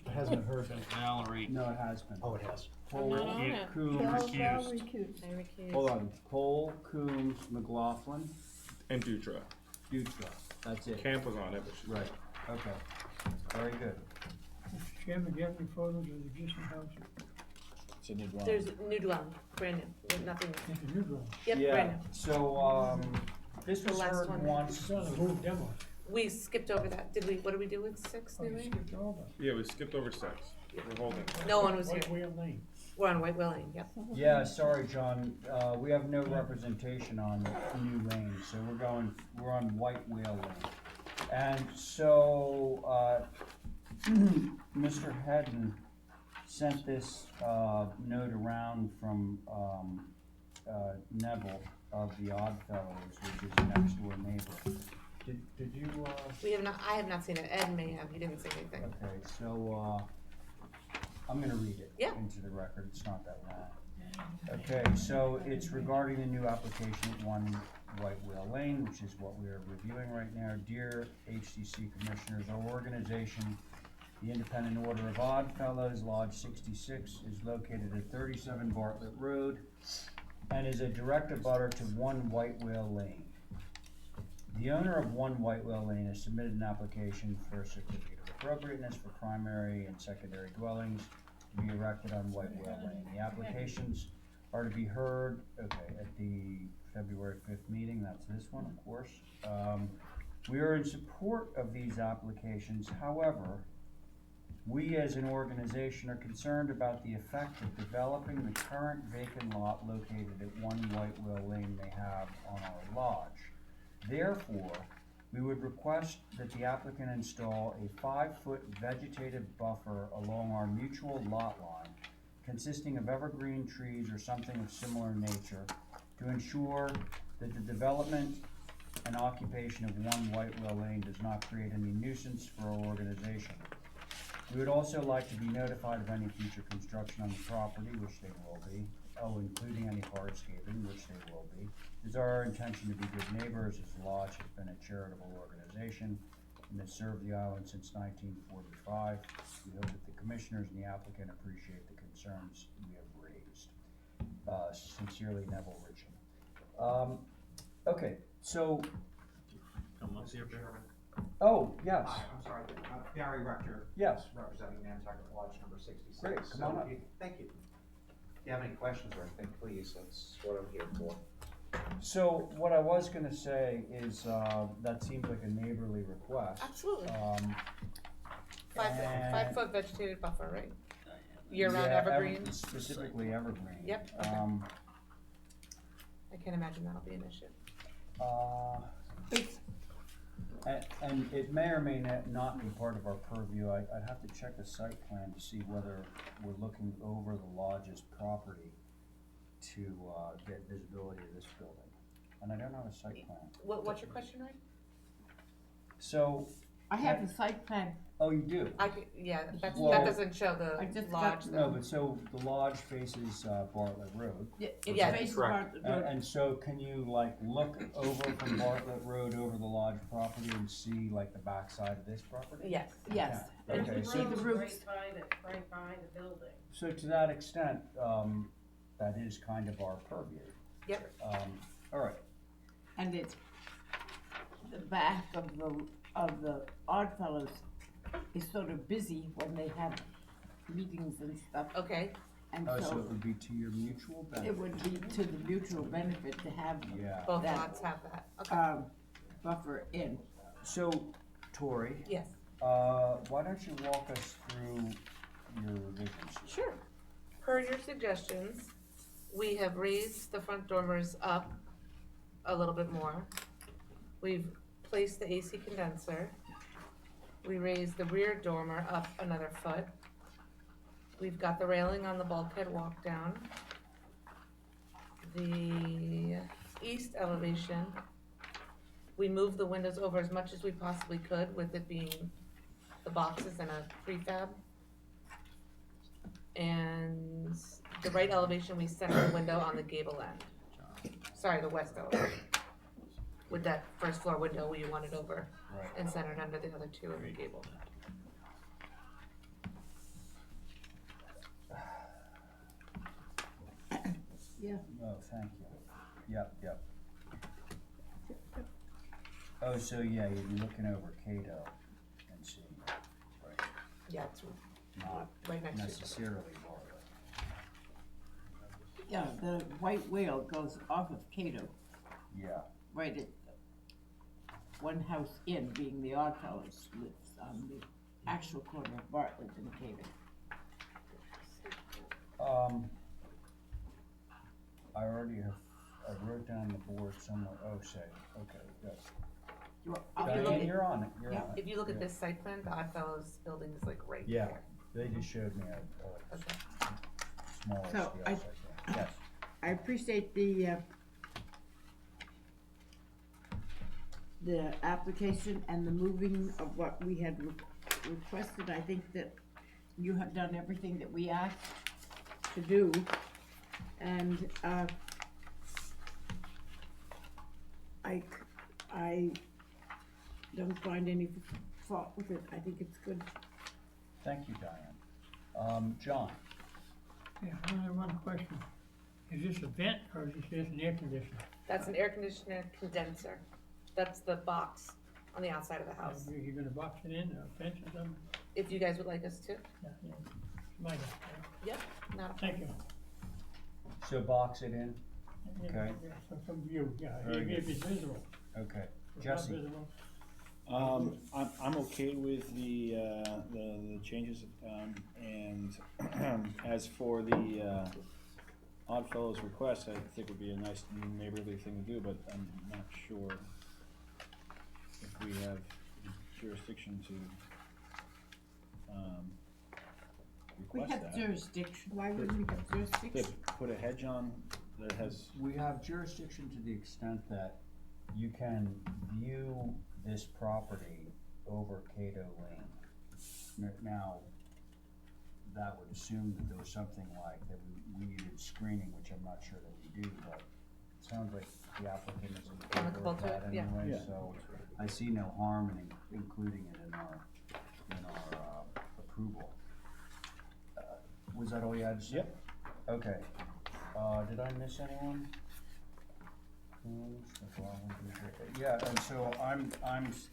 It hasn't been heard. Valerie. No, it has been. Oh, it has. Cole, I'm not on it. Coombs, I recuse. hold on, Cole, Coombs, McLaughlin, And Dutra. Dutra, that's it. Camp was on it, but she's Right, okay, very good. Mr. Chairman, do you have any photos of the existing house? It's a new dwelling. There's a new dwelling, brand new, nothing, It's a new dwelling. yep, Yeah, brand new. so, this The was last heard one. once. It's on a roof demo. We skipped over that, did we, what did we do with 6 Oh, New you Lane? skipped over. yeah, we skipped over 6. We're holding. No one was here, White Whale Lane. we're on White Whale Lane, yep. Yeah, sorry, John, we have no representation on New Lane, so we're on White Whale Lane. And so, Mr. Hedden sent this, note around from, Neville of the Odd Fellows, which is next door neighbor. Did you, We have not, I have not seen it, Ed may have, he didn't say anything. okay, so, I'm gonna read it Yeah. into the record, it's not that long. Okay, so it's regarding the new application at 1 White Whale Lane, which is what we are reviewing right now. Dear HCC Commissioners, our organization, the Independent Order of Odd Fellows, Lodge 66, is located at 37 Bartlett Road and is a direct abutter to 1 White Whale Lane. The owner of 1 White Whale Lane has submitted an application for a certificate of appropriateness for primary and secondary dwellings to be erected on White Whale Lane. The applications are to be heard, okay, at the February 5th meeting, that's this one, of course. We are in support of these applications, however, we as an organization are concerned about the effect of developing the current vacant lot located at 1 White Whale Lane may have on our lodge. Therefore, we would request that the applicant install a 5-foot vegetative buffer along our mutual lot line, consisting of evergreen trees or something of similar nature, to ensure that the development an occupation of one White Whale Lane does not create any nuisance for our organization. We would also like to be notified of any future construction on the property, which they will be, including any hardscaping, which they will be. It is our intention to be good neighbors, as the lodge has been a charitable organization and has served the island since 1945. We hope that the commissioners and the applicant appreciate the concerns we have raised. Sincerely, Neville Ritchie. Okay, so, Come up here, Barry. oh, yes, Hi, I'm sorry, Barry Rector. yes, Representing Nantucket Lodge number 66. Great, come on up. Thank you. If you have any questions or anything, please, that's what I'm here for. so what I was gonna say is, that seems like a neighborly request. Absolutely. And- 5 foot vegetated buffer, right? Year-round Yeah, evergreen. Specifically evergreen. Yep, okay. I can't imagine that'll be an issue. And it may or may not be part of our purview. I'd have to check the site plan to see whether we're looking over the lodge's property to get visibility of this building. And I don't have a site plan. What's your question, Ray? So, I have the site plan. oh, you do? Yeah, that Well, doesn't show the I just lodge No, though. but so the lodge faces Bartlett Road. Yeah, Faces correct. Bartlett Road. And so can you like look over from Bartlett Road over the lodge property and see like the backside of this property? yes. Yes. Yeah, And okay, you so- see the roofs. Right by the building. So to that extent, that is kind of our purview. Yep. All right, And it's the back of the Oddfellows is sort of busy when they have meetings and stuff. Okay, And so it so would be to your mutual it benefit. would be to the mutual benefit to have Yeah, both That- lots have that. Okay. buffer in. so Tori, Yes, why don't you walk us through your revisions? sure. Per your suggestions, we have raised the front dormers up a little bit more. We've placed the AC condenser. We raised the rear dormer up another foot. We've got the railing on the bulkhead walk down. The east elevation, we moved the windows over as much as we possibly could, with it being the boxes and a prefab. And the right elevation, we centered the window on the gable end. Sorry, the west elevation. With that first floor window we wanted over Right. and centered under the other two in the gable. Yeah. Oh, thank you. Yep. Oh, so yeah, you'd be looking over Cato and seeing, right, Yeah, it's not right next to each other. necessarily Bartlett. Yeah, the white whale goes off of Cato, Yeah, right at one house in, being the Oddfellows, lives on the actual corner of Bartlett and Cato. I already have, I wrote down the board somewhere, say, okay, good. Diane, you're on it, you're on it. If you look at Yeah. this site plan, the Oddfellows building is like right Yeah, there. they just showed me a Okay. smaller So scale I- site plan. Yes, I appreciate the application and the moving of what we had requested. I think that you have done everything that we asked to do. And, I don't find any fault with it. I think it's good. thank you, Diane. John, Yeah, I only have one question. Is this a vent or is this just an air conditioner? That's an air conditioner condenser. That's the box on the outside of the house. You're gonna box it in or fence or something? If you guys would like us to. Yeah. My God, Yep, not a thank you. so box it in, Yeah, Okay. yeah, from view, yeah, Very if it's visible. okay. If not Jesse, visible, I'm okay with the changes, and as for the Oddfellows request, I think would be a nice neighborly thing to do, but I'm not sure if we have jurisdiction to We request have that. jurisdiction. Why wouldn't we have jurisdiction? Put a hedge on that has, we have jurisdiction to the extent that you can view this property over Cato Lane. Now, that would assume that there was something like that we needed screening, which I'm not sure that we do, but it sounds like the applicant is in favor Amicable of to that it, yeah. anyway, Yeah. so I see no harm in including it in our approval. Was that all you had to say? Yep. Okay, did I miss anyone? Yeah, and so I'm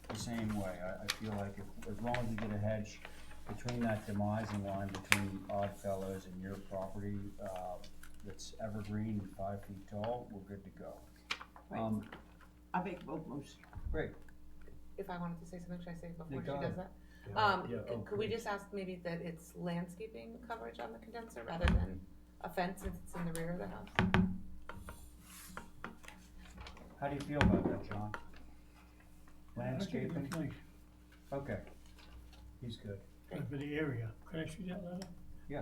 the same way, I feel like if, as long as we get a hedge between that demising line between Oddfellows and your property, that's evergreen and 5 feet tall, we're good to go. Right. I make both motions. Great. If I wanted to say something, should I say it Yeah, before go she ahead. does that? Yeah, oh, Could we please. just ask maybe that it's landscaping coverage on the condenser rather than a fence since it's in the rear of the house? How do you feel about that, John? I think it Landscaping? looks nice. Okay, he's good. Good for the area. Could I see that letter? Yeah.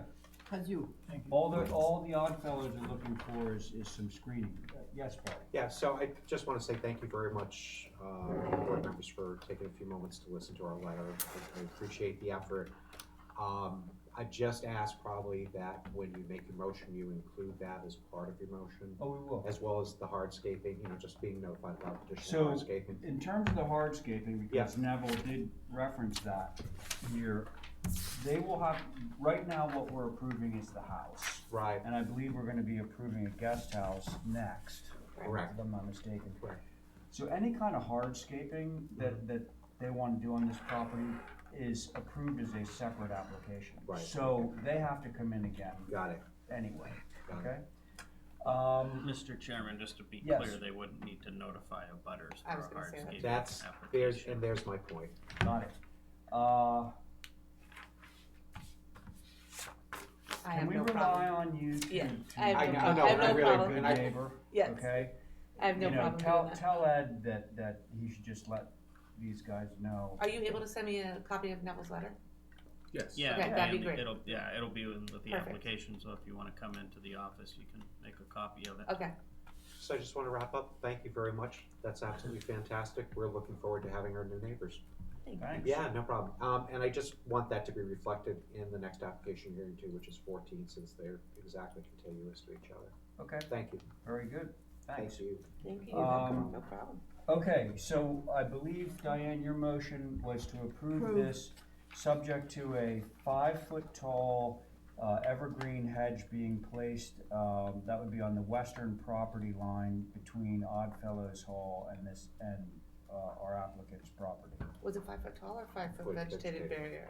Cause you. Thank you. All the Oddfellows are looking for is some screening. Yes, Paul? Yeah, so I just want to say thank you very much, board members, for taking a few moments to listen to our letter. I appreciate the effort. I just ask probably that when you make your motion, you include that as part of your motion. Oh, we will. As well as the hardscaping, just being notified about additional So, hardscaping. in terms of the hardscaping, because Yes. Neville did reference that here, they will have, right now what we're approving is the house. Right. And I believe we're gonna be approving a guest house next. Correct. If I'm not mistaken. Correct. So any kind of hardscaping that they wanna do on this property is approved as a separate application. Right. So they have to come in again Got it. anyway, Got okay? Mr. Chairman, just to be Yes. clear, they wouldn't need to notify abutters I for was a gonna say that. hardscape There's, application. and there's my point. Got it. I Can have we no rely problem. on you to? Yeah, to- I have I no know, problem. no, I have I no really- problem. Good and I- neighbor, Yes. okay? I have no You know, problem tell, doing that. tell Ed that he should just let these guys know. Are you able to send me a copy of Neville's letter? Yes. Yeah, Okay, that'd be and great. it'll be with the Perfect. application, so if you wanna come into the office, you can make a copy of it. Okay. So I just want to wrap up. Thank you very much. That's absolutely fantastic. We're looking forward to having our new neighbors. Thanks. Yeah, no problem. And I just want that to be reflected in the next application hearing too, which is 14, since they're exactly contiguous to each other. Okay, Thank you. very good, thanks. Thank you. Thank you. Um, No problem. Okay, so I believe, Diane, your motion was to approve this, subject to a 5-foot tall evergreen hedge being placed, that would be on the western property line between Oddfellows Hall and our applicant's property. Was it 5 foot tall or 5 foot Foot vegetated vegetated. barrier?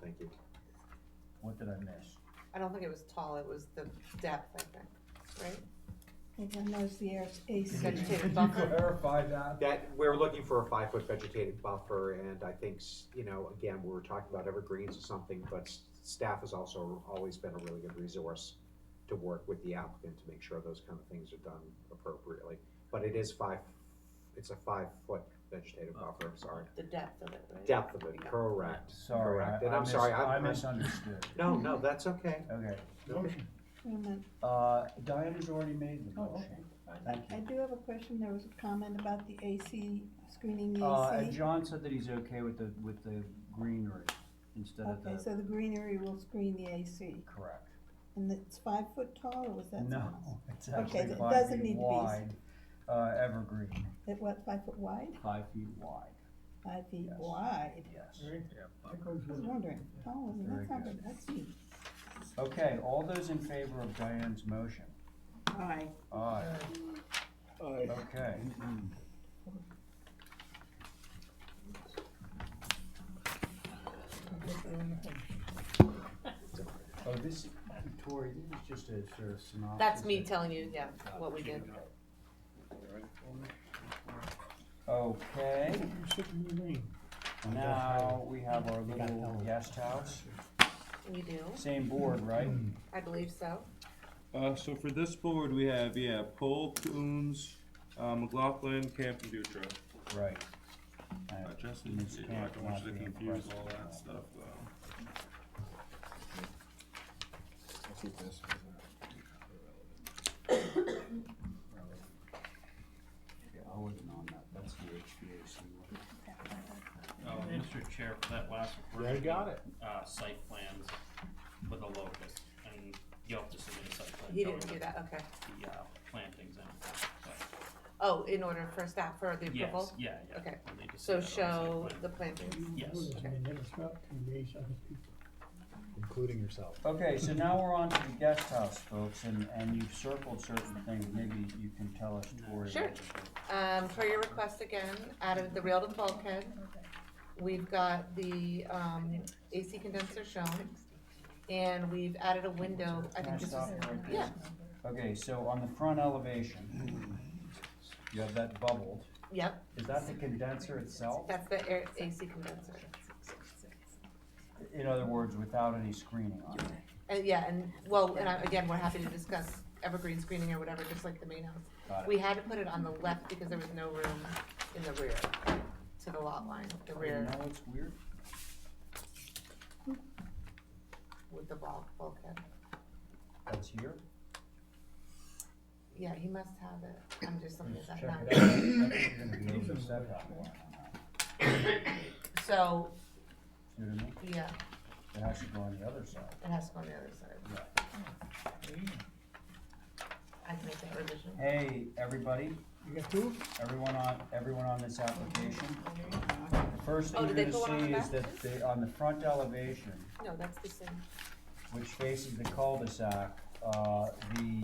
Thank you. What did I miss? I don't think it was tall, it was the depth, I think, right? And then there's the AC. Vegetated Could you buffer? clarify that? That, we're looking for a 5-foot vegetated buffer, and I think, again, we were talking about evergreens or something, but staff has also always been a really good resource to work with the applicant to make sure those kind of things are done appropriately. But it is it's a 5-foot vegetated buffer, sorry. The depth of it, right? Depth of it, correct. Sorry, Correct. I And I'm sorry, I I'm misunderstood. No, that's okay. Okay, Motion. Wait a minute. Diane has already made the Oh, motion. okay. Thank I you. do have a question. There was a comment about the AC, screening the And AC. John said that he's okay with the greenery instead of Okay, the, so the greenery will screen the AC. correct. And it's 5 foot tall, or was that No, something else? it's Okay, actually it 5 doesn't feet need to be- wide, evergreen, It what, 5 foot wide? 5 feet wide, 5 feet Yes. wide. yes. Right? That goes I was with it. wondering. Oh, Very that's not good. good. That's neat. Okay, all those in favor of Diane's motion? Aye. Aye. Okay. Oh, this, Tori, this is just a sort of synopsis. That's me telling you, yeah, what we did. Okay, You're sitting in the rain. now we have our little guest house, We do, same board, right? I believe so. So for this board, we have, Paul, Coombs, McLaughlin, Camp, and Dutra. Right. Justin, Ms. I Camp don't want not you to being confuse present. all that stuff, though. I'll keep this. Yeah, I wasn't on I got it. Site plans with a locus, and you'll have to submit a site plan. He didn't showing do that, okay. The, plantings and, but, Oh, in order for staff, for the approval? yes, yeah. Okay, We'll need to see so that on show site the plan. plantings. Yes. And then disrupt and engage other people. Including yourself. Okay, so now we're on to the guest house, folks, and you've circled certain things, maybe you can tell us, Tori. Sure. Per your request again, added the railed and bulkhead. We've got the, AC condenser shown, and we've added a window, I Can I think this is, stop you right there? yeah, Okay, so on the front elevation, you have that bubbled. yep, Is that the condenser itself? that's the AC condenser. In other words, without any screening on it? And yeah, and, well, and again, we're happy to discuss evergreen screening or whatever, just like the main house. Got it. We had to put it on the left because there was no room in the rear, to the lot line, the You rear know what's weird? with the bulkhead. That's here? Yeah, he must have it, I'm just looking at that Check now. it out. I think you're gonna be able to set that line on that. So, See what I mean? yeah, It has to go on the other side. it has to go on the other side. Yeah. I can make that revision. Hey, everybody, You got two? everyone on this application. The first Oh, thing you're did they gonna put one on see the is back? that on the front elevation, No, that's the same. which faces the cul-de-sac, the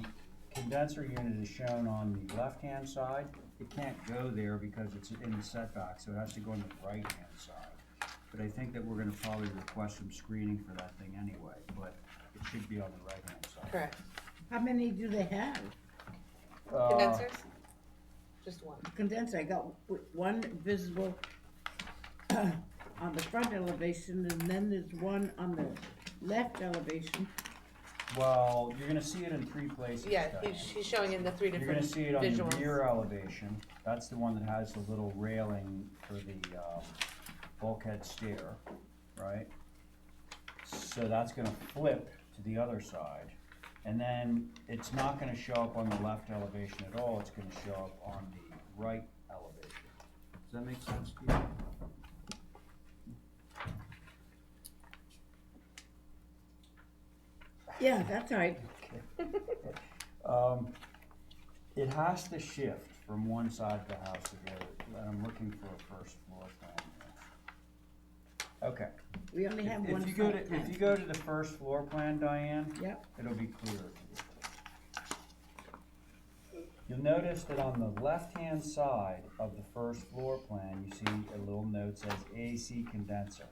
condenser unit is shown on the left-hand side. It can't go there because it's in the setback, so it has to go on the right-hand side. But I think that we're gonna probably request some screening for that thing anyway, but it should be on the right-hand side. Correct. How many do they have? Condensers? Just one. Condenser, I got one visible on the front elevation, and then there's one on the left elevation. Well, you're gonna see it in three places. Yeah, Diane. he's showing in the three You're different gonna see it on the visuals. rear elevation, that's the one that has the little railing for the bulkhead stair, right? So that's gonna flip to the other side, and then it's not gonna show up on the left elevation at all, it's gonna show up on the right elevation. Does that make sense to you? Yeah, that's right. It has to shift from one side of the house to the other, and I'm looking for a first floor plan here. Okay. We only have one If you go to, site plan. if you go to the first floor plan, Diane, Yep. it'll be clearer to you. You'll notice that on the left-hand side of the first floor plan, you see a little note says AC condenser.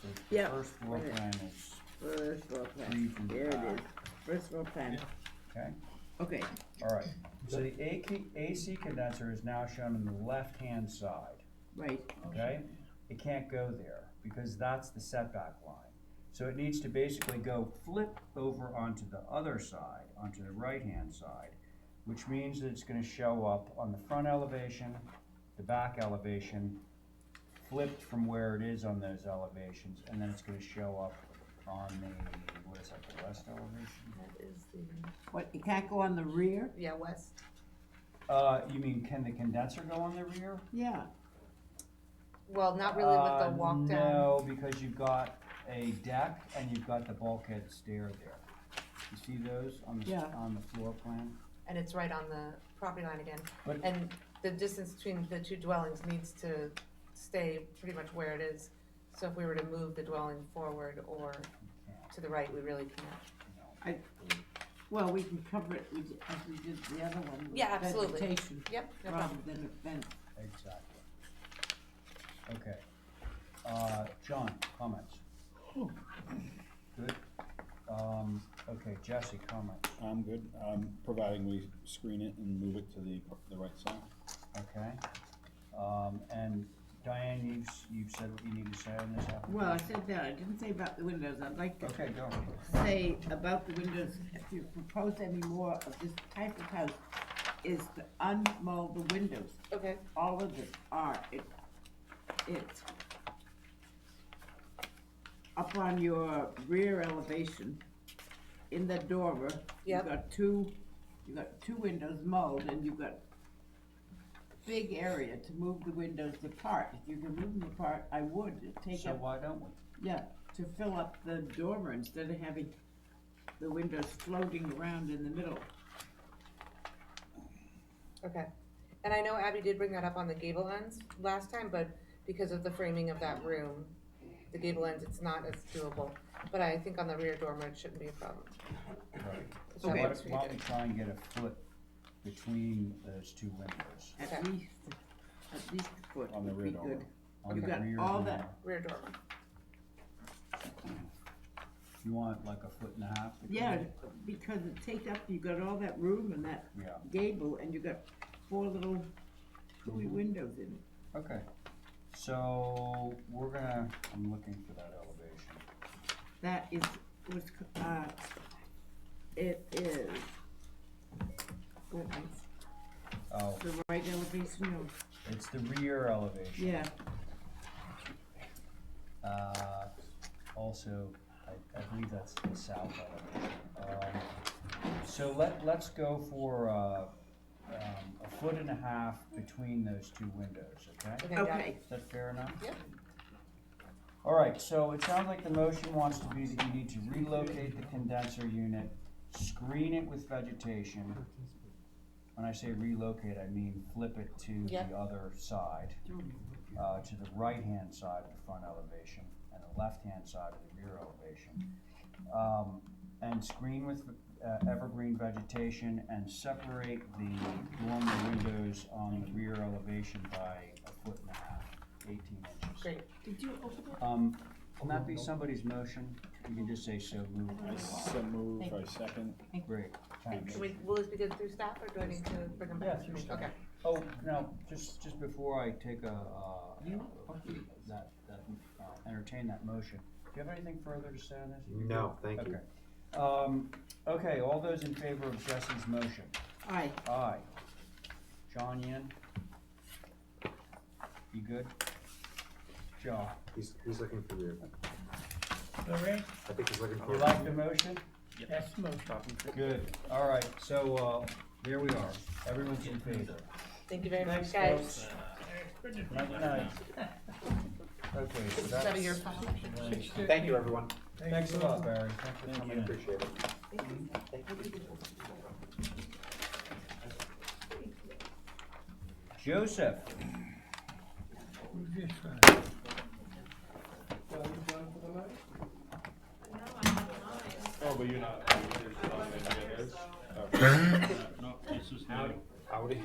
So the Yep. first floor Right. plan is First floor three plan, from the there it is, back. first floor plan, Okay, okay. alright, so the AC condenser is now shown on the left-hand side, Right, okay? It can't go there, because that's the setback line. So it needs to basically go flip over onto the other side, onto the right-hand side, which means that it's gonna show up on the front elevation, the back elevation, flipped from where it is on those elevations, and then it's gonna show up on the, what is that, the west elevation? That is the, what, it can't go on the rear? yeah, west. You mean, can the condenser go on the rear? Yeah, Well, not really with the walk down. No, because you've got a deck and you've got the bulkhead stair there. You see those on the, Yeah. on the floor plan? And it's right on the property line again. But- And the distance between the two dwellings needs to stay pretty much where it is. So if we were to move the dwelling forward or to the right, we really can't. well, we can cover it with, as we did the other one. with Yeah, absolutely. Vegetation, Yep, no rather problem. than a fence. Exactly. Okay. John, comments? Good? Okay, Jesse, comments? I'm good, providing we screen it and move it to the right side. Okay. And Diane, you've said what you need to say on this application? Well, I said that, I didn't say about the windows, I'd like to Okay, go. say about the windows, if you propose any more of this type of house, is to unmold the windows. Okay. All of them are, it's up on your rear elevation, in the dormer, Yep. you got two windows mold, and you've got big area to move the windows apart. If you can move them apart, I would take So up, why don't we? yeah, to fill up the dormer instead of having the windows floating around in the middle. Okay, and I know Abby did bring that up on the gable ends last time, but because of the framing of that room, the gable ends, it's not as doable. But I think on the rear dormer, it shouldn't be a problem. Right. If So that why works for why you, don't we Dave. try and get a foot between those two windows? Okay. At least a foot On the would rear be dormer. good. On You the got rear all dormer. that, Rear dormer. You want like a foot and a half? between yeah, it? because it take up, you got all that room and that Yeah, gable, and you got 4 little Mm-hmm. gooey windows in it. okay. So we're gonna, I'm looking for that elevation. That is, it is, Oh, the right elevation, no, it's the rear elevation. yeah, Also, I believe that's the south elevation. So let's go for, a foot and a half between those two windows, okay? okay. Is that fair enough? Yep. All right, so it sounds like the motion wants to be that you need to relocate the condenser unit, screen it with vegetation. When I say relocate, I mean flip it to Yep. the other side, to the right-hand side of the front elevation and the left-hand side of the rear elevation. And screen with evergreen vegetation and separate the dormer windows on the rear elevation by a foot and a half, 18 inches. Great. Did you open it? Can that be somebody's motion? You can just say so moved. So move, I second. Great, thanks. Will this be good through staff, or do I need to bring them back? Yeah, through staff. Okay. Oh, no, just before I take entertain that motion, do you have anything further to say on this? No, thank you. Okay. Okay, all those in favor of Jesse's motion? Aye. Aye. John Yin? You good? Joe? He's looking for you. Lorraine, I think he's looking for You like the motion? that's the motion. Good, all right, so, there we are, everyone's in favor. Thank you very much, Thanks, guys. folks. Night, night. Okay, so Is that that's. your file? Thank you, everyone. Thanks a lot, Barry, thanks for coming in. Appreciate it. Joseph? Who's this one? Oh, but you're not. No, this is new. Howdy.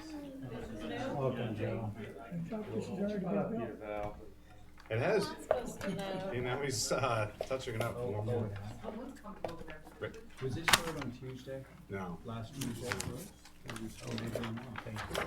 Welcome, Joe. I thought this is already been built. Val. It has. Supposed to know. You know, he's touching it up one more. Was this heard on Tuesday, No. last Tuesday? Oh, maybe I'm wrong. Thank you.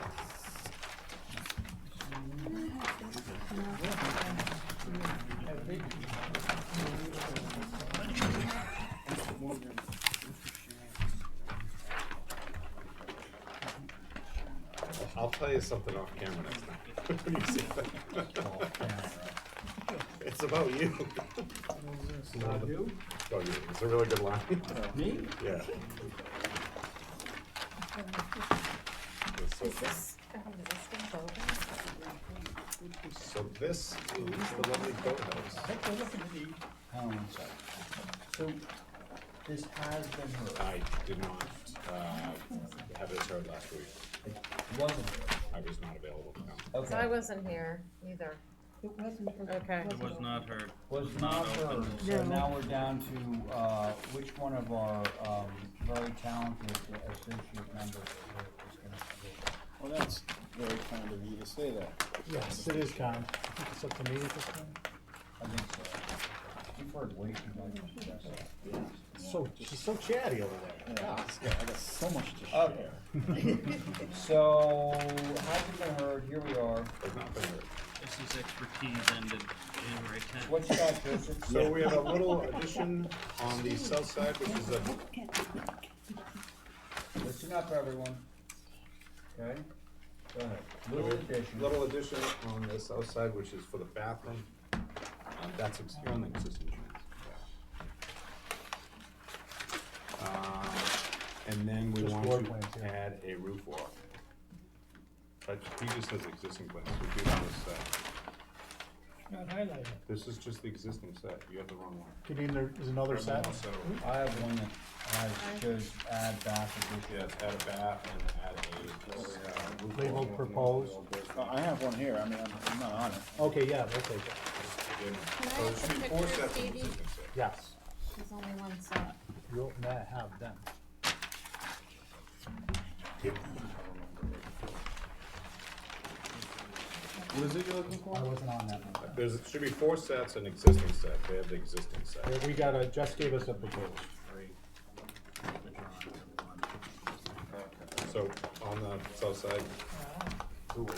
I'll tell you something off camera next time. When you see that. It's about you. About who? Oh, you. It's a really good line. Me? Yeah. Is this an existing building? So this is the lovely boathouse. Hold on one second. So, this has been heard. I did not have this heard last week. It wasn't heard. I was not available to come. So I wasn't here either. It wasn't. Okay. It was not heard. Was not heard, so No. now we're down to, which one of our, very talented associate members is gonna speak. Well, that's very kind of you to say that. Yes, it is kind. I think it's up to me at this time. I think so. You've heard way too much, Jessica. So, she's so chatty over there. Yeah, I got so much to share. Okay. So, hasn't been heard, here we are. Has not been heard. This is expertise ended January 10th. What you got, Joseph? So we have a little addition on the south side, which is a, Listen up, everyone. Okay? Go ahead. Little addition. little addition on the south side, which is for the bathroom. That's you're on the existing plans. And then we Just want floor to plans, yeah. add a roof walk. He just has existing plans, so we do have this set. Not highlighted. This is just the existing set, you have the wrong one. Can you, there's another set? I have one that shows add bath addition. Yes, add a bath and add a. Labeled proposed. I have one here, I mean, I'm not on it. Okay, yeah, we'll take it. Can I So have it the should be four picture, sets of Stevie? existing set. Yes, There's only one set. you'll have them. What is it you're looking for? I wasn't on that one. There's, it should be four sets and existing set, they have the existing set. Yeah, we got Jess gave us a proposal. So, on the south side. Do we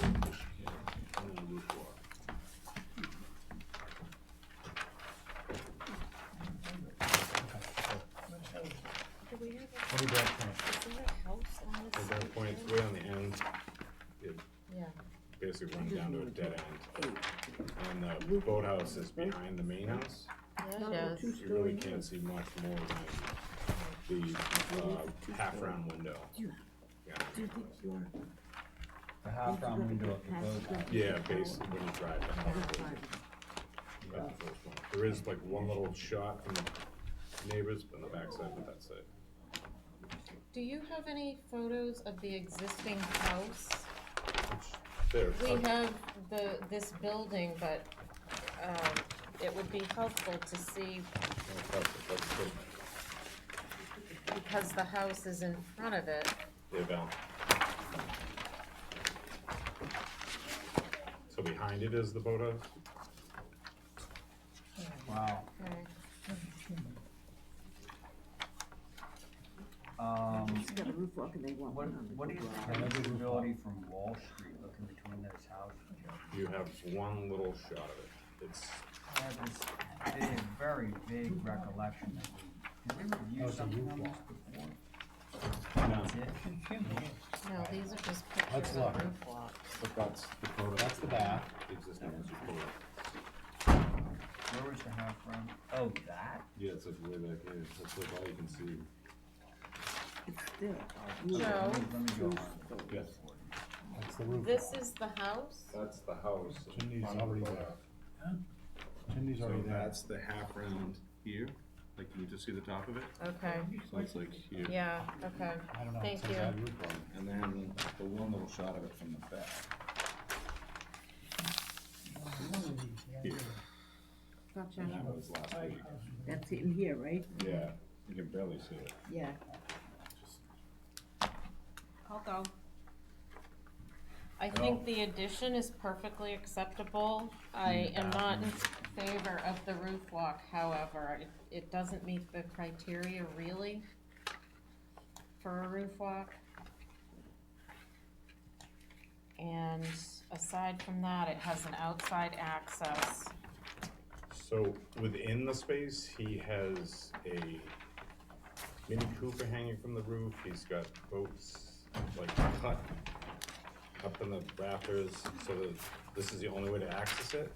have What do you got, Frank? is there a house on this And side? then points way on the end, it Yeah. basically runs down to a dead end. And the boathouse is behind the main house. Yeah, it does. You really can't see much more than the, half-round window. Yeah. The half round window of the boathouse. Yeah, basically, when you drive the house. That's the first one. There is like one little shot from the neighbors, but on the backside, but that's it. Do you have any photos of the existing house? There. We have this building, but, it would be helpful to see, because the house is in front of it. Yeah, Val. So behind it is the boathouse? Wow. Okay. Got a roof walk and they want What do you think of the visibility from Wall Street looking between those houses? You have one little shot of it. It's, I have this big, very vague recollection that did we review something on this before? no, That's it? No, these are just Let's pictures look. of roof walks. but that's the photo. That's the bath. The existing is your photo. Where was the half round? Oh, that? Yeah, it's like way back here. That's like all you can see. It's still. So, Let me go on. Yes. That's the roof. this is the house? That's the house. Chimney's on the already there. boathouse. Chimney's So already there. that's the half round here. Like, can you just see the top of it? Okay, So it's like here. yeah, okay, I don't know. thank it's a you. bad roof line. And then the one little shot of it from the back. Here. Gotcha. And that was last week. That's in here, right? Yeah, you can barely see it. Yeah. I'll go. I think the addition is perfectly acceptable. I am not in favor of the roof walk, however, it doesn't meet the criteria really for a roof walk. And aside from that, it has an outside access. So within the space, he has a Mini Cooper hanging from the roof. He's got boats like cut up in the rafters, so that this is the only way to access it.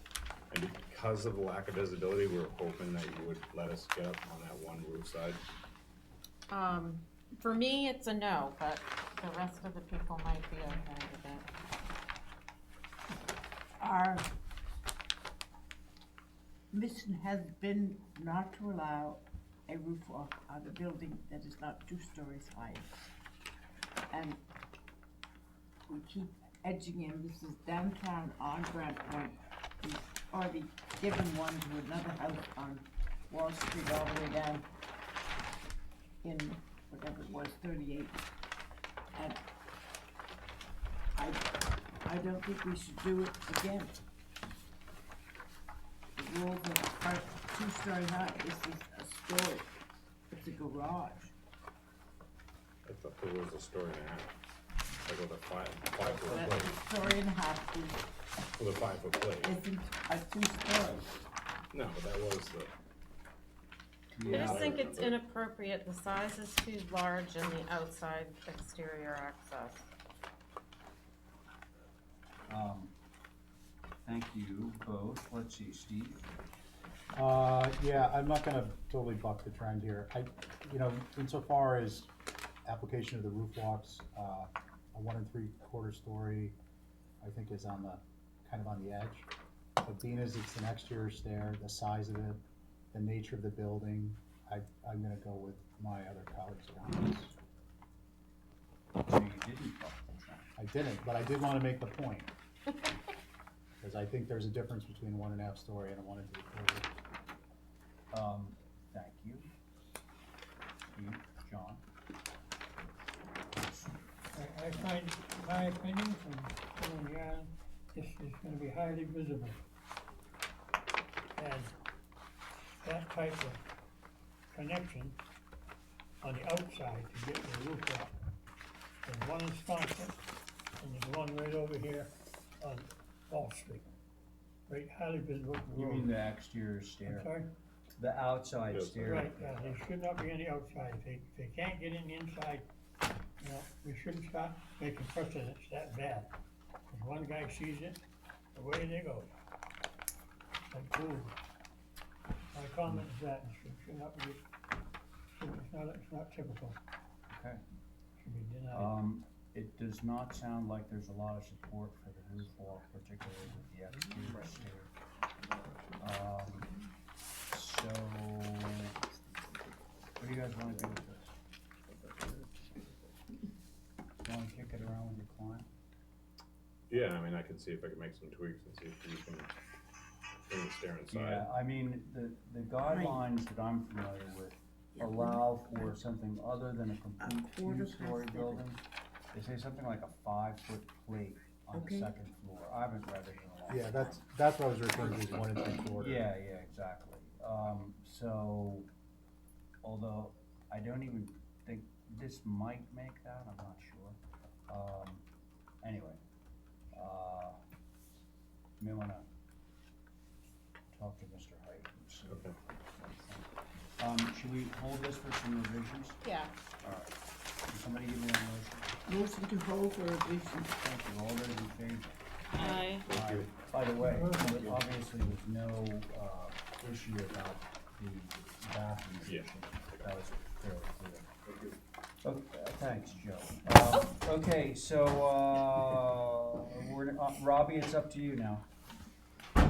And because of the lack of visibility, we were hoping that you would let us get up on that one roof side. For me, it's a no, but the rest of the people might be okay with it. Our mission has been not to allow a roof walk on a building that is not 2 stories high. And we keep edging in, this is downtown on Grant Point. We've already given one to another house on Wall Street all the way down in whatever it was, 38. And I don't think we should do it again. The walls are 2-story high, this is a story, it's a garage. I thought there was a story and a half, like with a five foot That plate, 1.5 is, with a 5 foot plate. isn't a 2-story. No, but that was the. I just think it's inappropriate, the size is too large and the outside exterior access. Thank you both. Let's see, Steve. Yeah, I'm not gonna totally buck the trend here. Insofar as application of the roof walks, a 1 3/4 story I think is on the, kind of on the edge. So being as it's an exterior stair, the size of it, the nature of the building, I'm gonna go with my other colleagues' comments. So you didn't talk about that? I didn't, but I did wanna make the point. Cause I think there's a difference between a 1.5 story and a 1 and 3/4. Thank you. Steve, John? I find, in my opinion, from going down, this is gonna be highly visible. And that type of connection on the outside to get the roof up. There's one in Sconset, and there's one right over here on Wall Street. Right, highly visible to the You road. mean the exterior stair? I'm sorry? The outside Yes. stair? Right, yeah, there should not be any outside. If they can't get in the inside, you know, we shouldn't start making precedents that bad. If one guy sees it, away they go. Like, boom. My comment is that it should not be, it's not typical. Okay. Should be denied. It does not sound like there's a lot of support for the roof wall, particularly with the exterior stair. So, what do you guys wanna do with this? Wanna kick it around with your client? Yeah, I mean, I can see if I can make some tweaks and see if you can bring the stair inside. Yeah, I mean, the guidelines that I'm familiar with allow for something other than a complete two-story building. They say something like a 5-foot plate on the second floor. I haven't read it in a long time. Yeah, that's what I was referring to as 1 and 3/4. Yeah, exactly. So, although I don't even think this might make that, I'm not sure. Anyway, you may wanna talk to Mr. Height and see. Okay. Should we hold this for some revisions? Yeah. Alright. Can somebody give me a motion? Motion to hold for revision. Thank you. All those in favor? Aye. Aye. By the way, there obviously was no, issue about the bathroom Yeah. issue. That was fairly clear. Okay, thanks, Joe. Okay, so, Robbie, it's up to you now. I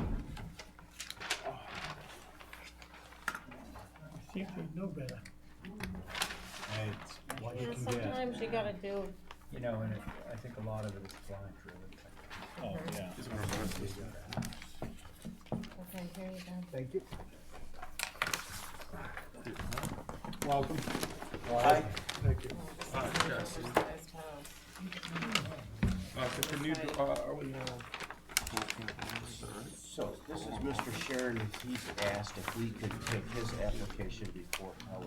think they know better. It's what you Yeah, can get. sometimes you gotta do, You know, and I think a lot of it is client driven. Oh, yeah. okay, here you go. Thank you. Welcome. Hi. Thank you. This guy's house. Can you, are we, So, this is Mr. Sharon, he's asked if we could take his application before ours.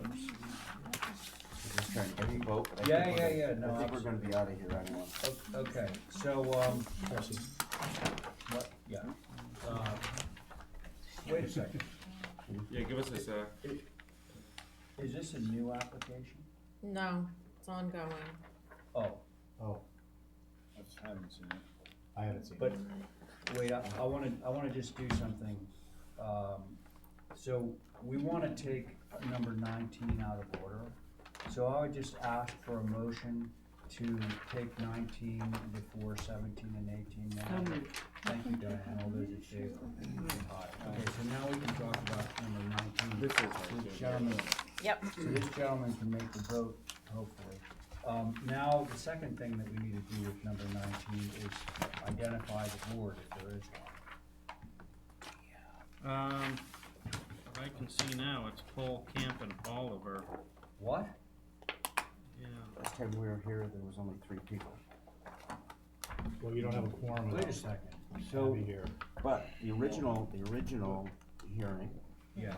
He's just trying to get the vote, but I Yeah, think we're yeah, gonna- no, I think we're gonna be out of here anyway. Okay, so, what, yeah, wait a second. yeah, give us a sec. Is this a new application? No, it's ongoing. Oh, I haven't seen it. I haven't seen but, it. wait, I wanna just do something. So, we wanna take number 19 out of order. So I would just ask for a motion to take 19 before 17 and 18 now. So moved. Thank you, Diane, all those in favor? Aye. Okay, so now we can talk about number 19. This is This gentleman, Yep. so this gentleman can make the vote, hopefully. Now, the second thing that we need to do with number 19 is identify the board, if there is one. I can see now, it's Paul, Camp, and Oliver. What? Yeah. Last time we were here, there was only 3 people. Well, you don't have a quorum Wait a without second. so So, be here. But the original hearing, yes,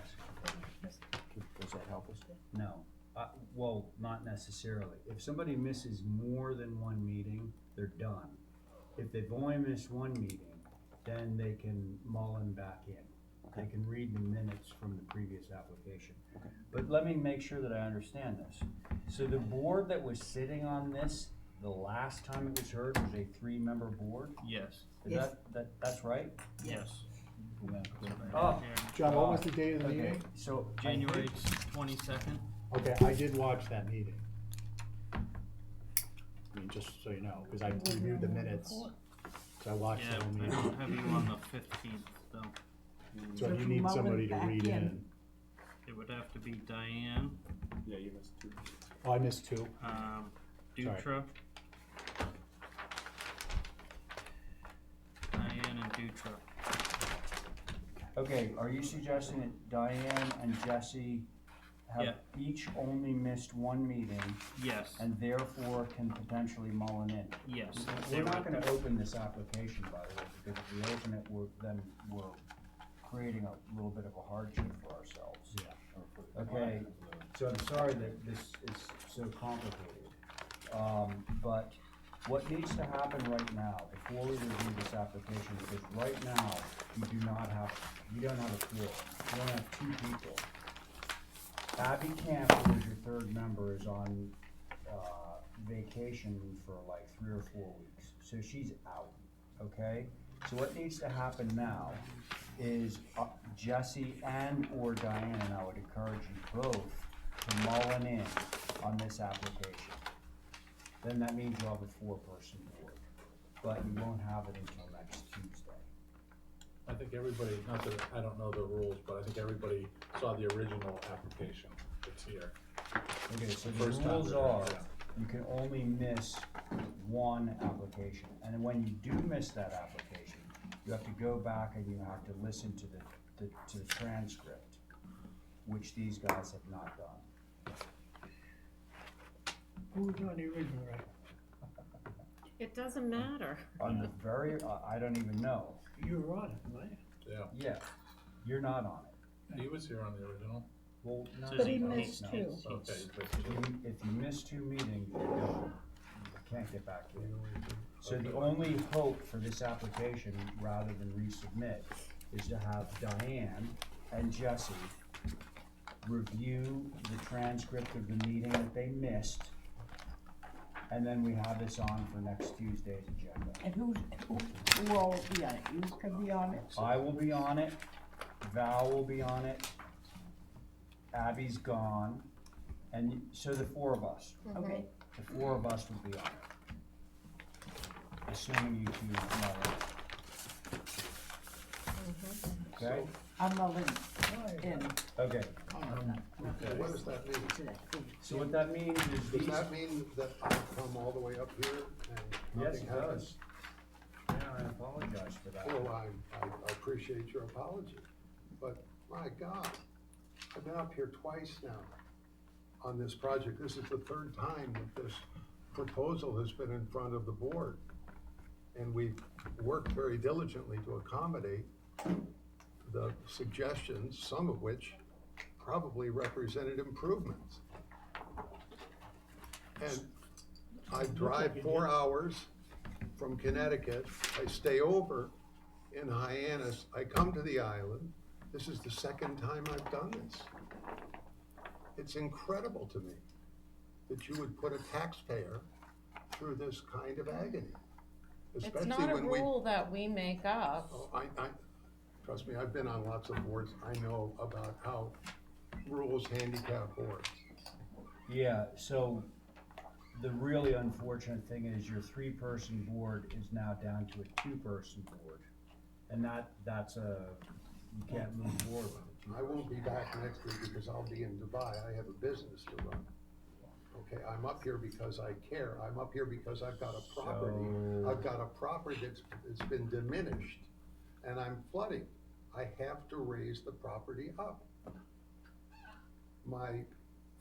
does that help us? no. Well, not necessarily. If somebody misses more than one meeting, they're done. If they've only missed one meeting, then they can mull in back in. They can read the minutes from the previous application. Okay. But let me make sure that I understand this. So the board that was sitting on this, the last time it was heard, was a 3-member board? Yes. Is Yes. that's right? Yes. Oh. John, what was the date of the Okay, meeting? so. I January think- 22nd. Okay, I did watch that meeting. I mean, just so you know, because I reviewed the minutes So I watched Yeah, the whole I meeting. don't have you on the 15th, though. So So you if need Mullen somebody to back read in. It would have to be Diane, Yeah, you missed two. Oh, I missed two. Dutra. Diane and Dutra. Okay, are you suggesting that Diane and Jesse Yeah. have each only missed one meeting Yes, and therefore can potentially mull in? yes. We're they not would. gonna open this application, by the way, because if we open it, we're creating a little bit of a hardship for ourselves. Yeah. Okay, so I'm sorry that this is so complicated. But what needs to happen right now, before we review this application, because right now, you don't have a quorum, you don't have two people. Abby Camp, who is your third member, is on, vacation for like 3 or 4 weeks, so she's out, okay? So what needs to happen now is Jesse and or Diane, and I would encourage you both to mull in on this application. Then that means you'll have a 4-person board, but you won't have it until next Tuesday. I think everybody, not that, I don't know the rules, but I think everybody saw the original application that's here. Okay, so the First time rules reader, are, yeah. you can only miss one application, and when you do miss that application, you have to go back and you have to listen to the transcript, which these guys have not done. Who was on the original, right? It doesn't matter. On the very, I don't even know. You were on it, right? Yeah, Yeah, you're not on it. he was here on the original. Well, no, But he no, missed no. two. Okay, If you miss 2 meetings, you can't get back in. So the only hope for this application, rather than resubmit, is to have Diane and Jesse review the transcript of the meeting that they missed, and then we have this on for next Tuesday's agenda. And who all will be on it? You can be on it? I will be on it, Val will be on it, Abby's gone, and so the 4 of us. Okay. The 4 of us will be on it. Assuming you two mull in. Okay? I'm Mullen in. Okay, What does that mean? so what that means is Does these. that mean that I come all the way up here and Yes, nothing it happens? does. Yeah, I apologize for that. Well, I appreciate your apology, but my God, I've been up here twice now on this project. This is the 3rd time that this proposal has been in front of the board. And we've worked very diligently to accommodate the suggestions, some of which probably represented improvements. And I drive 4 hours from Connecticut, I stay over in Hyannis, I come to the island. This is the 2nd time I've done this. It's incredible to me that you would put a taxpayer through this kind of agony. It's Especially not a when we. rule that we make up. Oh, trust me, I've been on lots of boards, I know about how rules handicap boards. Yeah, so the really unfortunate thing is your 3-person board is now down to a 2-person board. And that's you can't move forward with it. I won't be back next week because I'll be in Dubai, I have a business to run. Okay, I'm up here because I care, I'm up here because I've got a property, I've got a property that's been diminished, and I'm flooding. I have to raise the property up. My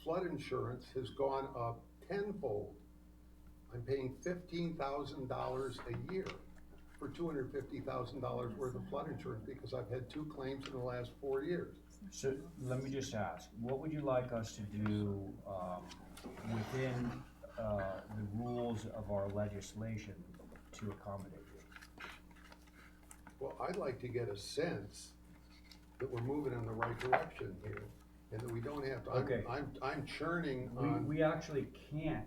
flood insurance has gone up tenfold. I'm paying $15,000 a year for $250,000 worth of flood insurance because I've had 2 claims in the last 4 years. So let me just ask, what would you like us to do within the rules of our legislation to accommodate you? Well, I'd like to get a sense that we're moving in the right direction here, and that we don't have to, Okay. I'm churning on. We actually can't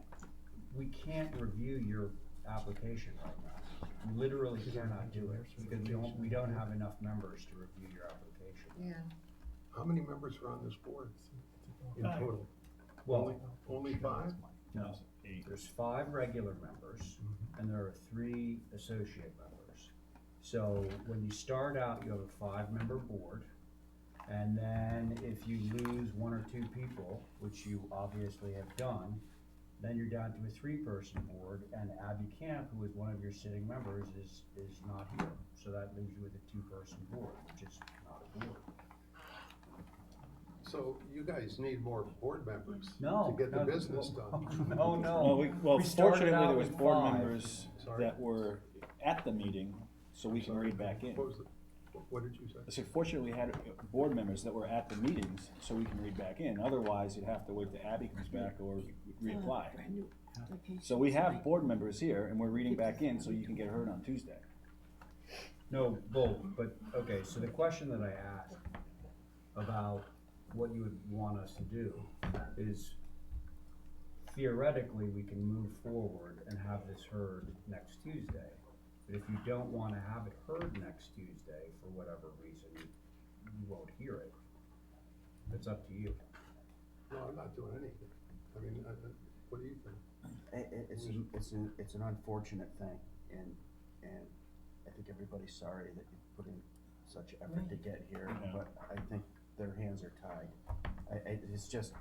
review your application right now. We literally cannot do it, because we don't have enough members to review your application. Yeah. How many members are on this board in 5. total? Well, Only 5? no, there's 5 regular members, and there are 3 associate members. So when you start out, you have a 5-member board. And then if you lose 1 or 2 people, which you obviously have done, then you're down to a 3-person board, and Abby Camp, who is one of your sitting members, is not here. So that leaves you with a 2-person board, which is not a board. So you guys need more board members No, to get the no, business done. No, no. Well, We started fortunately, out there was with board 5. members Sorry? that were at the meeting, so we can read back in. What did you say? I said, fortunately, we had board members that were at the meetings, so we can read back in. Otherwise, you'd have to wait till Abby comes back or reapply. So we have board members here, and we're reading back in, so you can get heard on Tuesday. No, Bull, but, okay, so the question that I asked about what you would want us to do is theoretically, we can move forward and have this heard next Tuesday. But if you don't wanna have it heard next Tuesday, for whatever reason, you won't hear it. It's up to you. No, I'm not doing anything. I mean, what do you think? It's an unfortunate thing, and I think everybody's sorry that you put in such effort to get here, but I think their hands are tied. It's just,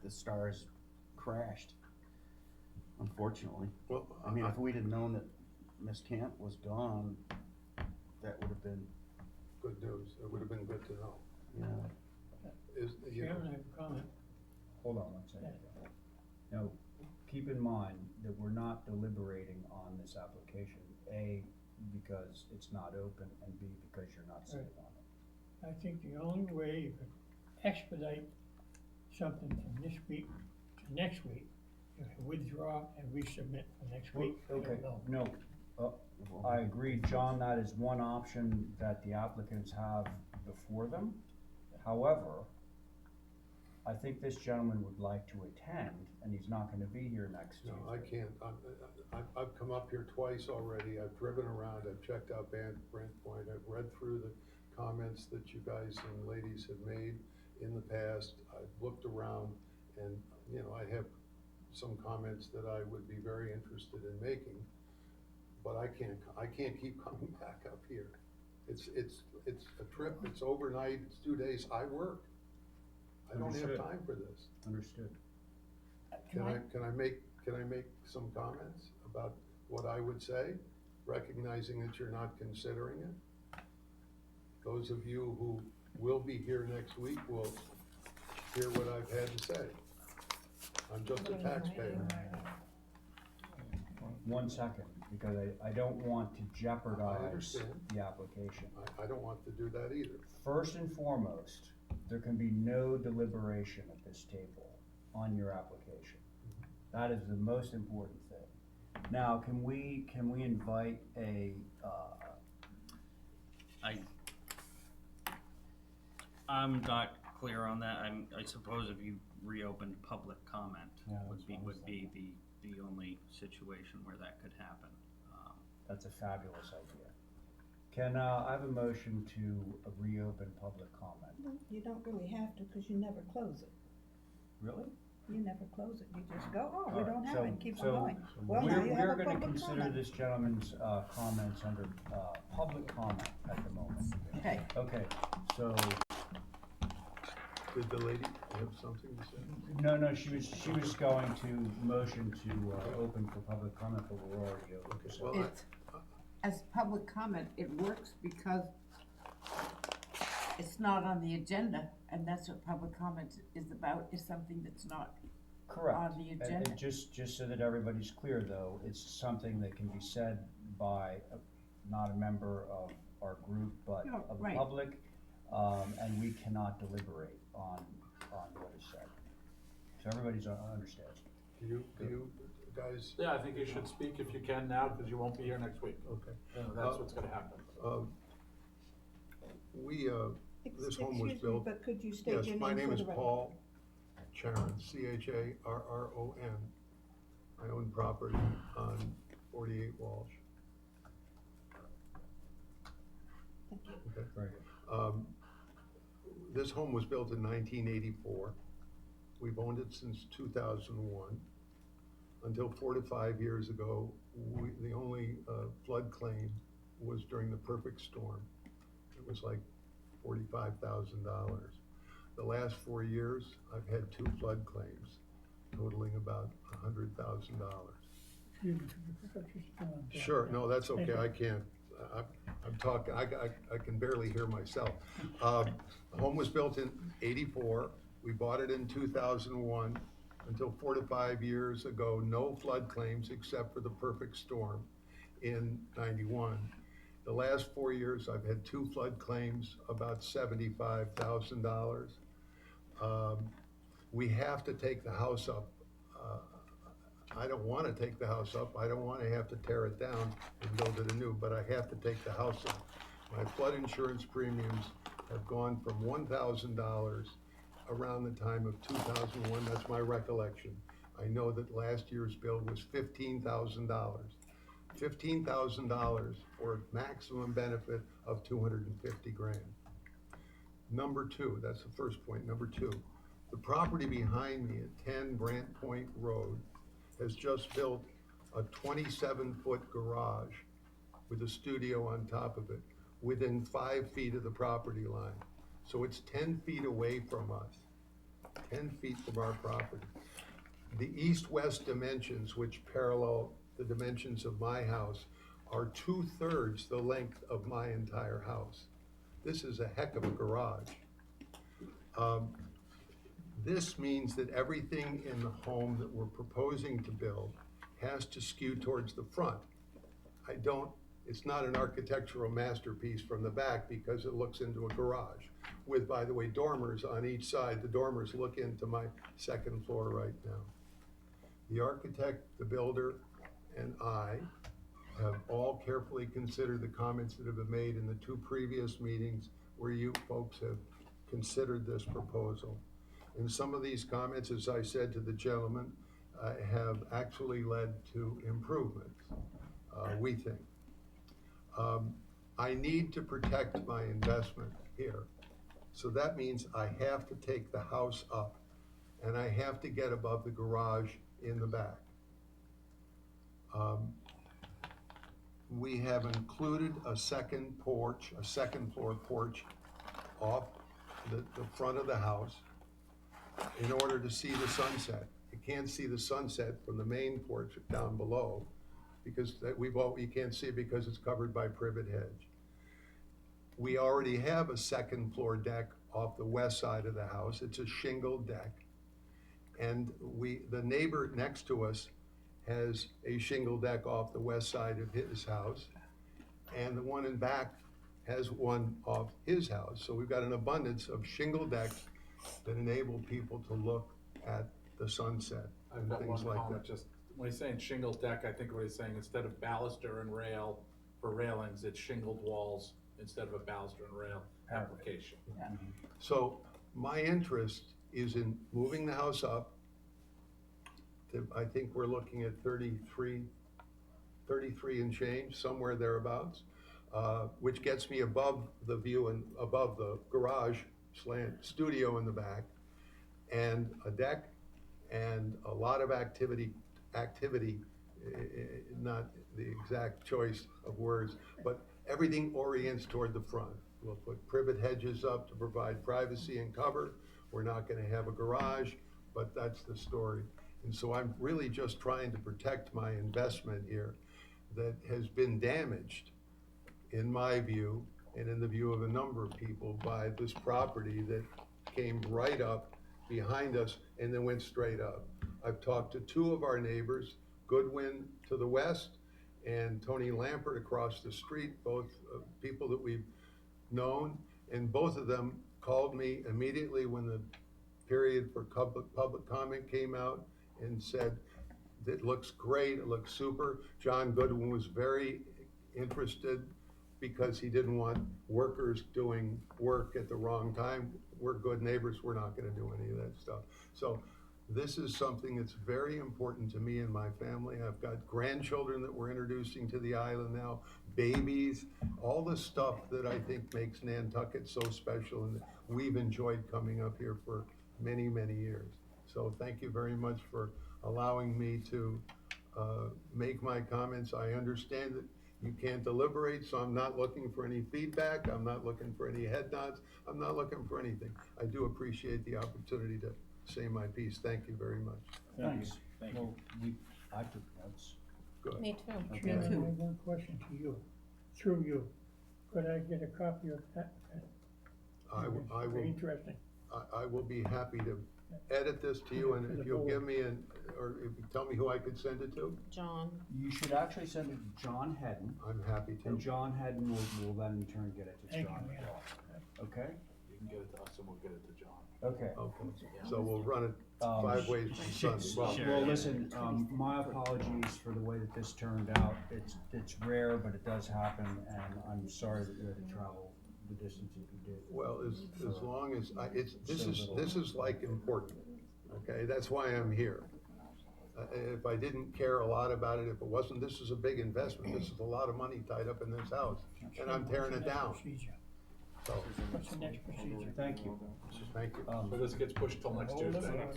the stars crashed, unfortunately. Well, I mean, if we'd have known that Miss Camp was gone, that would have been. Good news. It would have been good to know. Yeah. Chairman, I have a comment. Hold on one second. Now, keep in mind that we're not deliberating on this application, A, because it's not open, and B, because you're not sitting on it. I think the only way you could expedite something from this week to next week, you can withdraw and resubmit for next week. I don't Okay, know. no, I agree, John, that is one option that the applicants have before them. However, I think this gentleman would like to attend, and he's not gonna be here next Tuesday. No, I can't. I've come up here twice already. I've driven around. I've checked out Brent Point. I've read through the comments that you guys and ladies have made in the past. I've looked around, and, you know, I have some comments that I would be very interested in making, but I can't keep coming back up here. It's a trip, it's overnight, it's 2 days, I work. I don't have Understood. time for this. Understood. Can I make some comments about what I would say, recognizing that you're not considering it? Those of you who will be here next week will hear what I've had to say. I'm just a taxpayer. 1 second, because I don't want to I jeopardize understand. the application. I don't want to do that either. First and foremost, there can be no deliberation at this table on your application. That is the most important thing. Now, can we invite I'm not clear on that. I suppose if you reopened public comment would be the only situation where that could happen. That's a fabulous idea. Can, I have a motion to reopen public comment? Well, you don't really have to, because you never close it. Really? You never close it. You just go, oh, we All right, don't have so- it, keep so on going. Well, now you have We're a gonna public consider comment. this gentleman's, comments under, public comment at the moment. Okay. Okay, so, Did the lady have something to say? no, she was going to motion to, open for public comment, but we're already open. so- Well, It's, as public comment, it works because it's not on the agenda, and that's what public comment is about, is something that's not Correct. on the And agenda. just so that everybody's clear, though, it's something that can be said by not a member of our group, but No, of the right. public, and we cannot deliberate on what is said. So everybody's understands. Do you guys? Yeah, I think you should speak if you can now, because you won't be here next week. Okay. That's what's gonna happen. This home was Excuse me, built. but could you state your Yes, my name name for is the record? Paul Charon, Charron. I own property on 48 Walsh. Thank you. Okay. Very good. This home was built in 1984. We've owned it since 2001. Until 4 to 5 years ago, the only flood claim was during the perfect storm. It was like $45,000. The last 4 years, I've had 2 flood claims totaling about $100,000. Excuse me, could you pick up just a moment? Sure, no, that's Thank okay, you. I can't, I'm talking, I can barely hear myself. The home was built in '84, we bought it in 2001. Until 4 to 5 years ago, no flood claims except for the perfect storm in '91. The last 4 years, I've had 2 flood claims, about $75,000. We have to take the house up. I don't wanna take the house up, I don't wanna have to tear it down and build it anew, but I have to take the house up. My flood insurance premiums have gone from $1,000 around the time of 2001, that's my recollection. I know that last year's bill was $15,000. $15,000 for a maximum benefit of 250 grand. Number two, that's the first point. Number two, the property behind me at 10 Brant Point Road has just built a 27-foot garage with a studio on top of it within 5 feet of the property line. So it's 10 feet away from us, 10 feet from our property. The east-west dimensions, which parallel the dimensions of my house, are 2/3 the length of my entire house. This is a heck of a garage. This means that everything in the home that we're proposing to build has to skew towards the front. It's not an architectural masterpiece from the back because it looks into a garage with, by the way, dormers on each side. The dormers look into my second floor right now. The architect, the builder, and I have all carefully considered the comments that have been made in the 2 previous meetings where you folks have considered this proposal. And some of these comments, as I said to the gentleman, have actually led to improvements, we think. I need to protect my investment here. So that means I have to take the house up and I have to get above the garage in the back. We have included a second floor porch off the front of the house in order to see the sunset. You can't see the sunset from the main porch down below because you can't see it because it's covered by privet hedge. We already have a second floor deck off the west side of the house. It's a shingle deck. And the neighbor next to us has a shingle deck off the west side of his house. And the one in back has one off his house. So we've got an abundance of shingle decks that enable people to look at the sunset I've and got one things like comment, that. just, when he's saying shingle deck, I think what he's saying, instead of baluster and rail for railings, it's shingled walls instead of a baluster and rail application. So my interest is in moving the house up to, I think we're looking at 33 and change, somewhere thereabouts, which gets me above the view and above the garage studio in the back, and a deck, and a lot of activity, not the exact choice of words, but everything orients toward the front. We'll put privet hedges up to provide privacy and cover. We're not gonna have a garage, but that's the story. And so I'm really just trying to protect my investment here that has been damaged, in my view, and in the view of a number of people, by this property that came right up behind us and then went straight up. I've talked to 2 of our neighbors, Goodwin to the west and Tony Lampert across the street, both people that we've known, and both of them called me immediately when the period for public comment came out and said, it looks great, it looks super. John Goodwin was very interested because he didn't want workers doing work at the wrong time. We're good neighbors, we're not gonna do any of that stuff. So this is something that's very important to me and my family. I've got grandchildren that we're introducing to the island now, babies, all the stuff that I think makes Nantucket so special, and we've enjoyed coming up here for many, many years. So thank you very much for allowing me to make my comments. I understand that You can't deliberate, so I'm not looking for any feedback, I'm not looking for any head nods, I'm not looking for anything. I do appreciate the opportunity to say my piece, thank you very much. Thanks. Well, I took notes. Good. Me too. Okay. Chairman, I have one question to you, through you. Could I get a copy of that? I Very will, interesting. I will be happy to edit this to you, and if you'll give me or if you tell me who I could send it to, John. You should actually send it to John Hedden, I'm happy and to. John Hedden will then in turn get it to Thank John you, as yeah. well. Okay? You can get it to us and we'll get it to John. Okay. Okay, so we'll run it 5 ways from Sunday. Well, listen, my apologies for the way that this turned out. It's rare, but it does happen, and I'm sorry that you had to travel the distance that you did. Well, as long as, this is like important, okay, that's why I'm here. If I didn't care a lot about it, if it wasn't, this is a big investment, this is a lot of money tied up in this house, and I'm tearing it down. So, What's the next procedure? Thank you. thank you. So this gets pushed till next Tuesday.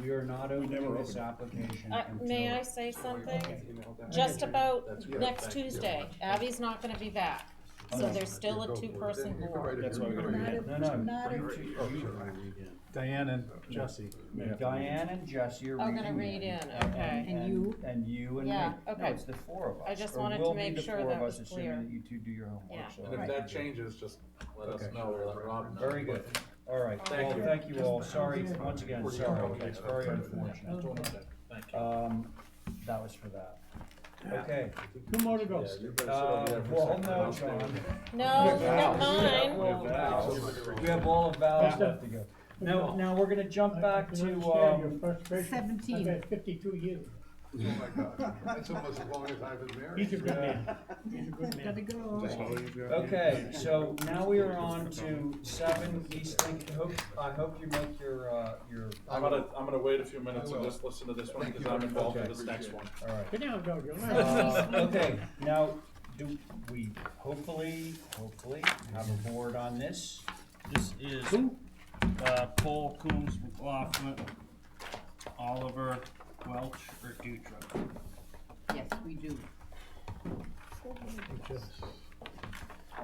We are not opening this application until. May I say something? Just about next Tuesday, Abby's not gonna be back, so there's still a two-person board. That's why we're gonna read it. No, you two, Diane and Jesse. Diane and Jesse are reading. Oh, gonna read in, okay. And you and me. Yeah, No, okay. it's the four of us. I just Or wanted will to be make the sure four that of us, was assuming clear. that you two do your homework, Yeah. so. And if that changes, just let us Okay. know, or let Rob know. Very good. All right, Thank well, you. thank you all. Sorry, once again, sorry. It's very unfortunate. Thank you. That was for that. Okay. Two more to go. Yeah, you better sit over there for a Well, second. no, I'll stay John. with you. No, you got mine. We have all of Val's left to go. Now we're gonna jump back to, Your frustration. 17. I've had 52 years. Oh my God, that's almost as long as I was married. He's a good man. He's a good man. Gotta go. okay, so now we are on to 7 East Lincoln. I hope you make your. I'm gonna wait a few minutes I and will. just listen to this one, Thank because you I'm very involved in much. this next one. All right. Sit down, Joe. Okay, now, do we hopefully have a board on this? This is, Paul Coombs, McLaughlin, Oliver, Welch, or Dutra. Yes, we do. I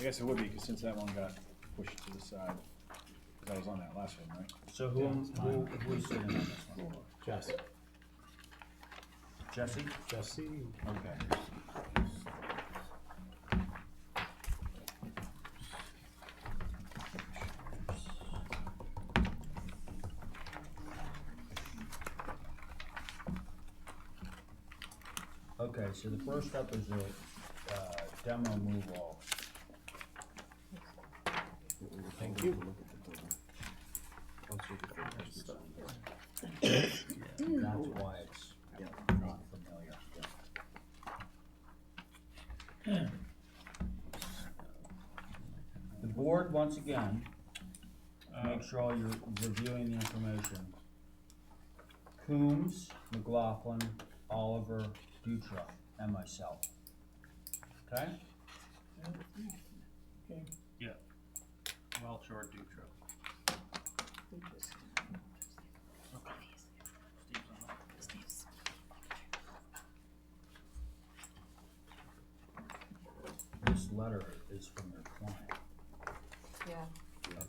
guess it would be, because since that one got pushed to the side, because I was on that last one, right? So who's sitting on this one? Jesse. Jesse? Jesse. Okay. Okay, so the first up is a demo move off. Thank you. That's why it's not familiar. The board, once again, make sure all you're reviewing the information. Coombs, McLaughlin, Oliver, Dutra, and myself. Okay? Okay. Yeah. Welch or Dutra. This letter is from your client. Yeah. Okay.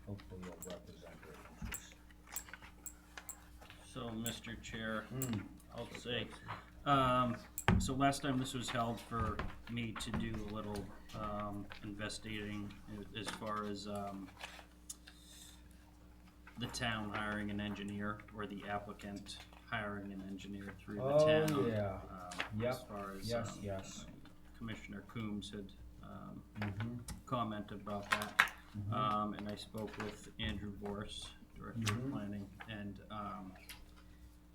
Hopefully you'll represent your interests. So, Mr. Chair, I'll say, so last time this was held for me to do a little, investigating as far as, the town hiring an engineer, or the applicant hiring an engineer through the town. Oh, yeah. As far as, Yes. Commissioner Coombs had, Mhm. commented about that. And I spoke with Andrew Borse, Director of Planning, and,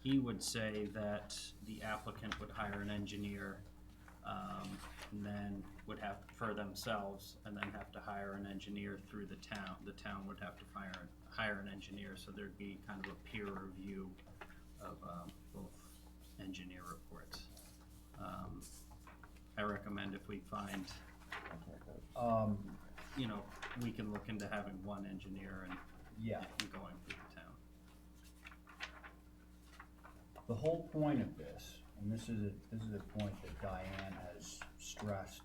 he would say that the applicant would hire an engineer, and then would have, for themselves, and then have to hire an engineer through the town. The town would have to hire an engineer, so there'd be kind of a peer review of, both engineer reports. I recommend if we find, you know, we can look into having one engineer and Yeah. going through the town. The whole point of this, and this is a point that Diane has stressed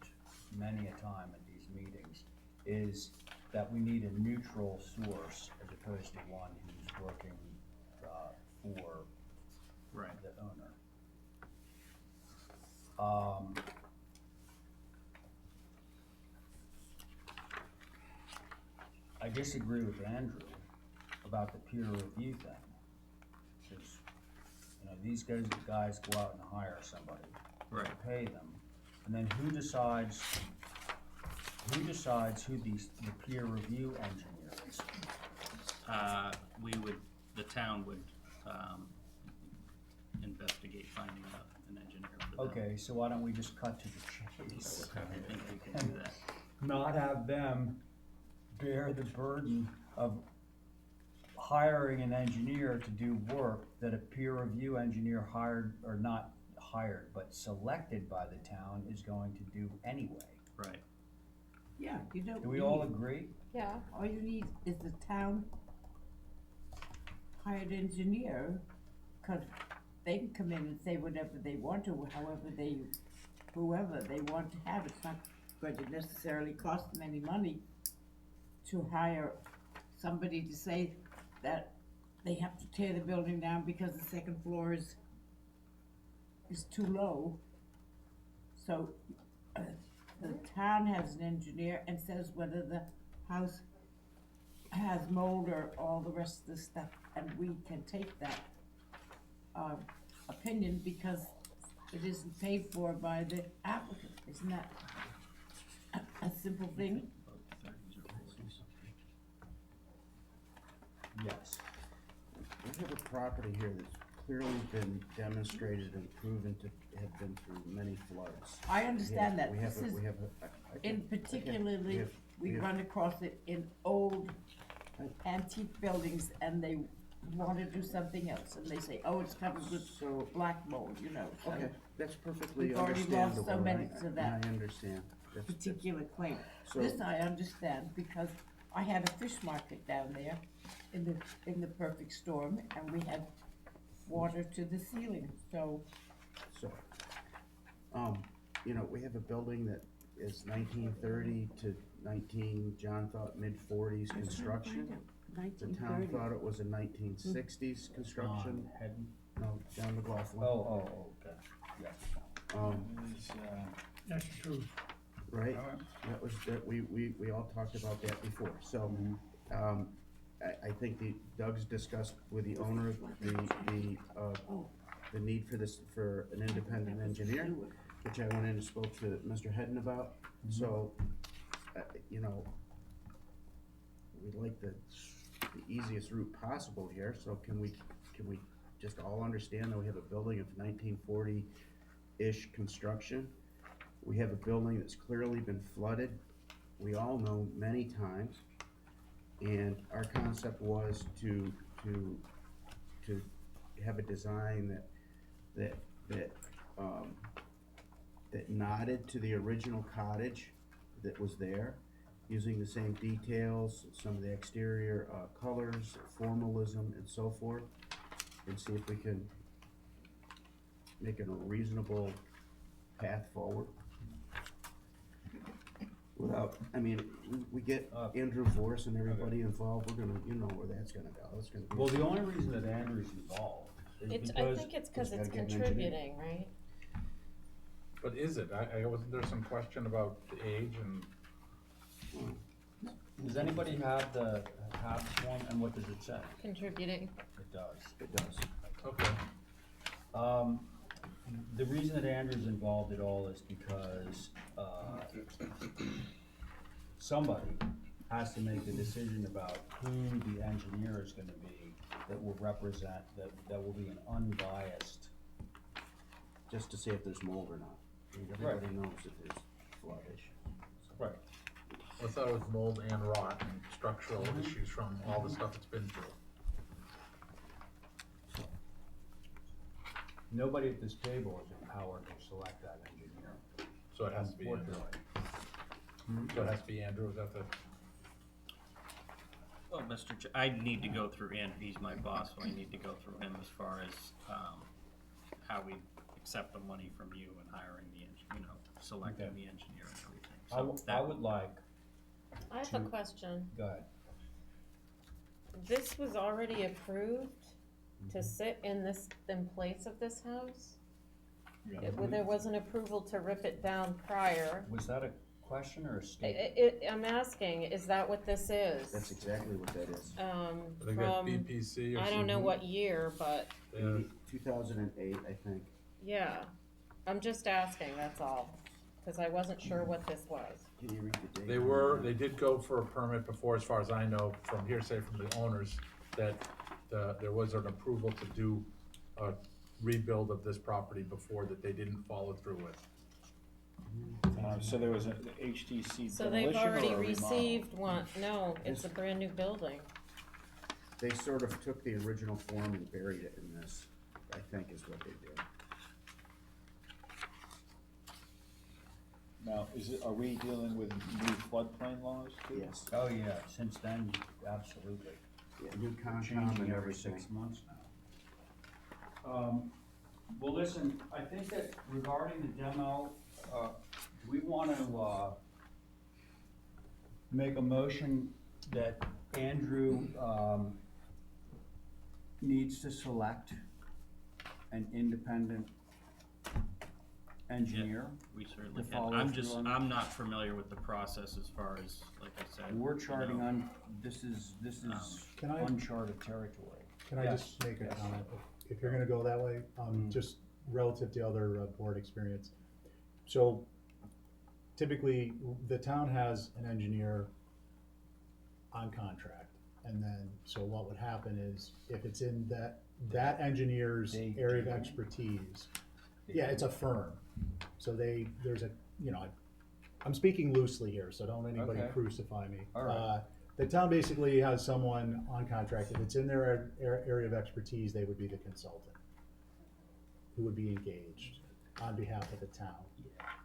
many a time at these meetings, is that we need a neutral source as opposed to one who's working, for the owner. I disagree with Andrew about the peer review thing. Because, you know, these guys go out and hire somebody. Right. Pay them, and then who decides who the peer review engineer is? The town would, investigate finding an engineer for them. Okay, so why don't we just cut to the chase? I think we can do that. Not have them bear the burden of hiring an engineer to do work that a peer review engineer hired, or not hired, but selected by the town is going to do anyway. Right. Yeah, you don't. Do we all agree? Yeah. All you need is the town hired engineer, cause they can come in and say whatever they want to, whoever they want to have. It's not going to necessarily cost them any money to hire somebody to say that they have to tear the building down because the second floor is too low. So, the town has an engineer and says whether the house has mold or all the rest of the stuff, and we can take that opinion because it isn't paid for by the applicant. Isn't that a simple thing? Yes. We have a property here that's clearly been demonstrated and proven to have been through many floods. I understand that. We have This a- is, we have a- in particularly, we run across it in old antique buildings, and they want to do something else, and they say, oh, it's covered with black mold, you know, so. Okay, that's perfectly We've already understandable. lost so many I- to that I understand. That's- particular claim. So- This I understand, because I had a fish market down there in the perfect storm, and we had water to the ceiling, so. So, you know, we have a building that is 1930 to John thought mid-40s construction. The town 1930. thought it was a 1960s construction. No, John McLaughlin. Okay, yeah. That's the truth. Right, we all talked about that before, so, I think Doug's discussed with the owner, the need for an independent engineer, which I went in and spoke to Mr. Hedden about, so, you know, we'd like the easiest route possible here, so can we just all understand that we have a building of 1940-ish construction? We have a building that's clearly been flooded, we all know many times, and our concept was to have a design that nodded to the original cottage that was there, using the same details, some of the exterior colors, formalism, and so forth, and see if we can make it a reasonable path forward. Without, I mean, we get Andrew Vorse and everybody involved, we're gonna, you know where that's gonna go, it's gonna be. Well, the only reason that Andrew's involved is It's, because. I think it's cause he's it's gotta get an engineer. contributing, right? But is it? Wasn't there some question about the age and? Does anybody have the form, and what does it say? Contributing. It does. It does. Okay. The reason that Andrew's involved at all is because, somebody has to make the decision about who the engineer is gonna be that will represent, that will be an unbiased. Just to see if there's mold or not. I mean, everybody knows that there's flood issues. Right. I thought it was mold and rot and structural issues from all the stuff it's been through. Nobody at this table is empowered to select that engineer. So it has to be Andrew. So it has to be Andrew, is that the? Well, I need to go through he's my boss, so I need to go through him as far as, how we accept the money from you and hiring the selecting Okay. the engineer and everything. I So w- I that- would like, I have a question. go ahead. This was already approved to sit in place of this house? There was an approval to rip it down prior. Was that a question or a statement? I'm asking, is that what this is? That's exactly what that is. They got From, BPC or I don't know something. what year, but, 2008, I think. yeah. I'm just asking, that's all, cause I wasn't sure what this was. Can you read the date? They did go for a permit before, as far as I know, from hearsay from the owners, that there was an approval to do a rebuild of this property before that they didn't follow through with. So there was a HTC So they've demolition already or a remodel? received one, no, it's a brand new building. They sort of took the original form and buried it in this, I think is what they did. Now, are we dealing with new floodplain laws too? Yes. Oh, yeah, since then, absolutely. Yeah, new Concom Changing and every everything. 6 months now. Well, listen, I think that regarding the demo, do we want to, make a motion that Andrew, needs to select an independent engineer? We certainly to can. follow through on- I'm not familiar with the process as far as, like I said. We're you charting know. on, this is Can I- uncharted territory. Can I Yes, just make a yes. comment? If you're gonna go that way, just relative to other board experience. So typically, the town has an engineer on contract. And then, so what would happen is, if it's in that engineer's They area of do. expertise, yeah, it's a firm. So there's a, I'm speaking loosely here, so don't anybody Okay. crucify me. All right. The town basically has someone on contract, if it's in their area of expertise, they would be the consultant who would be engaged on behalf of the town.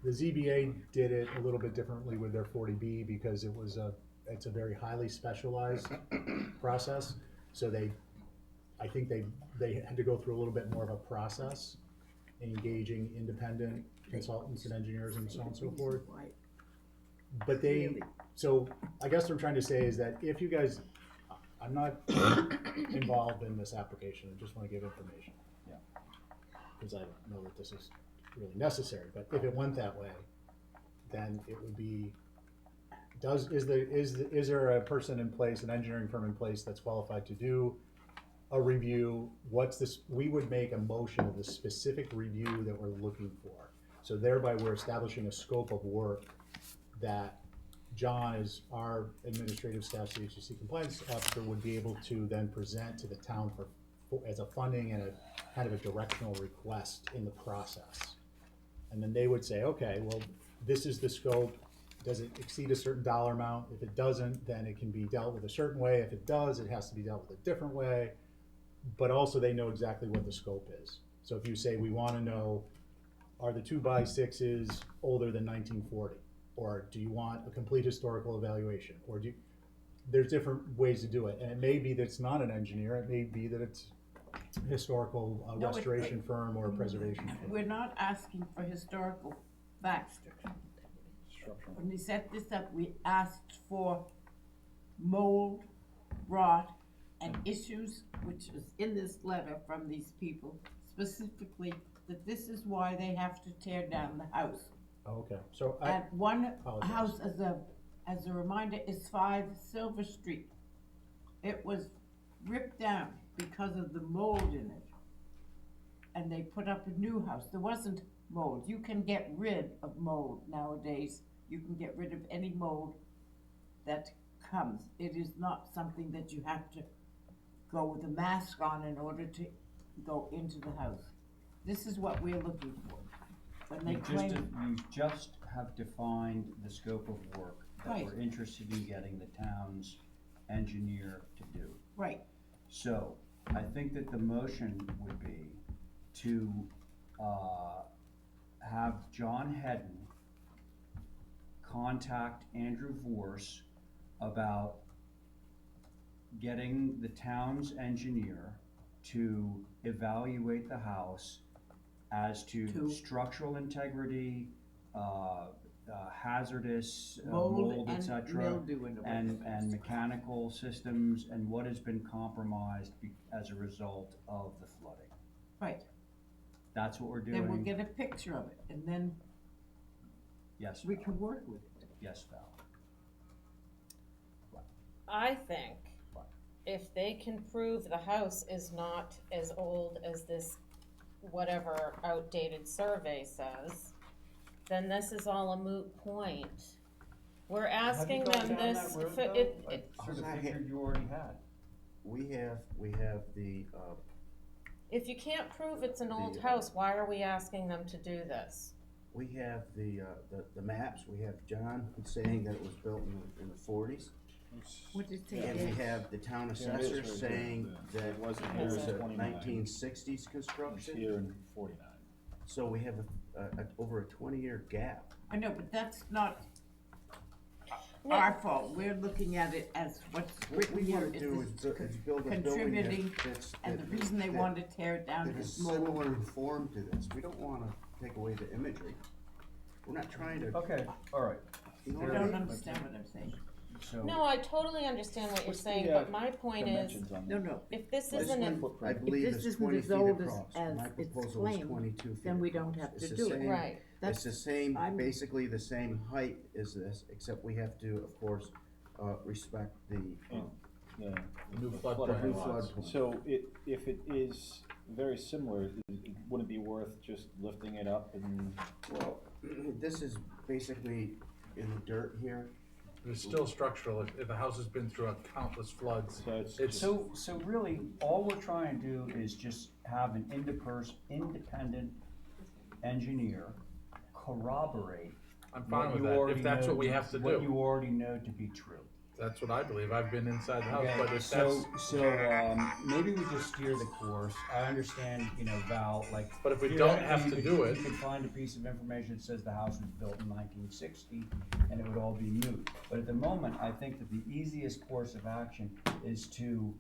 The ZBA did it a little bit differently with their 40B because it's a very highly specialized process. So I think they had to go through a little bit more of a process, engaging independent consultants and engineers and so on and so forth. But so I guess what I'm trying to say is that if you guys, I'm not involved in this application, I just wanna give information. Yeah. Cause I don't know that this is really necessary, but if it went that way, then it would be, is there a person in place, an engineering firm in place that's qualified to do a review? We would make a motion of the specific review that we're looking for. So thereby we're establishing a scope of work that John, as our administrative staff, CHC compliance officer, would be able to then present to the town as a funding and a kind of a directional request in the process. And then they would say, okay, well, this is the scope. Does it exceed a certain dollar amount? If it doesn't, then it can be dealt with a certain way. If it does, it has to be dealt with a different way. But also they know exactly what the scope is. So if you say, we wanna know, are the 2x6s older than 1940? Or do you want a complete historical evaluation? Or there's different ways to do it. And it may be that it's not an engineer, it may be that it's a historical restoration firm or a preservation firm. We're not asking for historical facts. When we set this up, we asked for mold, rot, and issues, which is in this letter from these people, specifically that this is why they have to tear down the house. Oh, okay, so And one apologize. house, as a reminder, is 5 Silver Street. It was ripped down because of the mold in it. And they put up a new house. There wasn't mold. You can get rid of mold nowadays. You can get rid of any mold that comes. It is not something that you have to go with a mask on in order to go into the house. This is what we're looking for. When they claim, You just have defined the scope of work that Right. we're interested in getting the town's engineer to do. right, So, I think that the motion would be to, have John Hedden contact Andrew Vorse about getting the town's engineer to evaluate the house as to To- structural integrity, hazardous Mold mold, et and cetera, mildew in the and mechanical systems, and what has been compromised as a result of the flooding. Right, That's what we're doing. then we'll get a picture of it, and then Yes, we Val. can work with it. Yes, Val. I think if they can prove the house is not as old as this whatever outdated survey says, then this is all a moot point. We're asking them this, Sort of figured you already had. We have the, if you can't prove it's an old The, house, why are we asking them to do this? we have the maps, we have John saying that it was built in the forties. What did it And say? we have the town assessor saying that it was a 1960s construction. Here in 49. So we have over a 20-year gap. I know, but that's not our fault, we're looking at it as what's What we written here, wanna do is is this build a building contributing, that's. and the reason they wanted to tear it down That is is mold. similar in form to this. We don't wanna take away the imagery. We're not trying to. Okay, all right. You know You what I don't mean? understand what I'm saying. So. No, I totally understand what you're What's the, saying, but my point is, dimensions on No, that? no, if this This isn't, one, I if believe, this is isn't 20 as feet old across. as My it's proposal is claimed, 22 feet then we don't across. have It's to the do it. same- right, It's the same, I'm- basically the same height as this, except we have to, of course, respect the, The New the floodplain new lots. floodplain. So if it is very similar, wouldn't it be worth just lifting it up and? Well, this is basically in the dirt here. It's still structural, if the house has been through countless floods, So it's it's, So really, all we're trying to do is just have an independent engineer corroborate I'm fine what with you that, already if that's know what we to- have to what do. you already know to be true. That's what I believe, I've been inside the house, Okay, but if so, that's, maybe we just steer the course. I understand, Val, like. But if we don't have theoretically, to you do could- it- You could find a piece of information that says the house was built in 1960, and it would all be moot. But at the moment, I think that the easiest course of action is to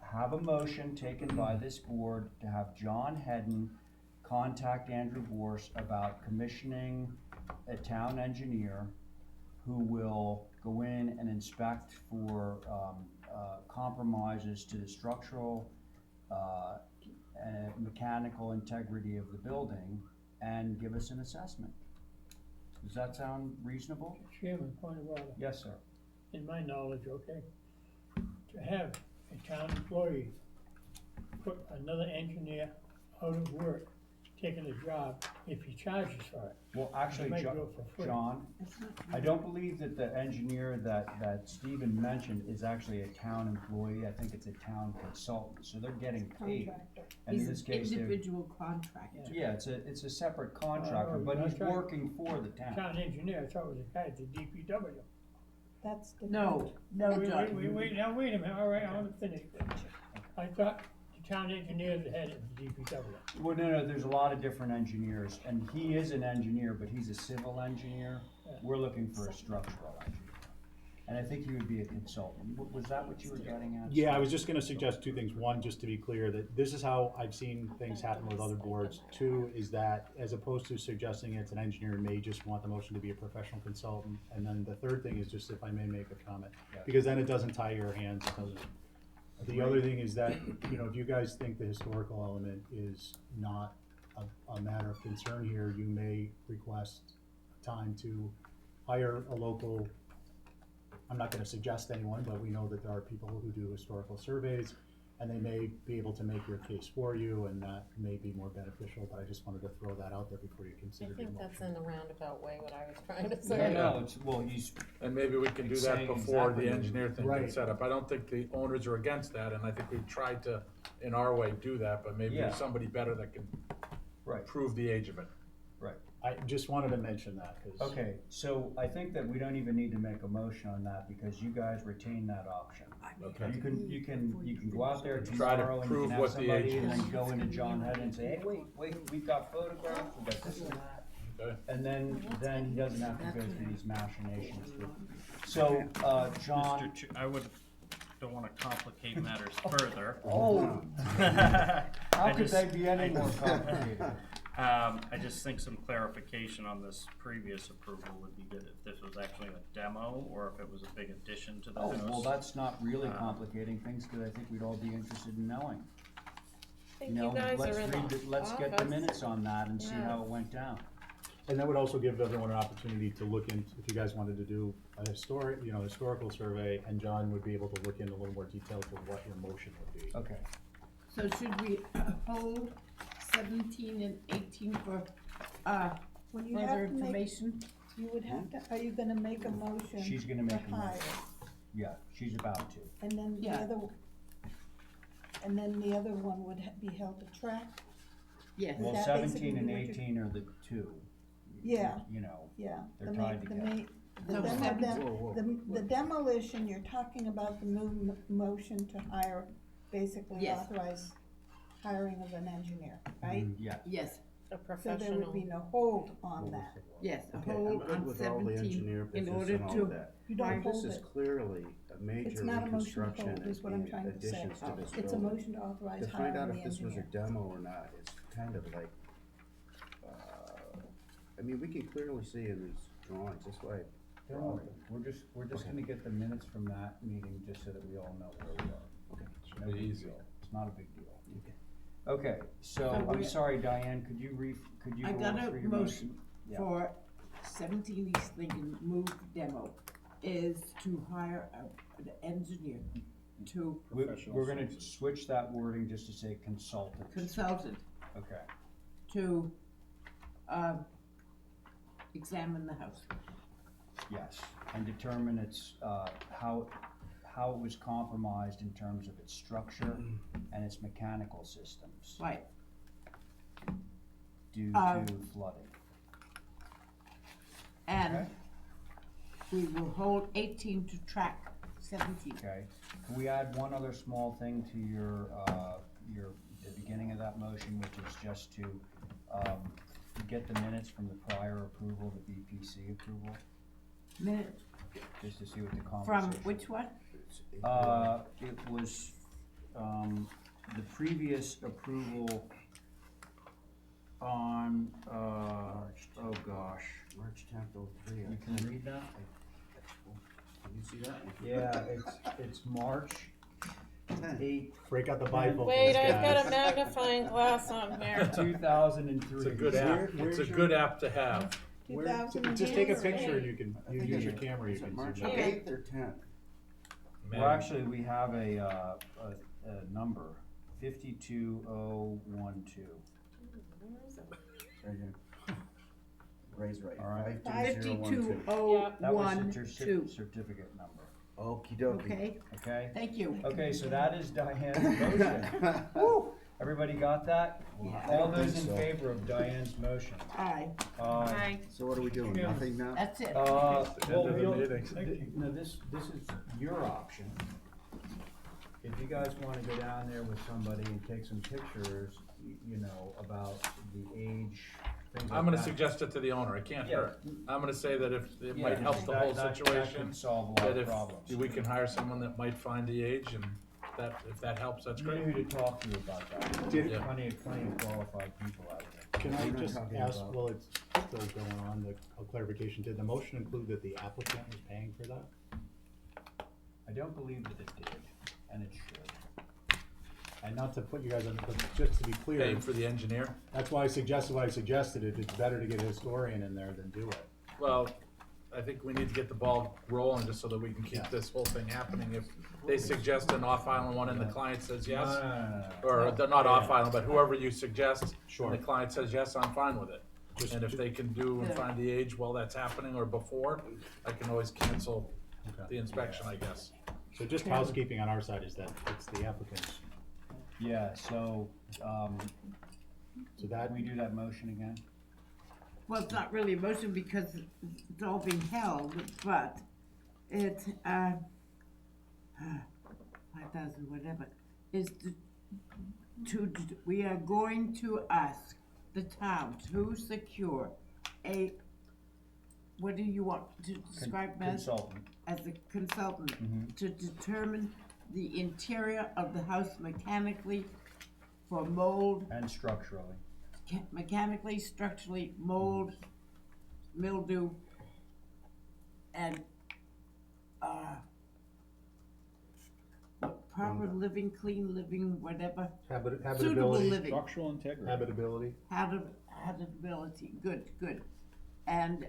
have a motion taken by this board to have John Hedden contact Andrew Borse about commissioning a town engineer who will go in and inspect for compromises to the structural and mechanical integrity of the building and give us an assessment. Does that sound reasonable? Chairman, point of order. Yes, sir. In my knowledge, okay, to have a town employee put another engineer out of work, taking a job, if he charges for it. Well, actually, He might do it for free. John, I don't believe that the engineer that Stephen mentioned is actually a town employee. I think it's a town consultant, so they're getting paid. And in He's this an case, they're, individual contractor. yeah, it's a separate contractor, but he's working for the town. Town engineer, I thought it was a guy at the DPW. That's different. No, Wait, John. now wait a minute, all right, I wanna finish. I thought the town engineer is the head of the DPW. Well, no, there's a lot of different engineers, and he is an engineer, but he's a civil engineer. We're looking for a structural engineer. And I think he would be a consultant. Was that what you were getting at? Yeah, I was just gonna suggest two things. One, just to be clear, that this is how I've seen things happen with other boards. Two, is that as opposed to suggesting it's an engineer may just want the motion to be a professional consultant. And then the third thing is just if I may make a comment, because then it doesn't tie your hands, it doesn't. The other thing is that, if you guys think the historical element is not a matter of concern here, you may request time to hire a local, I'm not gonna suggest anyone, but we know that there are people who do historical surveys, and they may be able to make your case for you, and that may be more beneficial, but I just wanted to throw that out there before you I consider the think motion. that's in a roundabout way what I was trying to say. No, it's, well, he's. and maybe we can do that saying before exactly the what- engineer thing Right. gets set up. I don't think the owners are against that, and I think we've tried to, in our way, do that, but maybe Yeah. there's somebody better that can Right, prove the age of it. right. I just wanted to mention that, cause. Okay, so I think that we don't even need to make a motion on that because you guys retain that option. Okay. You can go out there Try to tomorrow and you prove can have what the somebody age and is. then go into John Head and say, hey, wait, we've got photographs, we've got this and that. Okay. And then he doesn't have to go through these machinations. So, John, I would don't wanna complicate matters further. Oh. I How could just- they be any I more just- complicated? I just think some clarification on this previous approval would be good, if this was actually a demo, or if it was a big addition to the Oh, house. well, that's not really Um, complicating things, cause I think we'd all be interested in knowing. I think you guys let's are in read the let's get the office. minutes on that and see Yeah. how it went down. And that would also give everyone an opportunity to look in, if you guys wanted to do a historical survey, and John would be able to look in a little more detail to what your motion would be. Okay. So should we hold 17 and 18 for, When you further have to make, information? you would have to, are you gonna make a motion? She's gonna make a to hire? motion. Yeah, she's about to. And then the Yeah. other, and then the other one would be held to track? Yes. Well, that 17 basically and what you're- 18 are the two. Yeah. You know, Yeah. they're the tied the together. The So demo- 17 the demolition, you're talking about the motion to hire, basically Yes. authorize hiring of an engineer, right? Yeah. Yes, A So there professional. would be no hold on that. yes, a Okay, I'm hold good on with all the 17 engineer in business order and all to. of that. You don't This hold is it. clearly a major It's not a motion to reconstruction hold, and is what I'm trying to say. additions to this It's a building. motion to authorize To find out hiring the if this was a engineer. demo or not is kind of like, I mean, we can clearly see in these drawings, that's why. Don't worry, we're just gonna get the minutes from that meeting, just so that we all know where we are. Okay. No be big easy. deal. It's not a big deal. Okay. Okay, so, So I'm we- sorry, Diane, could you I go got through a your motion Yeah. for 17 East Lincoln move demo is to hire an engineer to We're gonna switch that wording just to say consultant. consultant Okay, to, examine the house. yes, and determine its, how it was compromised in terms of its structure and its mechanical systems Right. due Um, to flooding. And Okay. we will hold 18 to track 17. Okay, can we add one other small thing to the beginning of that motion, which is just to, get the minutes from the prior approval, the BPC approval, Minute, just to see what the from conversation. which one? It was, the previous approval on, oh gosh, March 10th, 03. you can read that? Can you see that one? Yeah, it's March 8th. Break out the bifocals, Wait, I've got a guys. magnifying glass on here. 2003. It's a good app, it's a good app to have. Where- 2008. Just take a picture and you can, I you think use it's- your camera, you is it can March zoom in. 8th or 10th? Well, actually, we have a number, 52012. Right here. Ray's right. All right. 52012. That was the 52012. certificate number. Okie dokie. Okay, Okay? thank you. Okay, so that is Diane's motion. Woo! Everybody got that? Yeah. All I those think in so. favor of Diane's motion? Aye, Aye. So what are we doing? Nothing now? that's it. Well, End of the meeting. no, this is your option. If you guys wanna go down there with somebody and take some pictures, you know, about the age, things like I'm gonna that. suggest it to the owner, it can't Yeah. hurt. I'm gonna say that if it Yeah, might help the that- whole that situation, could solve a lot that of if problems. we can hire someone that might find the age, and that, if that helps, that's You know great. who to talk to about that. Did- There's plenty of qualified people out there. Can I We're not just talking ask, about- well, it's still going on, a clarification, did the motion include that the applicant was paying for that? I don't believe that it did, and it should. And not to put you guys on, but just to be clear, Paying for the engineer. that's why I suggested what I suggested, it's better to get a historian in there than do it. Well, I think we need to get the ball rolling just so that we can keep Yeah. this whole thing happening. If they suggest an off-island one and the client says yes, No. or they're not off-island, but whoever you suggest, Sure. and the client says yes, I'm fine with it. And if they can do and find the age while that's happening or before, I can always cancel the inspection, I guess. So just housekeeping on our side is that it's the applicant's, Yeah, so, so that, can we do that motion again? Well, it's not really a motion because it's all being held, but it's, 5,000 whatever, is we are going to ask the town to secure a, what do you want to describe as? Consultant. As a consultant Mhm. to determine the interior of the house mechanically for mold, And structurally. mechanically, structurally, mold, mildew, and, proper living, clean living, whatever. Suitable Habitability. living. Structural integrity. Habitability. Habitability, good, good. And,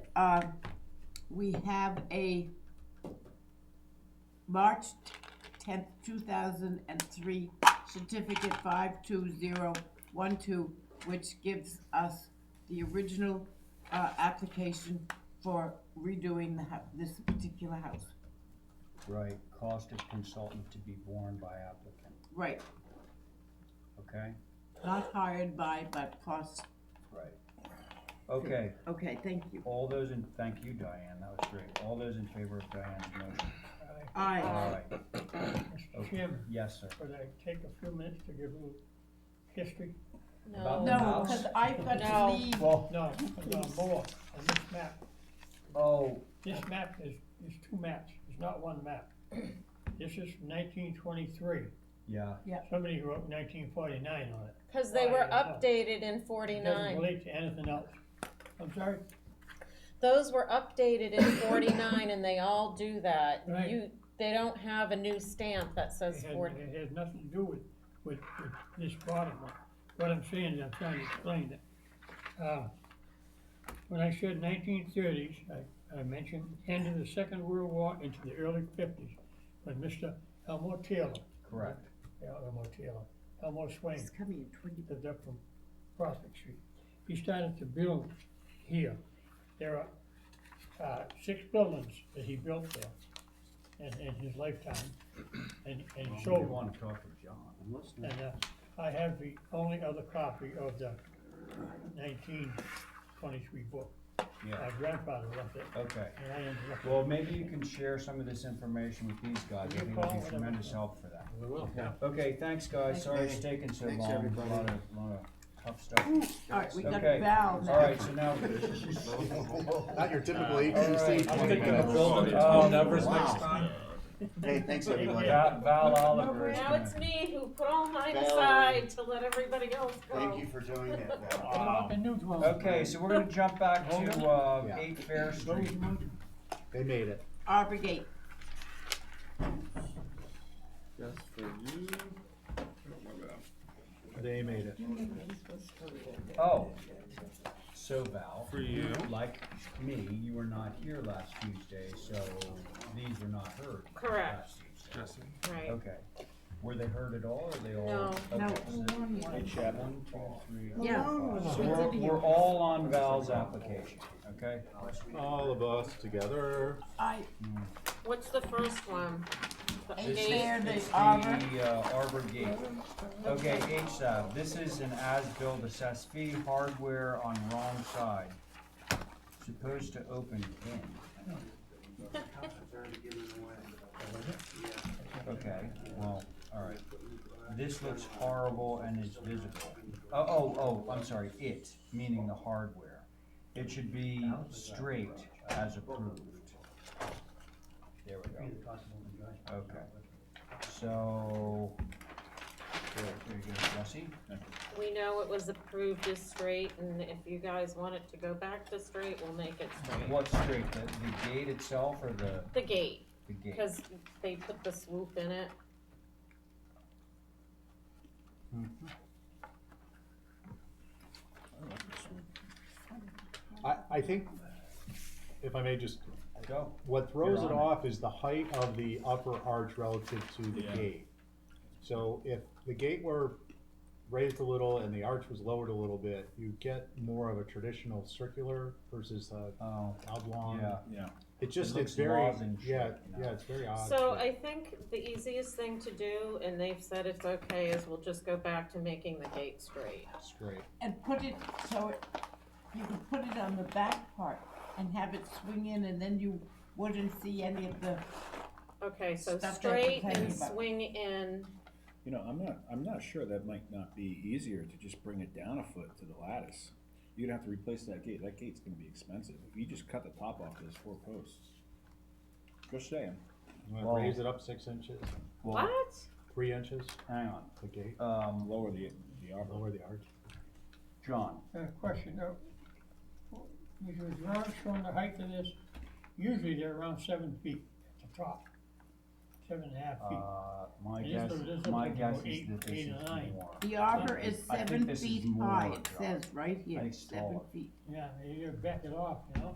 we have a March 10th, 2003 certificate 52012, which gives us the original, application for redoing this particular house. Right, cost of consultant to be borne by applicant, Right, okay? not hired by, but cost. Right. Okay. Okay, thank you. All those in, thank you, Diane, that was great. All those in favor of Diane's motion? Aye. Aye. Mr. Chairman? Yes, sir. Could I take a few minutes to give a little history? About the No, house? because I've got to No. leave. Well, No, more on this map. oh, This map is two maps, it's not one map. This is from 1923. yeah. Somebody wrote 1949 on it. Cause they were I don't know. updated in It doesn't 49. relate to anything else. I'm sorry? Those were updated in 49 and they all do that. Right. They don't have a new stamp that says It 40. has nothing to do with this bottom one. What I'm saying is I'm trying to explain that. When I said 1930s, I mentioned end of the Second World War into the early 50s, when Mr. Elmore Taylor. Correct. Elmore Swain. It's coming in 20. Lived up from Prospect Street. He started to build here. There are 6 buildings that he built there in his lifetime, and he sold We one. want to talk to John. And I have the only other copy of the 1923 book. Yeah. My grandfather left it. Okay. And I ended up. Well, maybe you can share some of this information with these guys. I think it'll be tremendous help for them. We will. Okay, thanks, guys. Sorry it's taking so Thanks, long. everybody. A lot of tough stuff. All right, we got Okay. Val now. All right, so now. Not your typical All ATC. right. I'm thinking of building numbers next time. Hey, thanks, everybody. Val Oliver. is Now gonna- it's me who put all mine Valerie. aside to let everybody else go. Thank you for doing that, Val. What about the new dwelling? Okay, so we're gonna jump back to, Yeah. 8 Fair Street. They made it. Arbor Gate. Just for you. They made it. Oh, so Val. For you. Like me, you were not here last Tuesday, so these were not heard. Correct. last Tuesday. Jesse. Right. Okay. Were they heard at all, or they all? No. Okay, No. so Hey, Chad. 1, 2, 3. Yeah. So We we're, did hear. we're all on Val's application, okay? All of us together. What's the first one? The Eight gate? Fair, the It's Arbor. the Arbor Gate. Okay, HSAB, this is an as-built assessed fee, hardware on wrong side. Supposed to open in. Okay, well, alright. This looks horrible and is visible. I'm sorry, it, meaning the hardware. It should be straight as approved. There we go. Okay. So, there you go, Jesse. We know it was approved as straight, and if you guys want it to go back to straight, we'll make it straight. What's straight, the gate itself or the gate, gate? because they put the swoop in it. I think, if I may just, Go. what throws You're it on off is the height of the upper arch relative to the gate. So if the gate were raised a little and the arch was lowered a little bit, you get more of a traditional circular versus oblong. Yeah. It just, It looks it's very, lozenge yeah, shaped, you know. yeah, it's very odd. So I think the easiest thing to do, and they've said it's okay, is we'll just go back to making the gate straight. Straight. And put it, so you could put it on the back part and have it swing in, and then you wouldn't see any of the. Okay, so Stuff they're straight and complaining about. swing in. You know, I'm not sure that might not be easier to just bring it down a foot to the lattice. You'd have to replace that gate. That gate's gonna be expensive. If you just cut the top off those 4 posts. Just saying. You wanna Well- raise it up 6 inches, Well, What? 3 inches, hang on, the gate, Lower the arbor. lower the arch. John, Question, with your drawings showing the height of this, usually they're around 7 feet at the top. 7.5 feet. my And guess, this looks my like guess about is that this eight is or nine. more. The arbor is I think 7 this is feet more, high, it John. says right I here, think it's 7 taller. feet. Yeah, you gotta back it off, you know?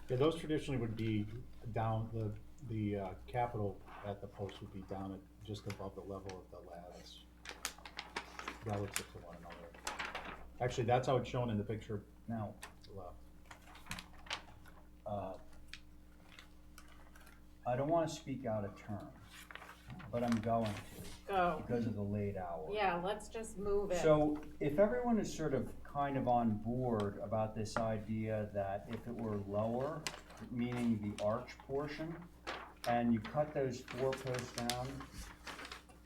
Yeah, those traditionally would be down, the capital at the post would be down at just above the level of the lattice, relative to one another. Actually, that's how it's shown in the picture Now, to the left. I don't wanna speak out of turn, but I'm going to, Go. because of the late hour. Yeah, let's just move it. So if everyone is sort of kind of on board about this idea that if it were lower, meaning the arch portion, and you cut those 4 posts down,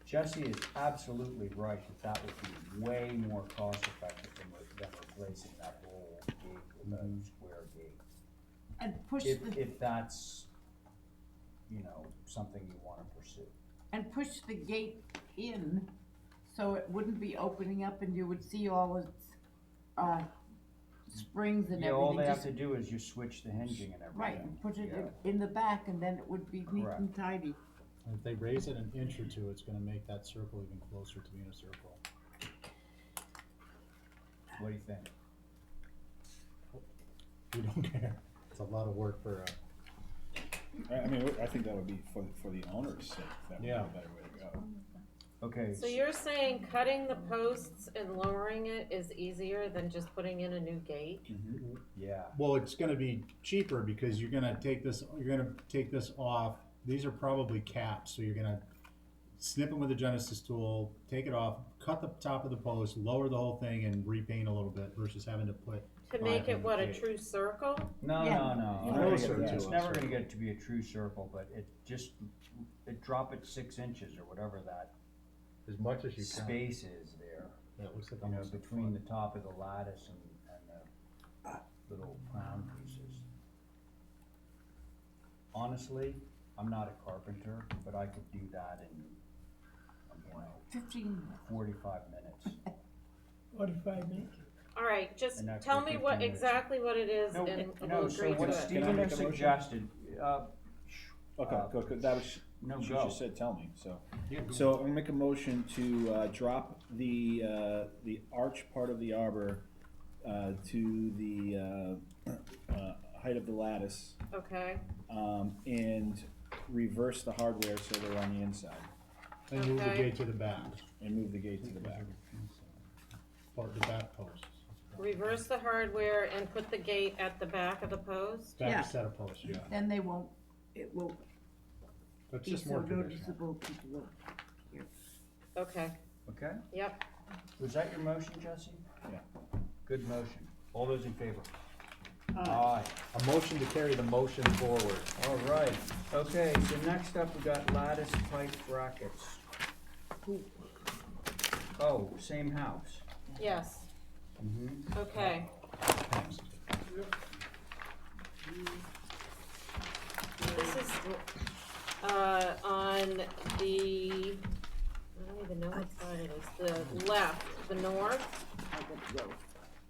Jesse is absolutely right that that would be way more cost effective than replacing that whole gate with a square gate. And push If that's, you know, something you wanna pursue. and push the gate in, so it wouldn't be opening up and you would see all its, springs and Yeah, everything. all they have just- to do is just switch the hinging and everything. Right, and put it Yeah. in the back and then it would be neat Correct. and tidy. And if they raise it an inch or two, it's gonna make that circle even closer to being a circle. What do you think? We don't care. It's a lot of work for, I mean, I think that would be for the owner's sake, that would be Yeah. a better way to go. Okay. So you're saying cutting the posts and lowering it is easier than just putting in a new gate? Yeah. well, it's gonna be cheaper because you're gonna take this off. These are probably caps, so you're gonna snip them with a Genesis tool, take it off, cut the top of the post, lower the whole thing and repaint a little bit versus having to put. To make it, what, a gate. true circle? No, Yeah. no, no. Closer It's to never us. gonna get to be a true circle, but drop it 6 inches or whatever that As much as you can. space is there. Yeah, it looks like You know, almost a between foot. the top of the lattice and the little crown pieces. Honestly, I'm not a carpenter, but I could do that in, you know, 15 45 minutes. 45 minutes. All right, just An extra tell me 15 what, minutes. exactly what it is No, and no, we'll so agree to what it. Stephen has make a motion? suggested, Okay, go, that was, no, she go. just said, tell me, so. Yeah, go. So I'm gonna make a motion to, drop the arch part of the arbor, to the, height of the lattice, Okay, and reverse the hardware so they're on the inside, And move the Okay. gate to the back, and move the gate to the back. or the back posts. reverse the hardware and put the gate at the back of the post? Yeah. Back set of posts, yeah. Then they won't, it won't That's be just so more traditional. noticeable, people will hear. Okay, Okay, yep. was that your motion, Jesse? Yeah. Good motion. All those in favor? Aye. A motion to carry the motion forward. All right, okay, so next up we got lattice pipe brackets. Oh, same house. Yes, Mm-hmm. okay. This is, on the, I don't even know what side it is, the left, the north.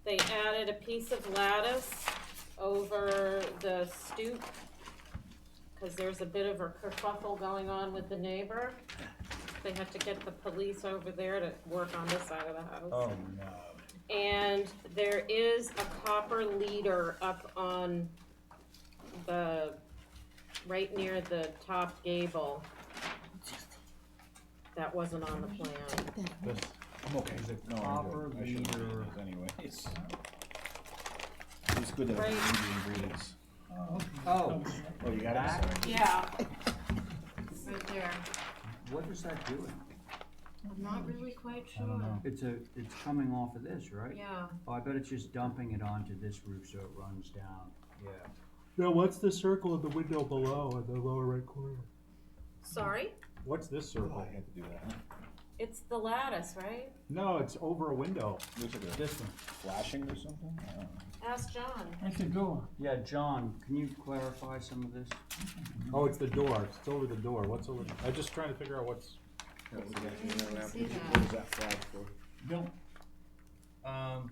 They added a piece of lattice over the stoop, cause there's a bit of a kerfuffle going on with the neighbor. They had to get the police over there to work on this side of the house. Oh, no. And there is a copper leader up on the, right near the top gable. That wasn't on the plan. I'm okay. No, I'm Copper good. I shouldn't leader. do this anyway. It's good that I Right. read the ingredients. Oh, Oh, you got it? Back? Sorry. Yeah. Right there. what is that doing? I'm not really quite I don't sure. know. It's coming off of this, right? Yeah. Oh, I bet it's just dumping it onto this roof so it runs down. Yeah. Now, what's the circle of the window below in the lower right corner? Sorry? What's this circle? I had to do that, huh? It's the lattice, right? No, it's over a window. Looks like This one. flashing or something? I don't know. Ask John. That's the door. Yeah, John, can you clarify some of this? Oh, it's the door. It's over the door. What's over? I'm just trying to figure out what's. What See is that? that flag for? Don't. I'm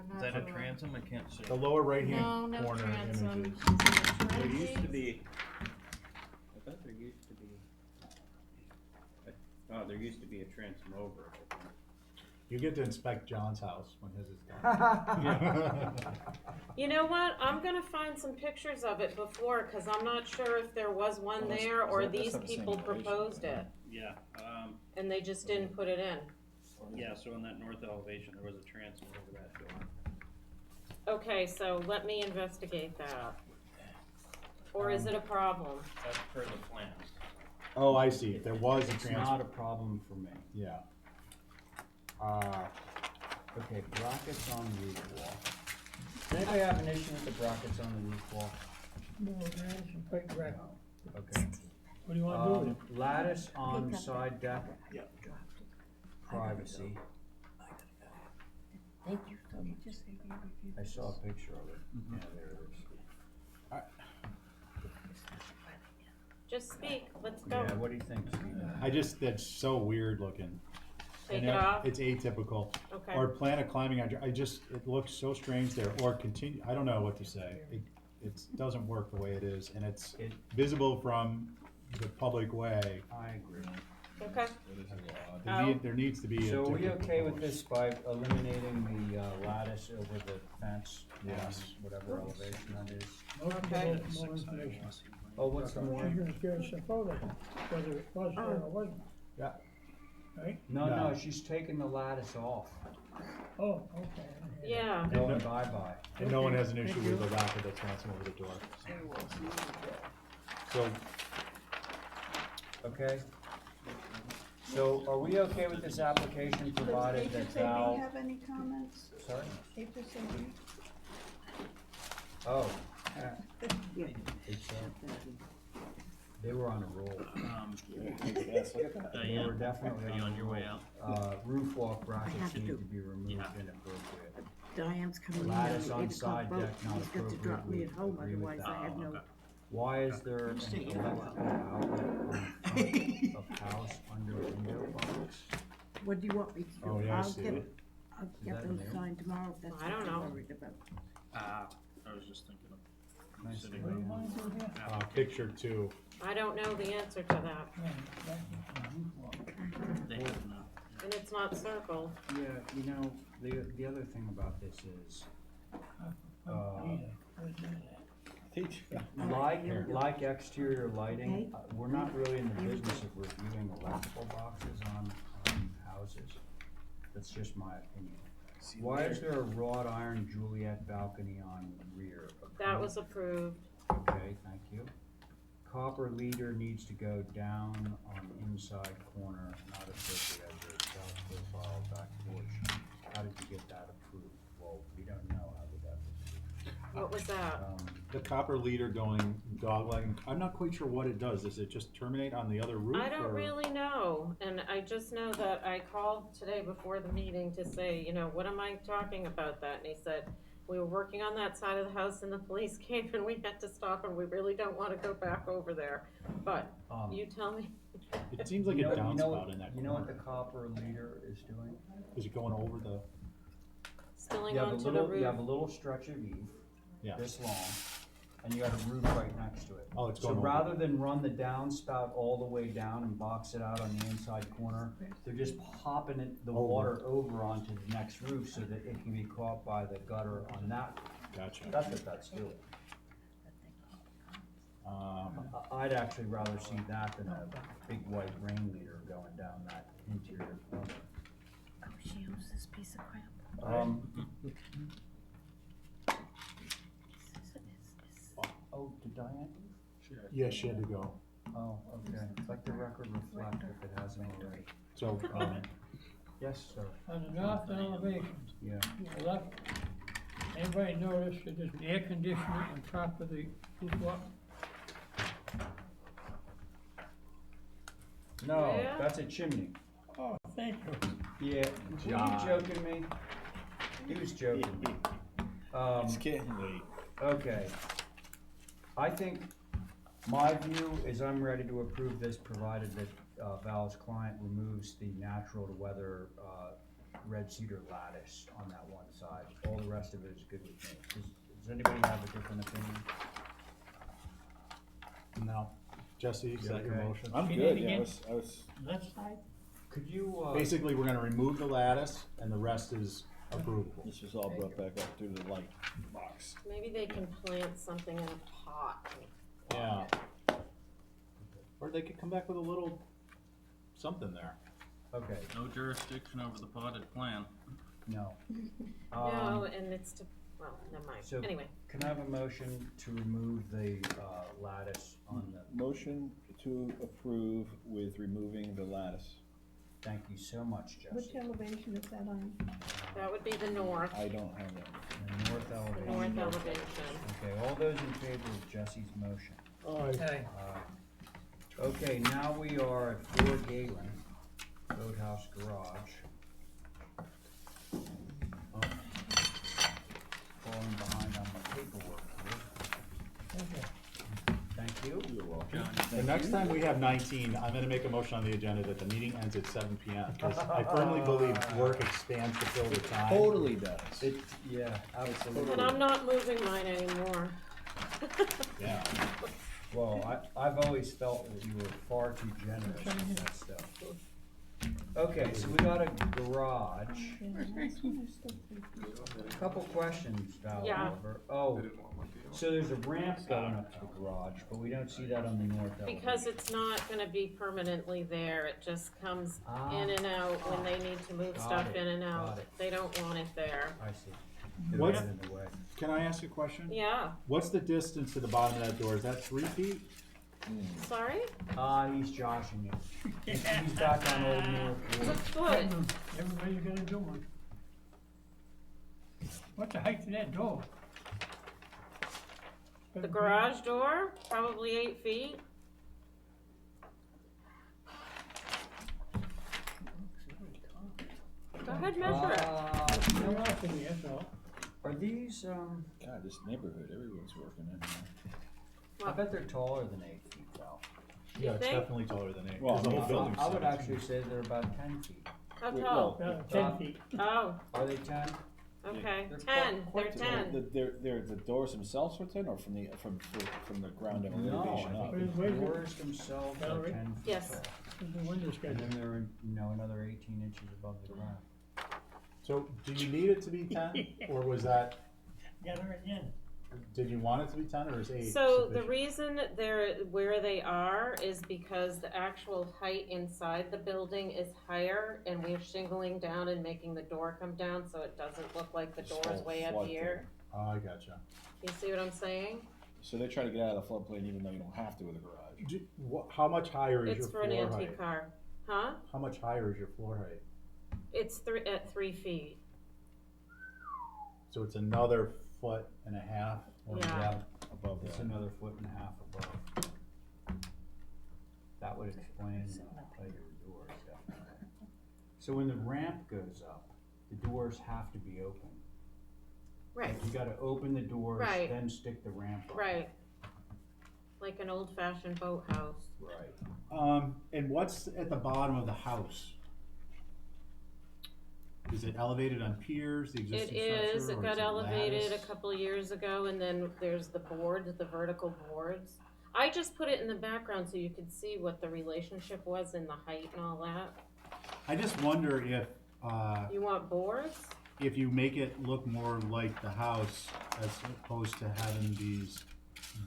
Is not that a sure. transom? I can't see. The lower right-hand No, no corner transom. images. Is it a There trend used to piece? be, I thought there used to be, oh, there used to be a transom over it, I think. You get to inspect John's house when his is done. You know what? I'm gonna find some pictures of it before, cause I'm not sure if there was one Well, there or that's these not the same people elevation, proposed right? it Yeah, and they just didn't put it in. yeah, so in that north elevation, there was a transom over that door. Okay, so let me investigate that. Or is it a problem? That's per the plans. Oh, I see. There was a It's transfer. not a problem for me. Yeah. Okay, brackets on the roof wall. Does anybody have an issue with the brackets on the roof wall? No, there is some quite correct. Okay. What do you wanna do with it? Lattice on side deck. Privacy. Thank you so much. I saw a picture of it. Yeah, there it is. Just speak, let's go. Yeah, what do you think, Steve? That's so weird looking. Take And it off? It's atypical. Okay. Or plan a climbing, it looks so strange there, or continue, I don't know what to say. It doesn't work the way it is, and it's visible from the public way. I agree. Okay. There needs to be a So are we different okay with approach. this by eliminating the lattice over the fence? Yes. Whatever elevation that is. Okay. More information. Oh, what's the more? She's gonna give us a photo, whether it was there or wasn't. Yeah. Right? No, she's taking the lattice off. Oh, okay. Yeah. Going bye-bye. And no one has an issue with the lack of the transom over the door. So, Okay? So are we okay with this application provided that Val? Have any comments? Sorry? HSAB? Oh, Yeah. they were on a roll. Yes, look at that. They were definitely Are you on on a your way roll. out? Roof walk brackets have to need do- to be removed Yeah. inappropriate. Diane's coming in on Lattice the on 8 o'clock side boat. deck not He's got to drop me appropriate, at home, we agree with otherwise that. I have no. Okay. Why is there an Stay electrical here. outlet on front of house under window box? What do you want me to do? Oh, yeah, I see it. I'll Is get that those new? signed tomorrow, if that's I don't what you're know. worried about. I was just thinking of Nice sitting to What do you there. wanna do here? picture 2. I don't know the answer to that. They have no. And it's not circled. Yeah, you know, the other thing about this is, like exterior lighting, we're not really in the business of reviewing electrical boxes on houses. That's just my opinion. Why is there a wrought iron Juliet balcony on rear? That was approved. Okay, thank you. Copper leader needs to go down on the inside corner, not appropriate as a south profile back porch. How did you get that approved? Well, we don't know how did that was approved. What was that? The copper leader going doglegging, I'm not quite sure what it does. Does it just terminate on the other roof? I don't or- really know, and I just know that I called today before the meeting to say, you know, what am I talking about that? And he said, we were working on that side of the house and the police came and we had to stop and we really don't wanna go back over there. But, you tell me. It seems like a downspout in that You know what the corner. copper leader is doing? Is it going over the? Spilling You have a onto the little, roof. you have a little stretch of eave, Yeah. this long, and you got a roof right next to it. Oh, it's So going over. rather than run the downspout all the way down and box it out on the inside corner, they're just popping it, the Over. water over onto the next roof so that it can be caught by the gutter on that. Gotcha. That's what that's doing. I'd actually rather see that than a big white rain leader going down that interior corner. Oh, she owns this piece of crap. Oh, did Diane? Yeah, she had to go. Oh, okay. Let the record reflect if it hasn't already. So, Yes, sir. On the north elevation, Yeah. left, anybody notice that there's an air conditioner on top of the roof walk? No, Yeah. that's a chimney. Thank you. Yeah, were John. you joking me? He was joking me. It's getting late. Okay. I think my view is I'm ready to approve this, provided that Val's client removes the natural to weather red cedar lattice on that one side. All the rest of it is good with me. Does anybody have a different opinion? No. Jesse, is that your Okay. motion? I'm Say good, that yeah, again? I was, Left side? Could you, Basically, we're gonna remove the lattice and the rest is approvable. this was all brought back up through the light box. Maybe they can plant something in a pot. Yeah. Or they could come back with a little something there. okay, No jurisdiction over the potted plant. no. No, and it's to, well, never mind. So Anyway, can I have a motion to remove the lattice on the, Motion to approve with removing the lattice. thank you so much, Which Jesse. elevation is that on? that would be the north, I don't have that. The north the elevation. north elevation. Okay, all those in favor of Jesse's motion? Aye. Okay, now we are at 4 Galen, Boathouse Garage. Oh, falling behind on my paperwork here. Okay. Thank you. You're welcome. The next time we have 19, I'm gonna make a motion on the agenda that the meeting ends at 7 PM. Because I firmly believe work expands to fill the time. Totally does. It, yeah, absolutely. And I'm not moving mine anymore. Yeah. Well, I've always felt that you were far too generous with that stuff. Okay, so we got a garage. Couple questions, Val, Yeah. Oliver. Oh, so there's a ramp going up to the garage, but we don't see that on the north elevation. Because it's not gonna be permanently there, it just comes in and out when they need to move Got stuff it, in and got out. it. They don't want it there. I see. What's- They're in the way. Can I ask a question? Yeah, What's the distance to the bottom of that door? Is that 3 feet? sorry? He's joshing you. He's back on Old North It's a Road. foot. Everybody's got a door. What's the height of that door? The garage door, probably 8 feet. Go ahead, measure it. You're off in here, so. Are these, God, this neighborhood, everyone's working in here. I bet they're taller than 8 feet, though. Yeah, it's think? definitely taller than 8. Well, Because the whole building's I would 17. actually say they're about 10 feet. How Wait, tall? well, 10 feet. Oh, Are they 10? okay, They're 10, quite they're 10. The doors themselves were 10 or from the ground up No, elevation I up? think Where's the the- doors themselves are Valerie? 10 feet Yes. tall. The window's got And then they're, another 18 inches above the ground. So, do you need it to be 10? Or was that, got her in. did you want it to be 10 or is 8 So the sufficient? reason they're where they are is because the actual height inside the building is higher, and we're shingling down and making the door come down, so it doesn't look like the door is way up Flood here. Oh, I gotcha. You see what I'm saying? So they try to get out of the floodplain even though you don't have to with a garage. How much higher is It's your for an floor antique height? car. Huh? How much higher is your floor height? It's at 3 feet. So it's another 1.5 feet or Yeah. above It's that. another 1.5 feet above. That would explain your doors, definitely. So when the ramp goes up, the doors have to be open. Right, Like you gotta open the doors, Right. then stick the ramp up. right. Like an old-fashioned boathouse. Right. And what's at the bottom of the house? Is it elevated on piers, the It existing is, structure, it or got is elevated a lattice? couple of years ago, and then there's the boards, the vertical boards. I just put it in the background so you could see what the relationship was in the height and all that. I just wonder You want boards? if you make it look more like the house as opposed to having these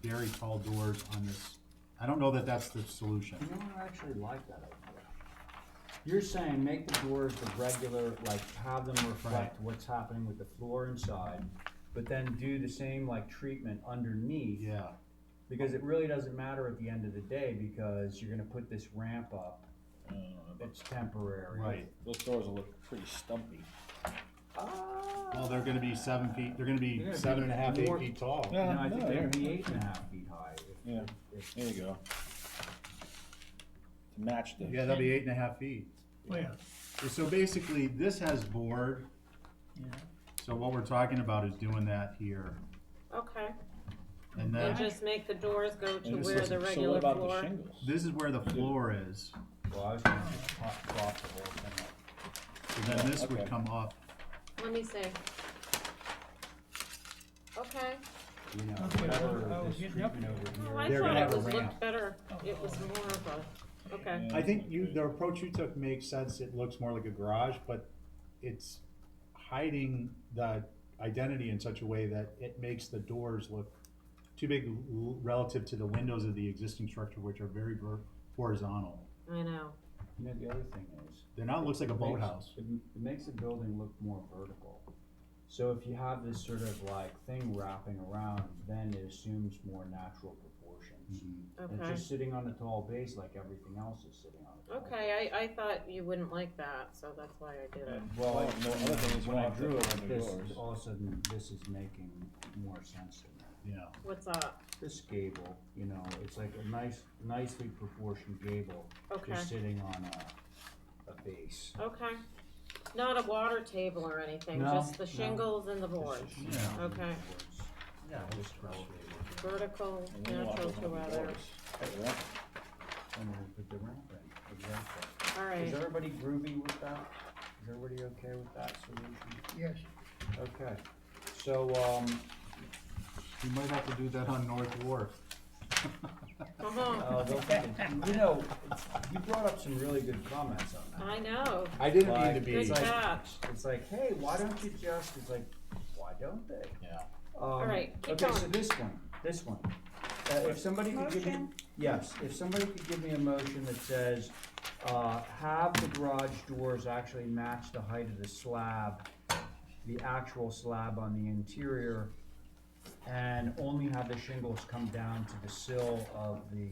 very tall doors on this. I don't know that that's the solution. You know, I actually like that idea. You're saying make the doors the regular, like have them reflect what's happening with the floor inside, but then do the same like treatment underneath. Yeah. Because it really doesn't matter at the end of the day, because you're gonna put this ramp up. It's temporary. Right. Those doors will look pretty stumpy. Well, they're gonna be 7 feet, they're gonna be They're gonna 7.5, be 8 more- feet tall. No, I think no, they're gonna be yeah. 8.5 feet high. Yeah, there you go. To match the. Yeah, that'll be 8.5 feet. Oh, yeah. So basically, this has board, so what we're talking about is doing that here. Okay, And and then, just make the doors go to And this where is- the so what regular about the floor. shingles? this is where the floor is, Well, I was gonna just drop the whole thing up. so then this would Okay. come up. Let me see. Okay. You know, Okay, whatever I was this getting up treatment over Oh, here. I They're thought gonna it have a was ramp. looked better. It was more of a, okay. I think the approach you took makes sense, it looks more like a garage, but it's hiding the identity in such a way that it makes the doors look too big relative to the windows of the existing structure, which are very horizontal. I know. You know, the other thing is. Then now it looks like a it makes- boathouse. It makes the building look more vertical. So if you have this sort of like thing wrapping around, then it assumes more natural proportions. And Okay. just sitting on a tall base like everything else is sitting on a tall base. Okay, I thought you wouldn't like that, so that's why I did it. Well, Well, no, other thing is when I you want drew the- it, the this, doors. all of a sudden, this is making more sense to me. Yeah. What's up? This gable, you know, it's like a nicely proportioned gable, Okay. just sitting on a base. Okay. Not a water table or anything, No, just the no. shingles and the boards. Yeah. Okay. Yeah, just elevated. Vertical, And then you want natural to to open up the weather. doors. Like that. And we'll put the ramp in, exactly. All right. Is everybody groovy with that? Is everybody okay with that solution? Yes. Okay, so, You might have to do that on North Wharf. you know, you brought up some really good comments on that. I know. I didn't mean Like, to be. Good like- catch. It's like, hey, why don't you just, it's like, why don't they? Yeah. All right, keep Okay, so going. this one, if somebody could give me, Motion. yes, if somebody could give me a motion that says, have the garage doors actually match the height of the slab, the actual slab on the interior, and only have the shingles come down to the sill of the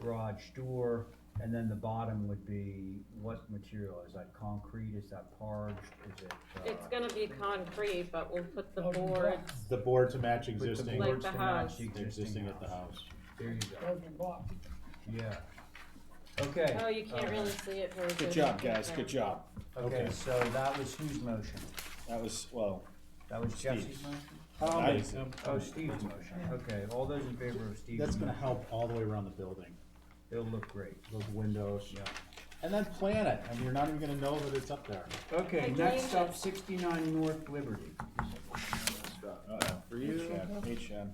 garage door, and then the bottom would be, what material, is that concrete, is that parged, is it? It's gonna be concrete, but we'll put the boards, The board to match Put the existing, Like boards the to match house. the existing at the house. There you go, Belgian block. yeah. Okay. oh, you can't really see it very good. Good job, guys, good job. Okay, Okay. so that was whose motion? That was, well, That was Steve's. Jesse's motion? Nice. Oh, Steve's motion, okay, all those in favor of Steve's That's gonna motion? help all the way around the building, It'll look great. those windows. Yeah. And then plan it, and you're not even gonna know that it's up there. Okay, I next changed up, it. 69 North Liberty. uh-oh, for you, HM.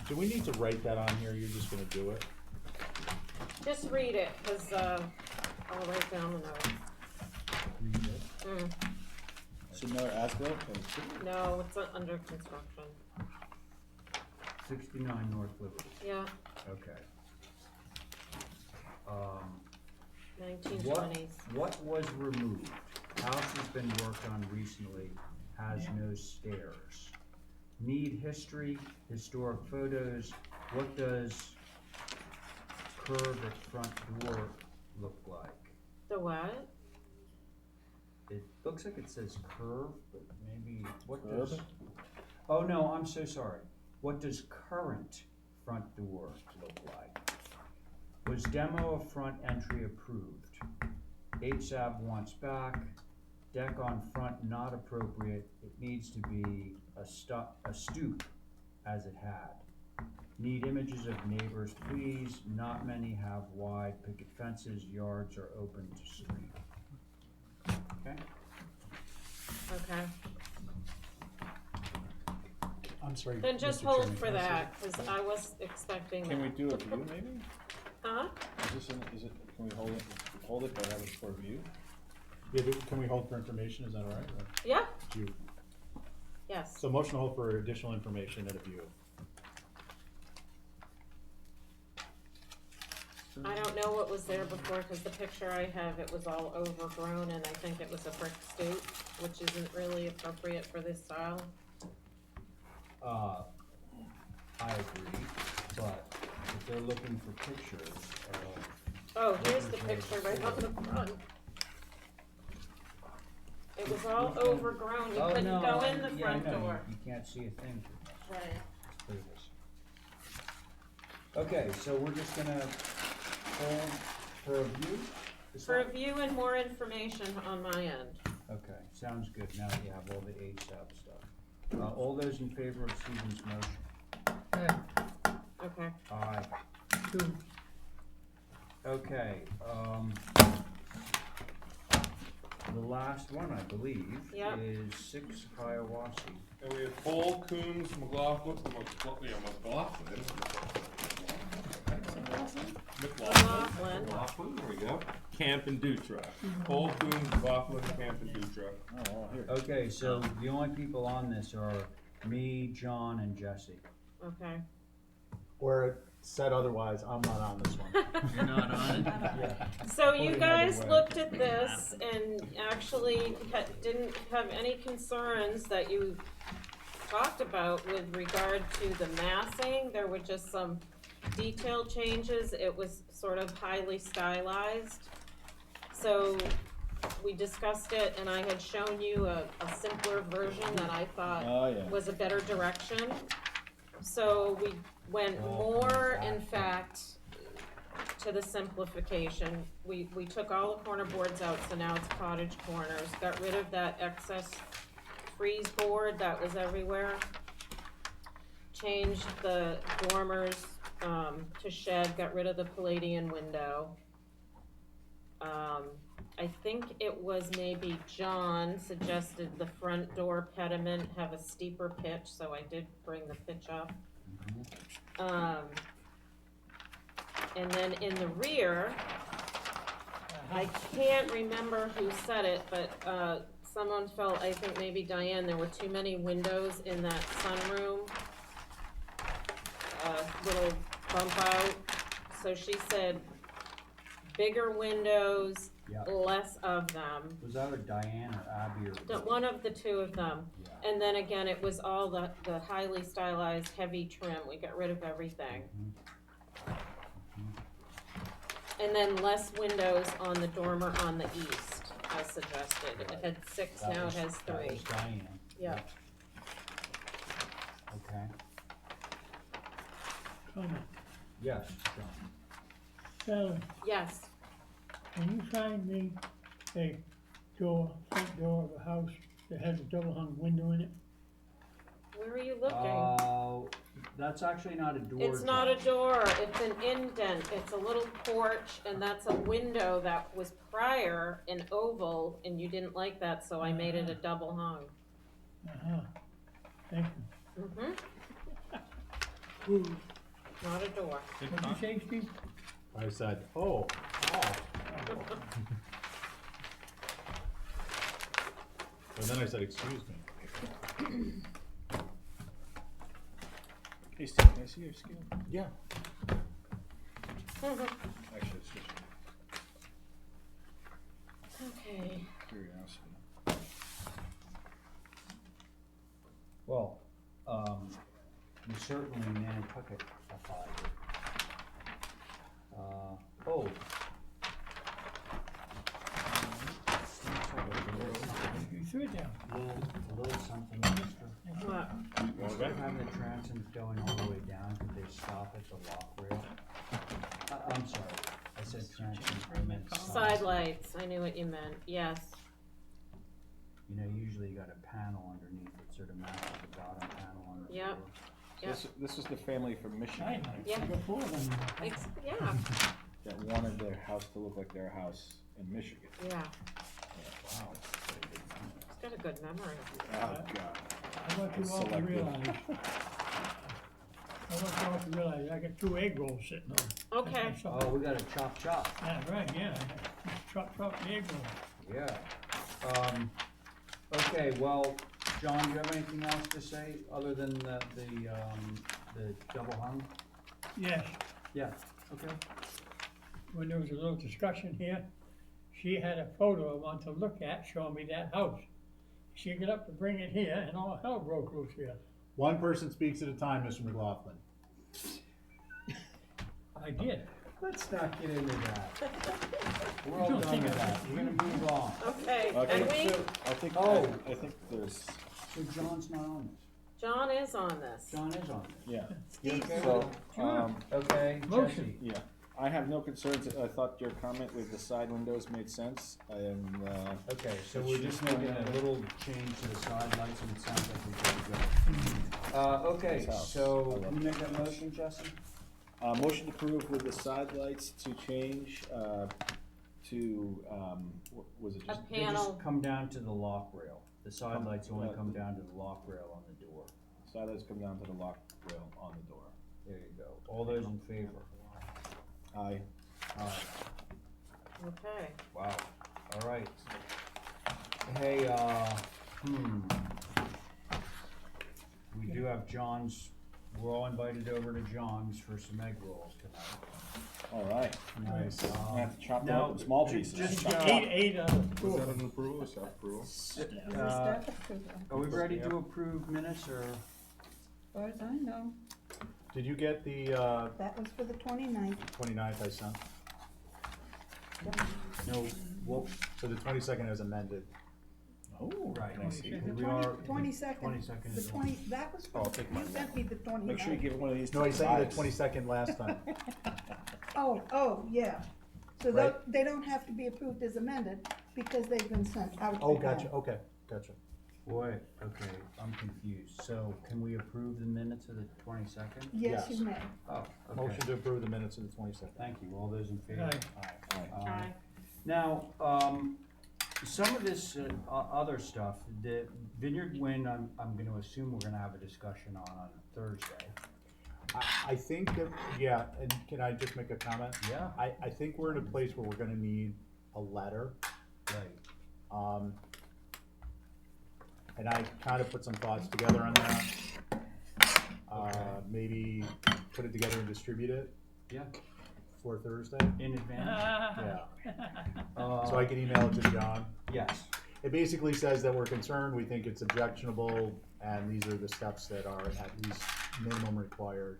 Do we need to write that on here, you're just gonna do it? Just read it, cause, I'll write down the notes. Mm, So another as-built? no, it's under construction. 69 North Liberty, Yeah, okay. 1920s. What was removed? House has been worked on recently, has no stairs. Need history, historic photos, what does curve at front door look like? The what? It looks like it says curve, but maybe, what Curb? does? Oh, no, I'm so sorry. What does current front door look like? Was demo of front entry approved? HSAB wants back, deck on front not appropriate, it needs to be a stoop as it had. Need images of neighbors, please, not many have wide picket fences, yards are open to street. Okay? Okay. I'm sorry. Then just Mr. hold Chairman, for can I say that, cause I was expecting that. Can we do a view maybe? Huh? Is it, can we hold it, but have it for view? Yeah, can we hold for information, is that all right? Or Yeah, do you- yes. So motion to hold for additional information at a view. I don't know what was there before, cause the picture I have, it was all overgrown and I think it was a brick stoop, which isn't really appropriate for this style. I agree, but if they're looking for pictures of. Oh, here's the picture right on the front. It was all overgrown, you Oh, couldn't no, go in the yeah, I front know, door. You can't see a thing through this. Right. Let's clear this. Okay, so we're just gonna hold for a view. For review and more information on my end. Okay, sounds good, now that you have all the ASAP stuff. All those in favor of Stephen's motion? Okay. Aye. Two. Okay, the last one, I believe, Yep. is 6 Hiawassee. And we have Cole, Coombs, McLaughlin, McLaughlin, there we go. Camp and Dutra. Cole, Coombs, McLaughlin, Camp and Dutra. Oh, here. Okay, so the only people on this are me, John, and Jesse. Okay. Where it said otherwise, I'm not on this one. You're not on it? Yeah. So Put you it guys another way. looked at this and actually didn't have any concerns that you talked about with regard to the massing. There were just some detail changes. It was sort of highly stylized. So we discussed it and I had shown you a simpler version that I thought Oh, yeah. was a better direction. So we went more, in fact, to the simplification. We took all the corner boards out, so now it's cottage corners. Got rid of that excess frieze board that was everywhere. Changed the dormers to shed, got rid of the Palladian window. I think it was maybe John suggested the front door pediment have a steeper pitch, so I did bring the pitch up. And then in the rear, I can't remember who said it, but someone felt, I think maybe Diane, there were too many windows in that sunroom. Little bump out. So she said, bigger windows, Yeah. less of them. Was that a Diane or Abby or? One of the two of them. Yeah. And then again, it was all the highly stylized, heavy trim. We got rid of everything. And then less windows on the dormer on the east, as suggested. It had 6, That now was- it has 3. That was Diane. Yeah. Okay. Comment. Yes, John. Sally, Yes. can you find me a door, front door of a house that has a double hung window in it? Where are you looking? That's actually not a door. It's not a John. door, it's an indent, it's a little porch, and that's a window that was prior an oval, and you didn't like that, so I made it a double hung. Uh-huh, thank you. Mm-hmm. Not a door. What'd you say, Steve? I said, oh. And then I said, excuse me. Hey Steve, can I see your scale? Yeah. Actually, it's just Okay. curiosity. Well, we certainly Nantucket applied it. Oh. You threw it down. A little something extra. What? Instead of having the transoms going all the way down, could they stop at the lock rail? I'm sorry, I said transoms, I meant Side lights, I knew what you meant, yes. You know, usually you got a panel underneath that sort of matches the bottom panel on the Yep. floor. Yep. This is the family from Michigan Yeah. Yeah, that wanted their house to look like their house in Michigan. yeah. Wow. It's got a good memory. Oh, God. I want you all to Selective. realize, I got 2 egg rolls sitting on. Okay. Oh, we got a chop. Yeah, right, yeah, chop the egg rolls. Yeah. Okay, well, John, do you have anything else to say other than the double hung? Yes, Yeah, okay. when there was a little discussion here, she had a photo I want to look at, showing me that house. She got up to bring it here, and all hell broke loose here. One person speaks at a time, Mr. McLaughlin. I did. Let's not get into that. We're all don't done think with I that. We're gonna move on. Okay, Okay, and we, so I think, Oh. I think there's, So John's not on this? John is on this. John is on this? yeah. You okay So, with it? Okay, Motion. Jesse. yeah. I have no concerns. I thought your comment with the side windows made sense. I am, Okay, so it we're should just be making a fine. little change to the side lights and it sounds like we're pretty good. Okay, Nice house. I so love can you it. make that motion, Jesse? Motion to approve with the side lights to change, to, what was it just? They just come down to the lock rail. The side lights only come down to the lock rail on the door. Side lights come down to the lock rail on the door. There you go. All those in favor? Aye. Aye. Okay. Wow, all right. Hey, we do have John's, we're all invited over to John's for some egg rolls tonight. All right. Nice. I have to chop them now, up in small pieces. just, Chop, chop. Eight Is that an approval or staff approval? Are we ready to approve minutes or? As far as I know, Did you get the, that was for the 29th. 29th I sent? No, well, So the 22nd is amended. Oh, right. Can I see? The We are, 22nd, 22nd the is 20, that was, Oh, I'll take you mine. sent me the 29th. Make sure you give one of these to No, I sent you the Tobias. 22nd last time. Oh, yeah. So Right. they don't have to be approved as amended because they've been sent out. Oh, again. gotcha, okay, gotcha. boy, okay, I'm confused. So can we approve the minutes of the 22nd? Yes, Yes. you may. Oh, okay. Motion to approve the minutes of the 22nd. Thank you. All those in favor? Aye. Aye. Aye. Now, some of this other stuff, the Vineyard Wind, I'm gonna assume we're gonna have a discussion on Thursday. I think that, yeah, and can I just make a comment? Yeah. I think we're in a place where we're gonna need a letter. Right. And I kind of put some thoughts together on that. Maybe put it together and distribute it Yeah, for Thursday. in advance. Yeah. Uh, So I can email it to John. Yes. It basically says that we're concerned, we think it's objectionable, and these are the steps that are at least minimum required.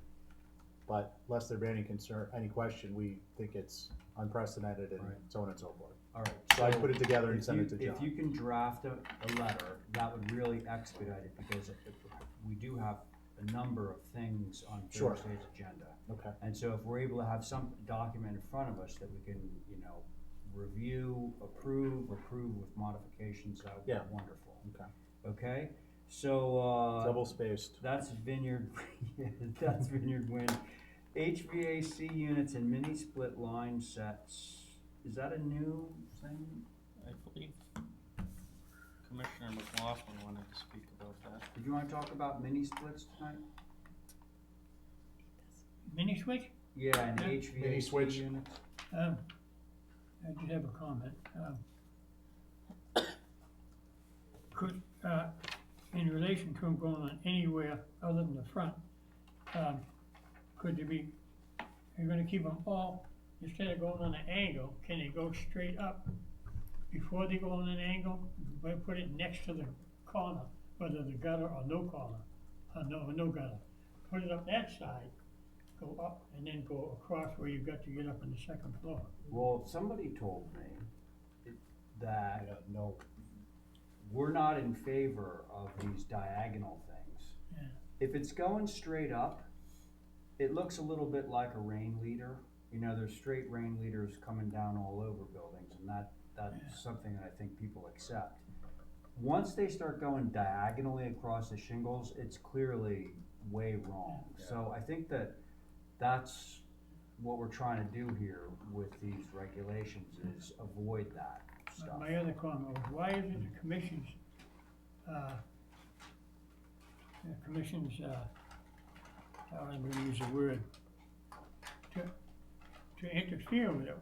But lest there be any concern, any question, we think it's unprecedented and Right. so on and so forth. All right. So I put it together and if send you- it to John. If you can draft a letter, that would really expedite it because we do have a number of things on Sure. Thursday's agenda. Okay. And so if we're able to have some document in front of us that we can, review, approve with modifications, that would be Yeah. wonderful. Okay. Okay, so, Double spaced. that's Vineyard, yeah, that's Vineyard Wind. HVAC units and mini split line sets, is that a new thing? I believe Commissioner McLaughlin wanted to speak about that. Did you wanna talk about mini splits tonight? Mini switch? Yeah, and Yeah. HVAC Mini switch. units. I just have a comment. Could, in relation to them going on anywhere other than the front, could they be, you're gonna keep them all, instead of going on an angle, can they go straight up before they go on an angle? But put it next to the corner, whether the gutter or no corner, no gutter. Put it up that side, go up, and then go across where you've got to get up on the second floor. Well, somebody told me that, we're not in favor of these diagonal things. Yeah. If it's going straight up, it looks a little bit like a rain leader. There's straight rain leaders coming down all over buildings, and that's something that I think people accept. Once they start going diagonally across the shingles, it's clearly way wrong. So I think that's what we're trying to do here with these regulations is avoid that stuff. My other comment was, why isn't the commission's, how I'm gonna use the word, to interfere with it?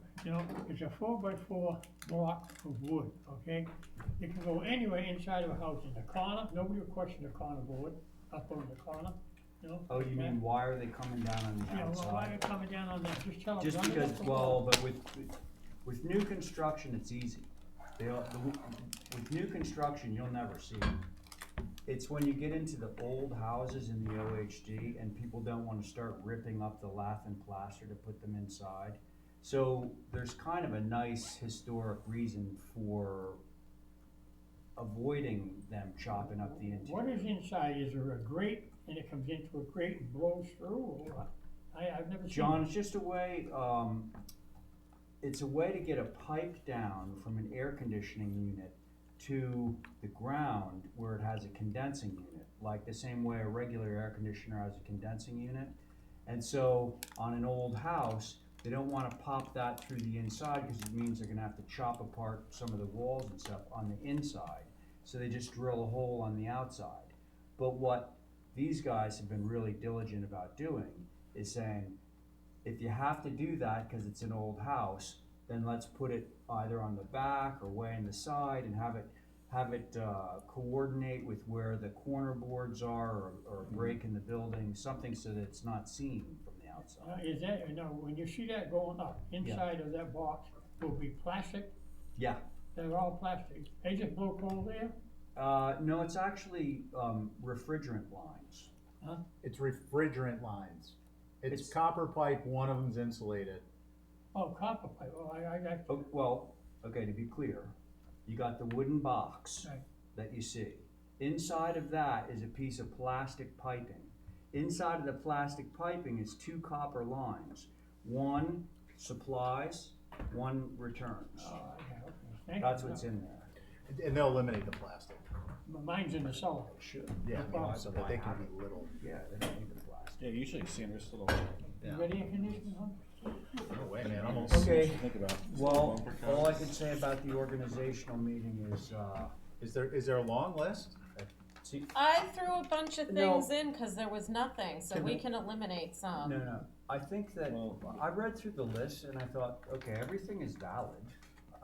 It's a 4x4 block of wood, okay? It can go anywhere inside of a house, in the corner, nobody will question the corner board, up on the corner, Oh, you mean, why are they coming down on the Yeah, well, why are outside? you coming down on that? Just tell them. Just run it because, up the well, wall. but with new construction, it's easy. With new construction, you'll never see it. It's when you get into the old houses in the OHD and people don't wanna start ripping up the lath and plaster to put them inside. So there's kind of a nice historic reason for avoiding them chopping up the interior. What is inside? Is there a grate and it comes into a grate and blows through, or what? I've never seen John, it. it's just a way, it's a way to get a pipe down from an air conditioning unit to the ground where it has a condensing unit, like the same way a regular air conditioner has a condensing unit. And so on an old house, they don't wanna pop that through the inside because it means they're gonna have to chop apart some of the walls and stuff on the inside. So they just drill a hole on the outside. But what these guys have been really diligent about doing is saying, if you have to do that because it's an old house, then let's put it either on the back or way in the side and have it coordinate with where the corner boards are or a break in the building, something so that it's not seen from the outside. Is that, when you see that going up, inside of that box will be plastic? Yeah. They're all plastic. They just blow cold air? No, it's actually refrigerant lines. Huh? It's refrigerant lines. It's copper pipe, one of them's insulated. Oh, copper pipe, oh, I. Oh, well, okay, to be clear, you got the wooden box Right. that you see. Inside of that is a piece of plastic piping. Inside of the plastic piping is two copper lines. One supplies, one returns. Oh, yeah, okay. Thank That's you. what's in there. And they'll eliminate the plastic. Mine's in the cellar. Should. Yeah, No problem. so that they can be little. Yeah, they don't need the plastic. Yeah, usually you see them just little. You got air conditioning on? No way, man, almost. Okay, Think about it. well, all I can say about the organizational meeting is, Is there a long list? I threw a bunch of No. things in because there was nothing, so Can we we- can eliminate some. no, I think that, I read through the list and I thought, okay, everything is valid.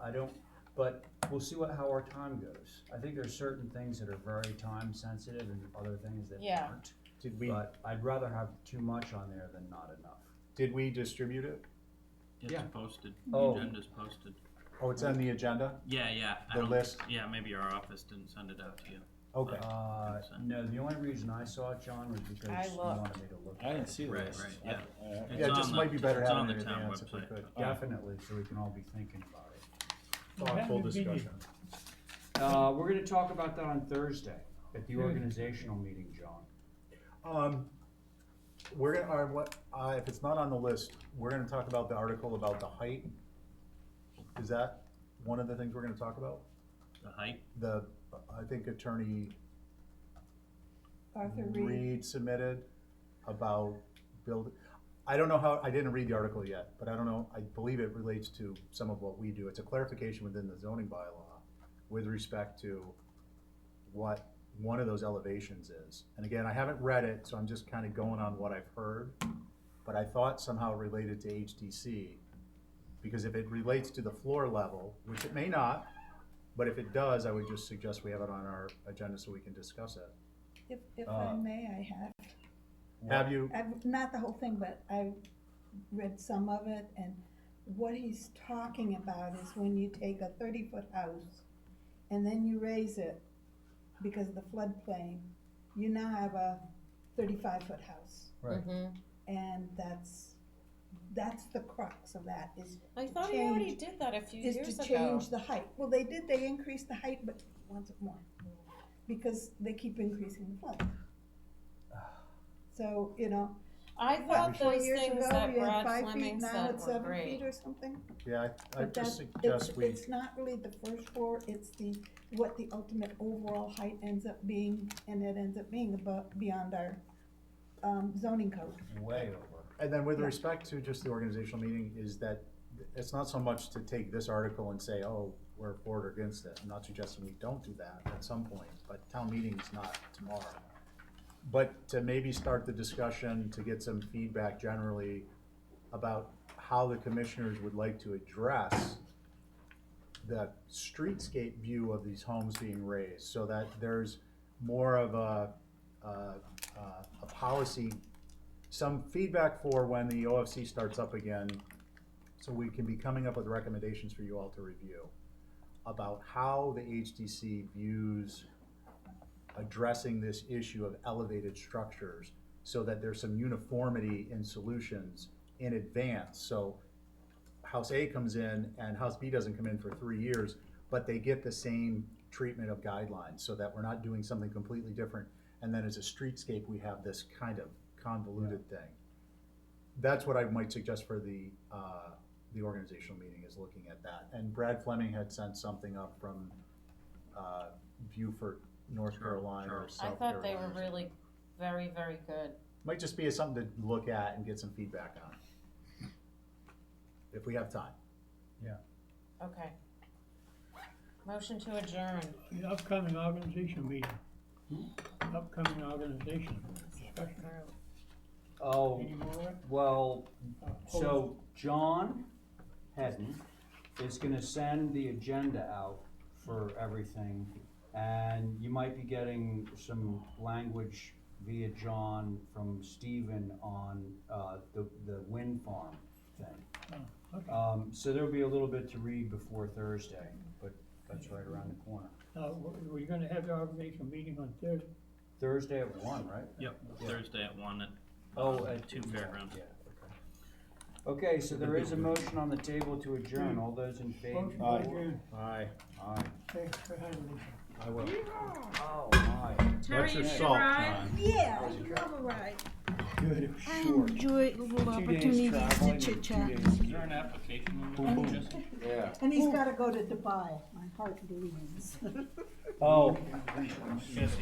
I don't, but we'll see how our time goes. I think there's certain things that are very time sensitive and other things that Yeah. aren't. Did we, But I'd rather have too much on there than not enough. did we distribute it? It's Yeah. posted, Oh. the agenda's posted. Oh, it's on the agenda? Yeah, I The don't- list? Yeah, maybe our office didn't send it out to you. Okay. No, the only reason I saw it, John, was because I you looked. wanted me to look at it. I didn't see the Right, list. right, yeah. It's Yeah, it on just the- might be better it's on having it the in town advance if we website. could. Definitely, so we can all be thinking about it. Thoughtful Haven't been discussion. We're gonna talk about that on Thursday at the organizational meeting, John. We're gonna, if it's not on the list, we're gonna talk about the article about the height. Is that one of the things we're gonna talk about? The height? I think Attorney Arthur Reed. Reed submitted about I don't know how, I didn't read the article yet, but I don't know, I believe it relates to some of what we do. It's a clarification within the zoning bylaw with respect to what one of those elevations is. And again, I haven't read it, so I'm just kind of going on what I've heard, but I thought somehow related to HDC, because if it relates to the floor level, which it may not, but if it does, I would just suggest we have it on our agenda so we can discuss it. If I may, I have. Have you? Not the whole thing, but I read some of it, and what he's talking about is when you take a 30-foot house and then you raise it because of the floodplain, you now have a 35-foot house. Right. And that's the crux of that, is I to thought he already change- did that a few is years to ago. change the height. Well, they did, they increased the height, but he wants it more, because they keep increasing the flood. So, I what, thought 4 those years things ago, that we had Brad 5 Fleming feet, now said it's were 7 great. feet or something? Yeah, I But just that, suggest we. it's not really the first floor, it's what the ultimate overall height ends up being, and it ends up being beyond our, zoning code. Way over. And then with Yeah. respect to just the organizational meeting, is that it's not so much to take this article and say, oh, we're for it or against it. I'm not suggesting we don't do that at some point, but town meeting is not tomorrow. But to maybe start the discussion, to get some feedback generally about how the commissioners would like to address the streetscape view of these homes being raised, so that there's more of a policy, some feedback for when the OFC starts up again, so we can be coming up with recommendations for you all to review about how the HDC views addressing this issue of elevated structures, so that there's some uniformity in solutions in advance. So House A comes in and House B doesn't come in for 3 years, but they get the same treatment of guidelines, so that we're not doing something completely different. And then as a streetscape, we have this kind of convoluted thing. that's what I might suggest for the organizational meeting, is looking at that. And Brad Fleming had sent something up from, Beaufort, North Carolina or I South thought Carolina. they were really very, very good. Might just be something to look at and get some feedback on. If we have time. Yeah. Okay. Motion to adjourn. The upcoming organization meeting. Upcoming organization discussion. Oh, Any more? well, so John Hedden is gonna send the agenda out for everything, and you might be getting some language via John from Stephen on, the wind farm thing. Oh, okay. So there'll be a little bit to read before Thursday, but that's right around the corner. Now, we're gonna have the organizational meeting on Thursday. Thursday at 1, right? Yep, Thursday at 1 at, At 2 Fairgrounds. Yeah, okay. Okay, so there is a motion on the table to adjourn. All those in favor? Motion to adjourn. Aye. Aye. Okay, go ahead, Alicia. I will. Oh, my. Terry, Watch your you salt, ride? John. Yeah, I love a ride. Good, I short. enjoy little opportunities to chit chat. Is there an application on that, Jesse? Yeah. And he's gotta go to Dubai, my heart bleeds. Oh. Jesse.